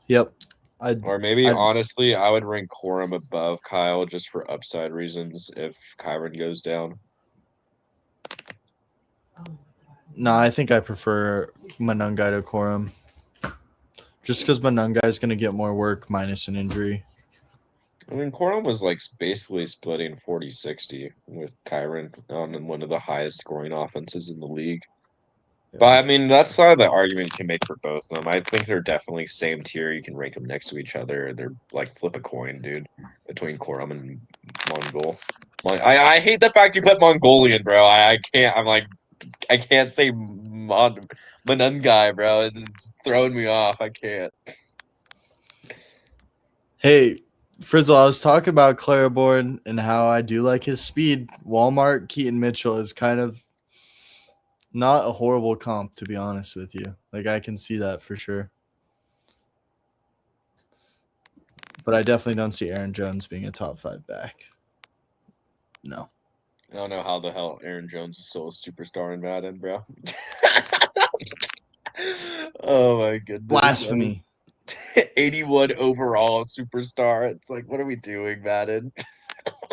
Yep. Honestly, I would rank Corum above Kyle just for upside reasons if Kyron goes down. No, I think I prefer Manungai to Corum. Just because Manungai is going to get more work minus an injury. I mean, Corum was like basically splitting 40-60 with Kyron on one of the highest scoring offenses in the league. But I mean, that's not the argument you can make for both of them. I think they're definitely same tier. You can rank them next to each other. They're like flip a coin, dude, between Corum and Mongol. I hate the fact you put Mongolian, bro. I can't. I can't say Manungai, bro. It's throwing me off. I can't. Hey, Frizzle, I was talking about Claiborne and how I do like his speed. Walmart Keaton Mitchell is kind of not a horrible comp, to be honest with you. Like, I can see that for sure. But I definitely don't see Aaron Jones being a top 5 back. No. I don't know how the hell Aaron Jones is still a superstar in Madden, bro. Oh, my goodness. Blasphemy. 81 overall superstar. It's like, what are we doing, Madden?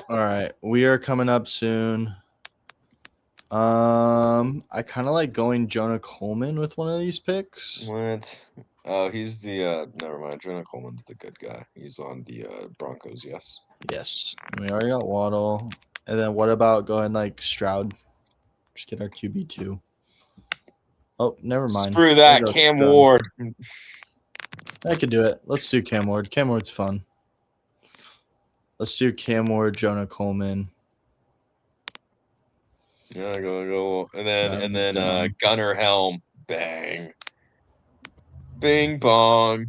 All right. We are coming up soon. I kind of like going Jonah Coleman with one of these picks. What? Oh, he's the never mind. Jonah Coleman's the good guy. He's on the Broncos, yes. Yes. We already got Waddle. And then what about going like Stroud? Just get our QB2. Oh, never mind. Screw that. Cam Ward. I could do it. Let's do Cam Ward. Cam Ward's fun. Let's do Cam Ward, Jonah Coleman. Yeah, go. And then Gunnar Helm. Bang. Bing bong.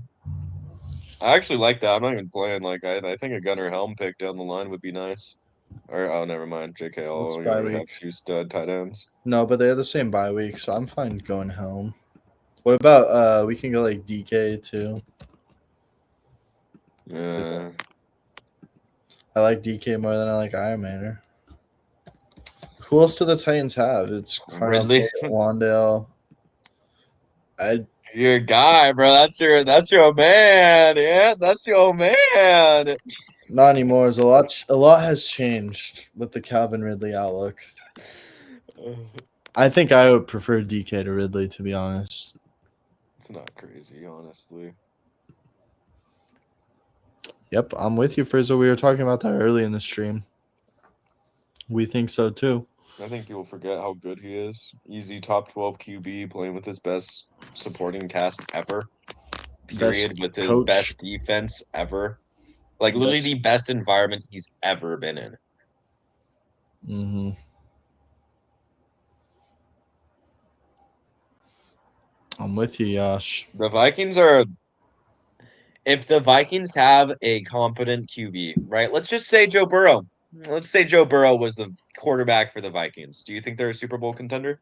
I actually like that. I'm not even playing. Like, I think a Gunnar Helm pick down the line would be nice. Or never mind. JK, you already have 2 stud tight ends. No, but they have the same bye week, so I'm fine going Helm. What about we can go like DK too? Yeah. I like DK more than I like Iron Manor. Who else do the Titans have? It's Ridley, Wandale. Your guy, bro. That's your man. Yeah, that's your man. Not anymore. A lot has changed with the Calvin Ridley outlook. I think I would prefer DK to Ridley, to be honest. It's not crazy, honestly. Yep, I'm with you, Frizzle. We were talking about that early in the stream. We think so too. I think people forget how good he is. Easy top 12 QB playing with his best supporting cast ever. Period. Best with his coach. best defense ever. Like literally the best environment he's ever been in. Mm-hmm. I'm with you, Yash. The Vikings are. If the Vikings have a competent QB, right? Let's just say Joe Burrow. Let's say Joe Burrow was the quarterback for the Vikings. Do you think they're a Super Bowl contender?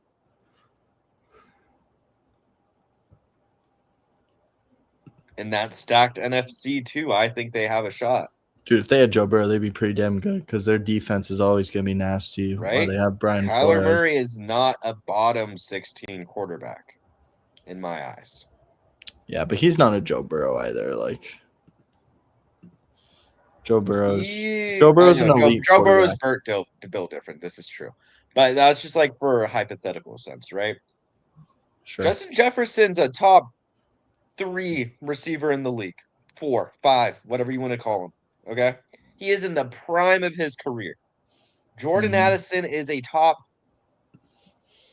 In that stacked NFC too, I think they have a shot. Dude, if they had Joe Burrow, they'd be pretty damn good because their defense is always going to be nasty. Right? While they have Brian Kyler Flores. Murray is not a bottom 16 quarterback in my eyes. Yeah, but he's not a Joe Burrow either. Like Joe Burrow's an elite. Joe Burrow's built different. This is true, but that's just like for a hypothetical sense, right? Sure. Justin Jefferson's a top 3 receiver in the league, 4, 5, whatever you want to call him. Okay, he is in the prime of his career. Jordan Addison is a top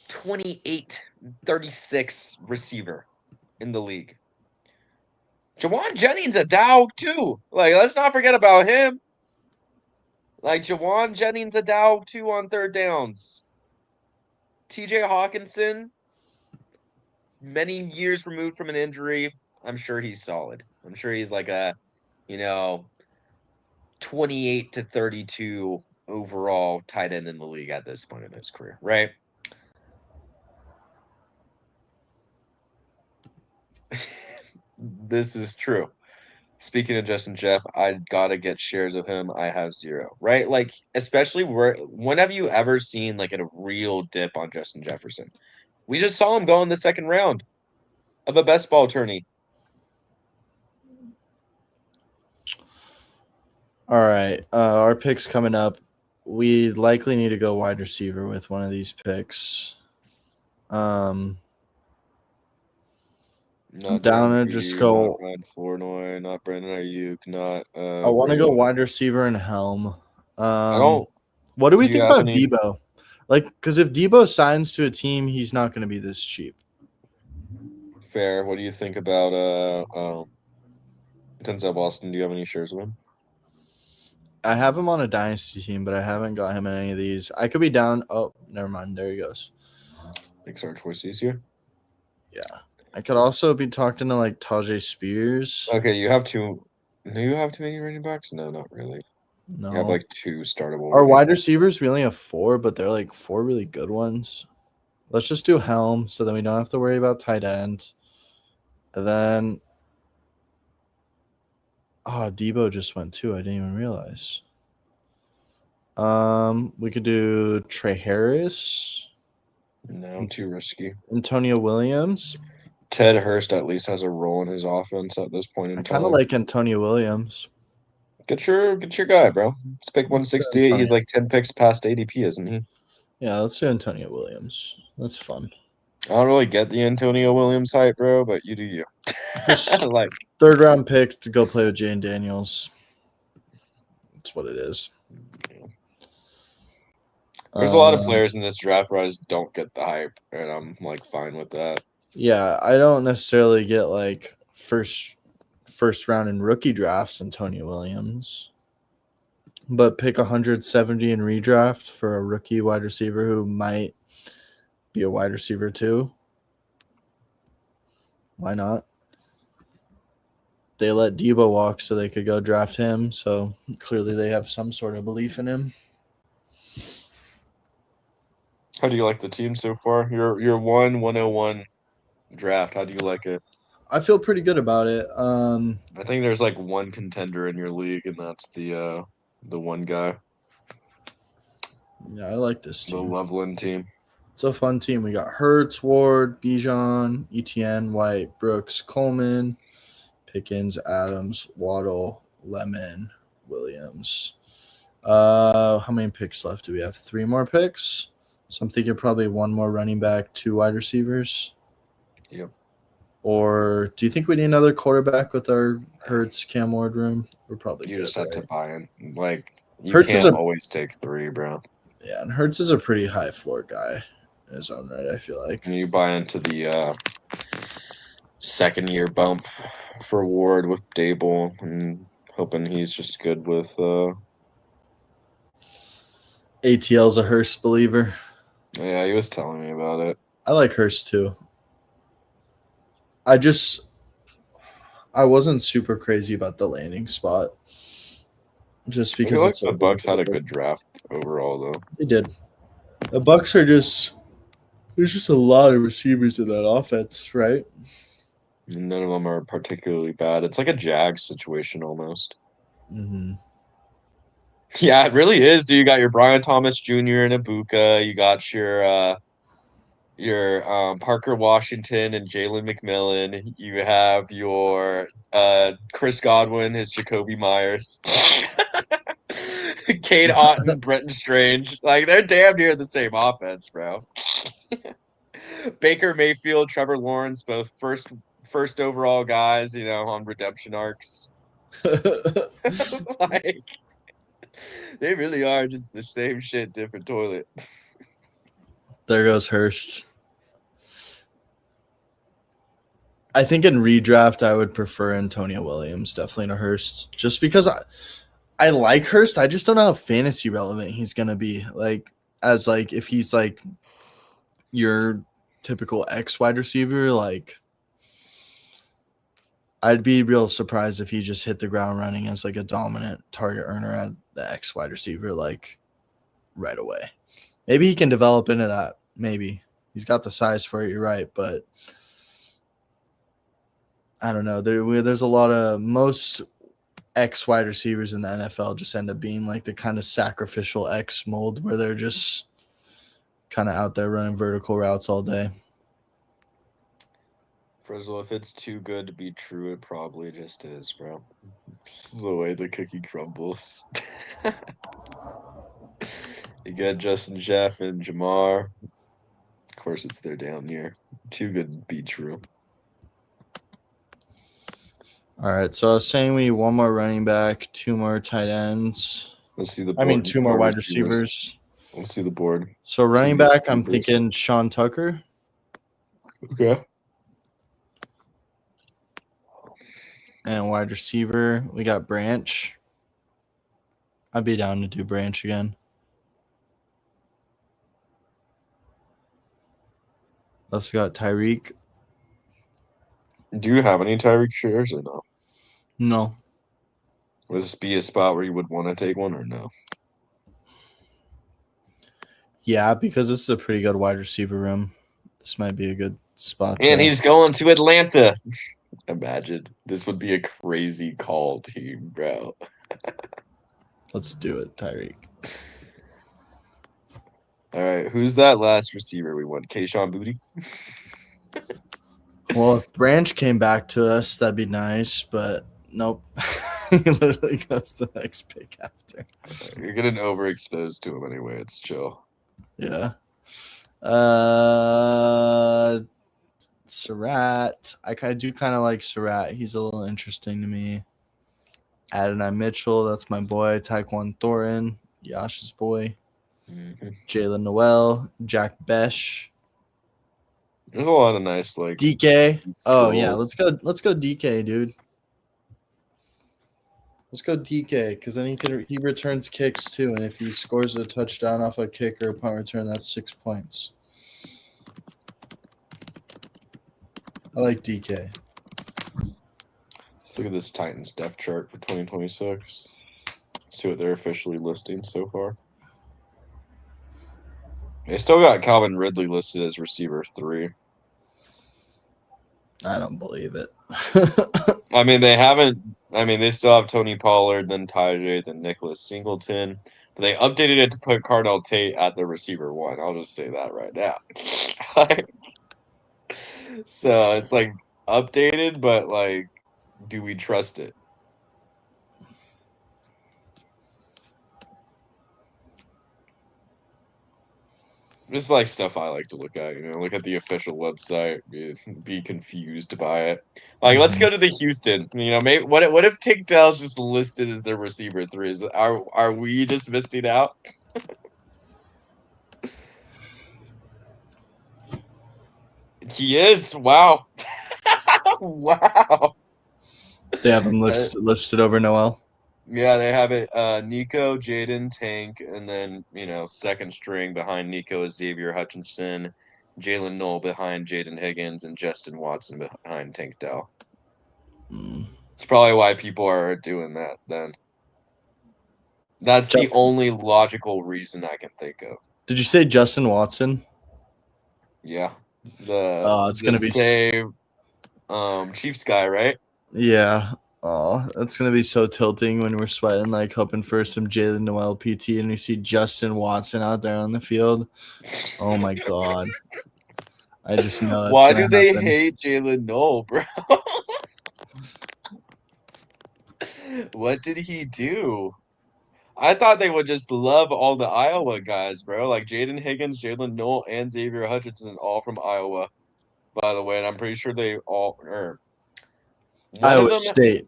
28, 36 receiver in the league. Jawan Jennings a Dow too. Like, let's not forget about him. Like, Jawan Jennings a Dow too on third downs. TJ Hawkinson, many years removed from an injury. I'm sure he's solid. I'm sure he's like a, 28 to 32 overall tight end in the league at this point in his career, right? This is true. Speaking of Justin Jeff, I gotta get shares of him. I have 0, right? Like, especially when have you ever seen like a real dip on Justin Jefferson? We just saw him go in the second round of a best ball tourney. All right, our picks coming up. We likely need to go wide receiver with one of these picks. Not down Darren and just Reed, go. Not Ryan Flournoy, not Brandon Ayuk, not. I want to go wide receiver and Helm. I don't. What do we think about Debo? Like, because if Debo signs to a team, he's not going to be this cheap. Fair. What do you think about Denzel Boston? Do you have any shares of him? I have him on a dynasty team, but I haven't got him in any of these. I could be down. Oh, never mind. There he goes. Makes our choice easier. Yeah. I could also be talking to like Tajay Spears. Okay, you have two. Do you have too many running backs? No, not really. No. You have like 2 startable. Our wide receivers, we only have 4, but they're like 4 really good ones. Let's just do Helm so then we don't have to worry about tight end. And then Debo just went too. I didn't even realize. We could do Trey Harris. No, too risky. Antonio Williams. Ted Hurst at least has a role in his offense at this point in time. I kind of like Antonio Williams. Get your guy, bro. Let's pick 168. He's like 10 picks past ADP, isn't he? Yeah, let's do Antonio Williams. That's fun. I don't really get the Antonio Williams hype, bro, but you do you. Like 3rd round pick to go play with Jane Daniels. That's what it is. Yeah. There's a lot of players in this draft where I just don't get the hype, and I'm like fine with that. Yeah, I don't necessarily get like first round in rookie drafts Antonio Williams, but pick 170 in redraft for a rookie wide receiver who might be a wide receiver too. Why not? They let Debo walk so they could go draft him, so clearly they have some sort of belief in him. How do you like the team so far? Your 101 draft. How do you like it? I feel pretty good about it. I think there's like one contender in your league, and that's the one guy. Yeah, I like this team. The Loveland team. It's a fun team. We got Hurts, Ward, Bijan, Etienne, White, Brooks, Coleman, Pickens, Adams, Waddle, Lemon, Williams. How many picks left do we have? 3 more picks. So I'm thinking probably 1 more running back, 2 wide receivers. Yep. Or do you think we need another quarterback with our Hurts, Cam Ward room? We're probably You good, just have right? to buy in. Like you Hurts can't always take 3, bro. Yeah, and Hurts is a pretty high floor guy in his own right, I feel like. And you buy into the second-year bump for Ward with Dable and hoping he's just good with ATL's a Hurst believer. Yeah, he was telling me about it. I like Hurst too. I wasn't super crazy about the landing spot. Just because I feel like the Bucks had a good draft overall though. They did. The Bucks are there's just a lot of receivers in that offense, right? None of them are particularly bad. It's like a Jags situation almost. Mm-hmm. Yeah, it really is, dude. You got your Brian Thomas Jr. and Ibuka. You got your Parker Washington and Jalen McMillan. You have your Chris Godwin, his Jacoby Myers, Cade Otton, Brenton Strange. Like they're damn near the same offense, bro. Baker Mayfield, Trevor Lawrence, both first overall guys, on redemption arcs. Like they really are just the same shit, different toilet. There goes Hurst. I think in redraft I would prefer Antonio Williams definitely to Hurst, just because I like Hurst. I just don't know how fantasy relevant he's gonna be. Like if he's like your typical X wide receiver, like I'd be real surprised if he just hit the ground running as like a dominant target earner at the X wide receiver like right away. Maybe he can develop into that. Maybe he's got the size for it. You're right, but I don't know. There's a lot of most X wide receivers in the NFL just end up being like the kind of sacrificial X mold where they're just kind of out there running vertical routes all day. Frizzle, if it's too good to be true, it probably just is, bro. This is the way the cookie crumbles. You got Justin Jeff and Jamar. Of course, it's there down here. Too good to be true. All right, so I was saying we need 1 more running back, 2 more tight ends. Let's see the board. 2 more wide receivers. Let's see the board. So running back, I'm thinking Sean Tucker. Okay. And wide receiver, we got Branch. I'd be down to do Branch again. Also got Tyreek. Do you have any Tyreek shares or no? No. Would this be a spot where you would want to take one or no? Yeah, because this is a pretty good wide receiver room. This might be a good spot. And he's going to Atlanta. Imagine. This would be a crazy call team, bro. Let's do it, Tyreek. All right, who's that last receiver we want? Kayshon Boutte? Well, if Branch came back to us, that'd be nice, but nope. He literally goes the next pick after. You're getting overexposed to him anyway. It's chill. Yeah. Surratt. I do kind of like Surratt. He's a little interesting to me. Adonai Mitchell. That's my boy. Tyquan Thornton. Yash's boy. Mm-hmm. Jalen Noel. Jack Besh. There's a lot of nice DK. Oh yeah, let's go DK, dude. Let's go DK because then he returns kicks too, and if he scores a touchdown off a kick or a punt return, that's 6 points. I like DK. Let's look at this Titans depth chart for 2026. See what they're officially listing so far. They still got Calvin Ridley listed as receiver 3. I don't believe it. I mean, they haven't I mean, they still have Tony Pollard, then Tajay, then Nicholas Singleton. But they updated it to put Cardell Tate at the receiver one. I'll just say that right now. So it's like updated, but like, do we trust it? Just like stuff I like to look at, look at the official website, be confused by it. Like, let's go to the Houston. Maybe what if Tank Dell's just listed as their receiver three? Are we just missing out? He is. Wow. Wow. They have him listed over Noel. Yeah, they have it. Nico, Jaden, Tank, and then second string behind Nico is Xavier Hutchinson, Jalen Knoll behind Jaden Higgins, and Justin Watson behind Tank Dell. It's probably why people are doing that. Then that's the only logical reason I can think of. Did you say Justin Watson? Yeah, it's gonna be Chiefs guy, right? Yeah. Oh, that's gonna be so tilting when we're sweating, like hoping for some Jalen Noel PT, and we see Justin Watson out there on the field. Oh my god! I just know. That's Why do they hate Jalen Noel, bro? What did he do? I thought they would just love all the Iowa guys, bro. Like Jaden Higgins, Jalen Noel, and Xavier Hutchinson, all from Iowa, by the way. And I'm pretty sure they all are. Iowa State.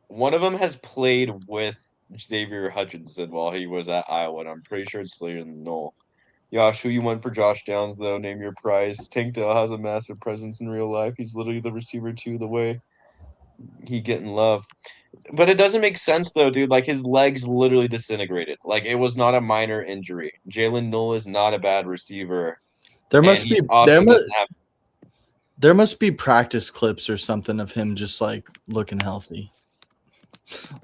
One of them has played with Xavier Hutchinson while he was at Iowa, and I'm pretty sure it's Jalen Noel. Josh, who you went for Josh Downs, though? Name your price. Tank Dell has a massive presence in real life. He's literally the receiver, too, the way he getting love. But it doesn't make sense, though, dude. Like, his legs literally disintegrated. Like, it was not a minor injury. Jalen Knoll is not a bad receiver. There must be practice clips or something of him just, like, looking healthy.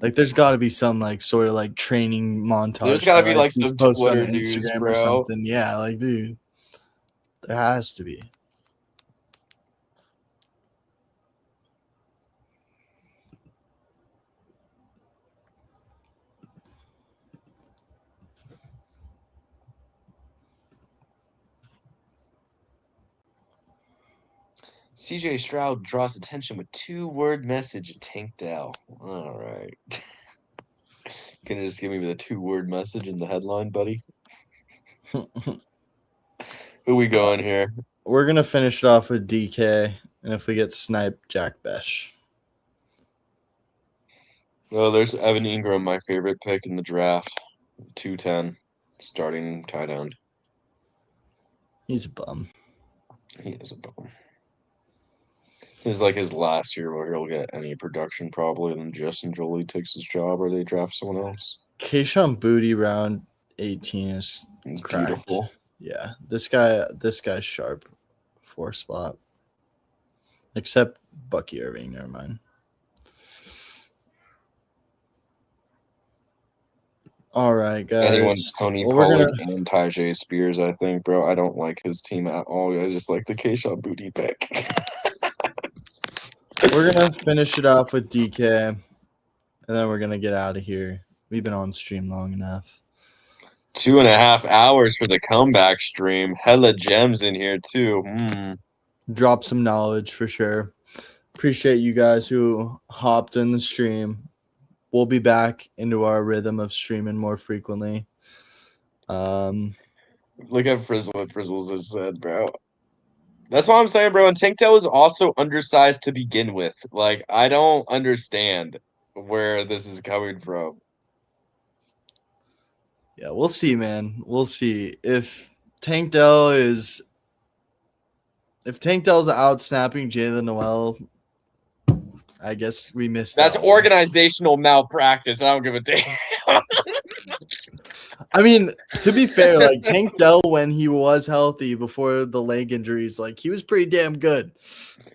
Like, there's got to be some, like, sort of, like, training montage. There's got to be, like, some Twitter news, Instagram bro. Or something. Yeah, like, dude. There has to be. CJ Stroud draws attention with 2-word message at Tank Dell. All right. Can you just give me the 2-word message in the headline, buddy? Who we going here? We're going to finish it off with DK, and if we get sniped, Jack Besh. Oh, there's Evan Ingram, my favorite pick in the draft. 210, starting tight end. He's a bum. He is a bum. This is like his last year where he'll get any production probably, and then Justin Jolie takes his job or they draft someone else. Keyshawn Booty round 18 is beautiful. Yeah, this guy's sharp. 4 spot. Except Bucky Irving, never mind. All right, guys. Anyone's Tony Pollard and Tajay Spears, I think, bro. I don't like his team at all. I just like the Keyshawn Booty pick. We're going to finish it off with DK, and then we're going to get out of here. We've been on stream long enough. 2.5 hours for the comeback stream. Hella gems in here, too. Drop some knowledge for sure. Appreciate you guys who hopped in the stream. We'll be back into our rhythm of streaming more frequently. Look at Frizzle. What Frizzles has said, bro. That's what I'm saying, bro. And Tank Dell is also undersized to begin with. Like, I don't understand where this is coming from. Yeah, we'll see, man. We'll see. If Tank Dell's out snapping Jalen Noel, I guess we missed that. That's organizational malpractice. I don't give a damn. I mean, to be fair, like Tank Dell, when he was healthy before the leg injuries, like he was pretty damn good.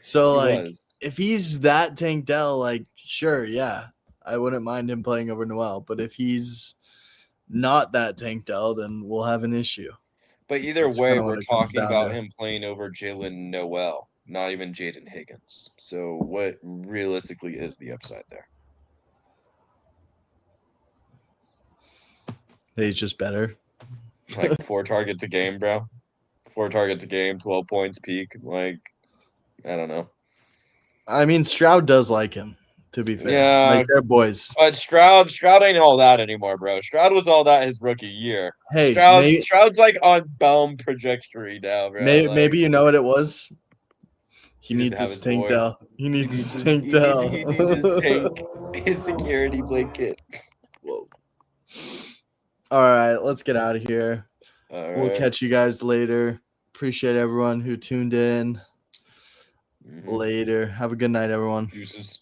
So, if he's that Tank Dell, like, sure, yeah, I wouldn't mind him playing over Noel. But if he's not that Tank Dell, then we'll have an issue. But either way, we're talking about him playing over Jalen Noel, not even Jaden Higgins. So, what realistically is the upside there? He's just better. Like 4 targets a game, bro. 4 targets a game, 12 points peak. Like, I don't know. I mean, Stroud does like him, to be fair. Yeah. Like, they're boys. But Stroud ain't all that anymore, bro. Stroud was all that his rookie year. Hey, Stroud's like on bound trajectory now, bro. Maybe you know what it was? He needs have his his stink boy. out. He needs his stink out. He needs his tank, his security blanket. Whoa. All right, let's get out of here. We'll catch you guys later. Appreciate everyone who tuned in. Later. Have a good night, everyone. Deuces.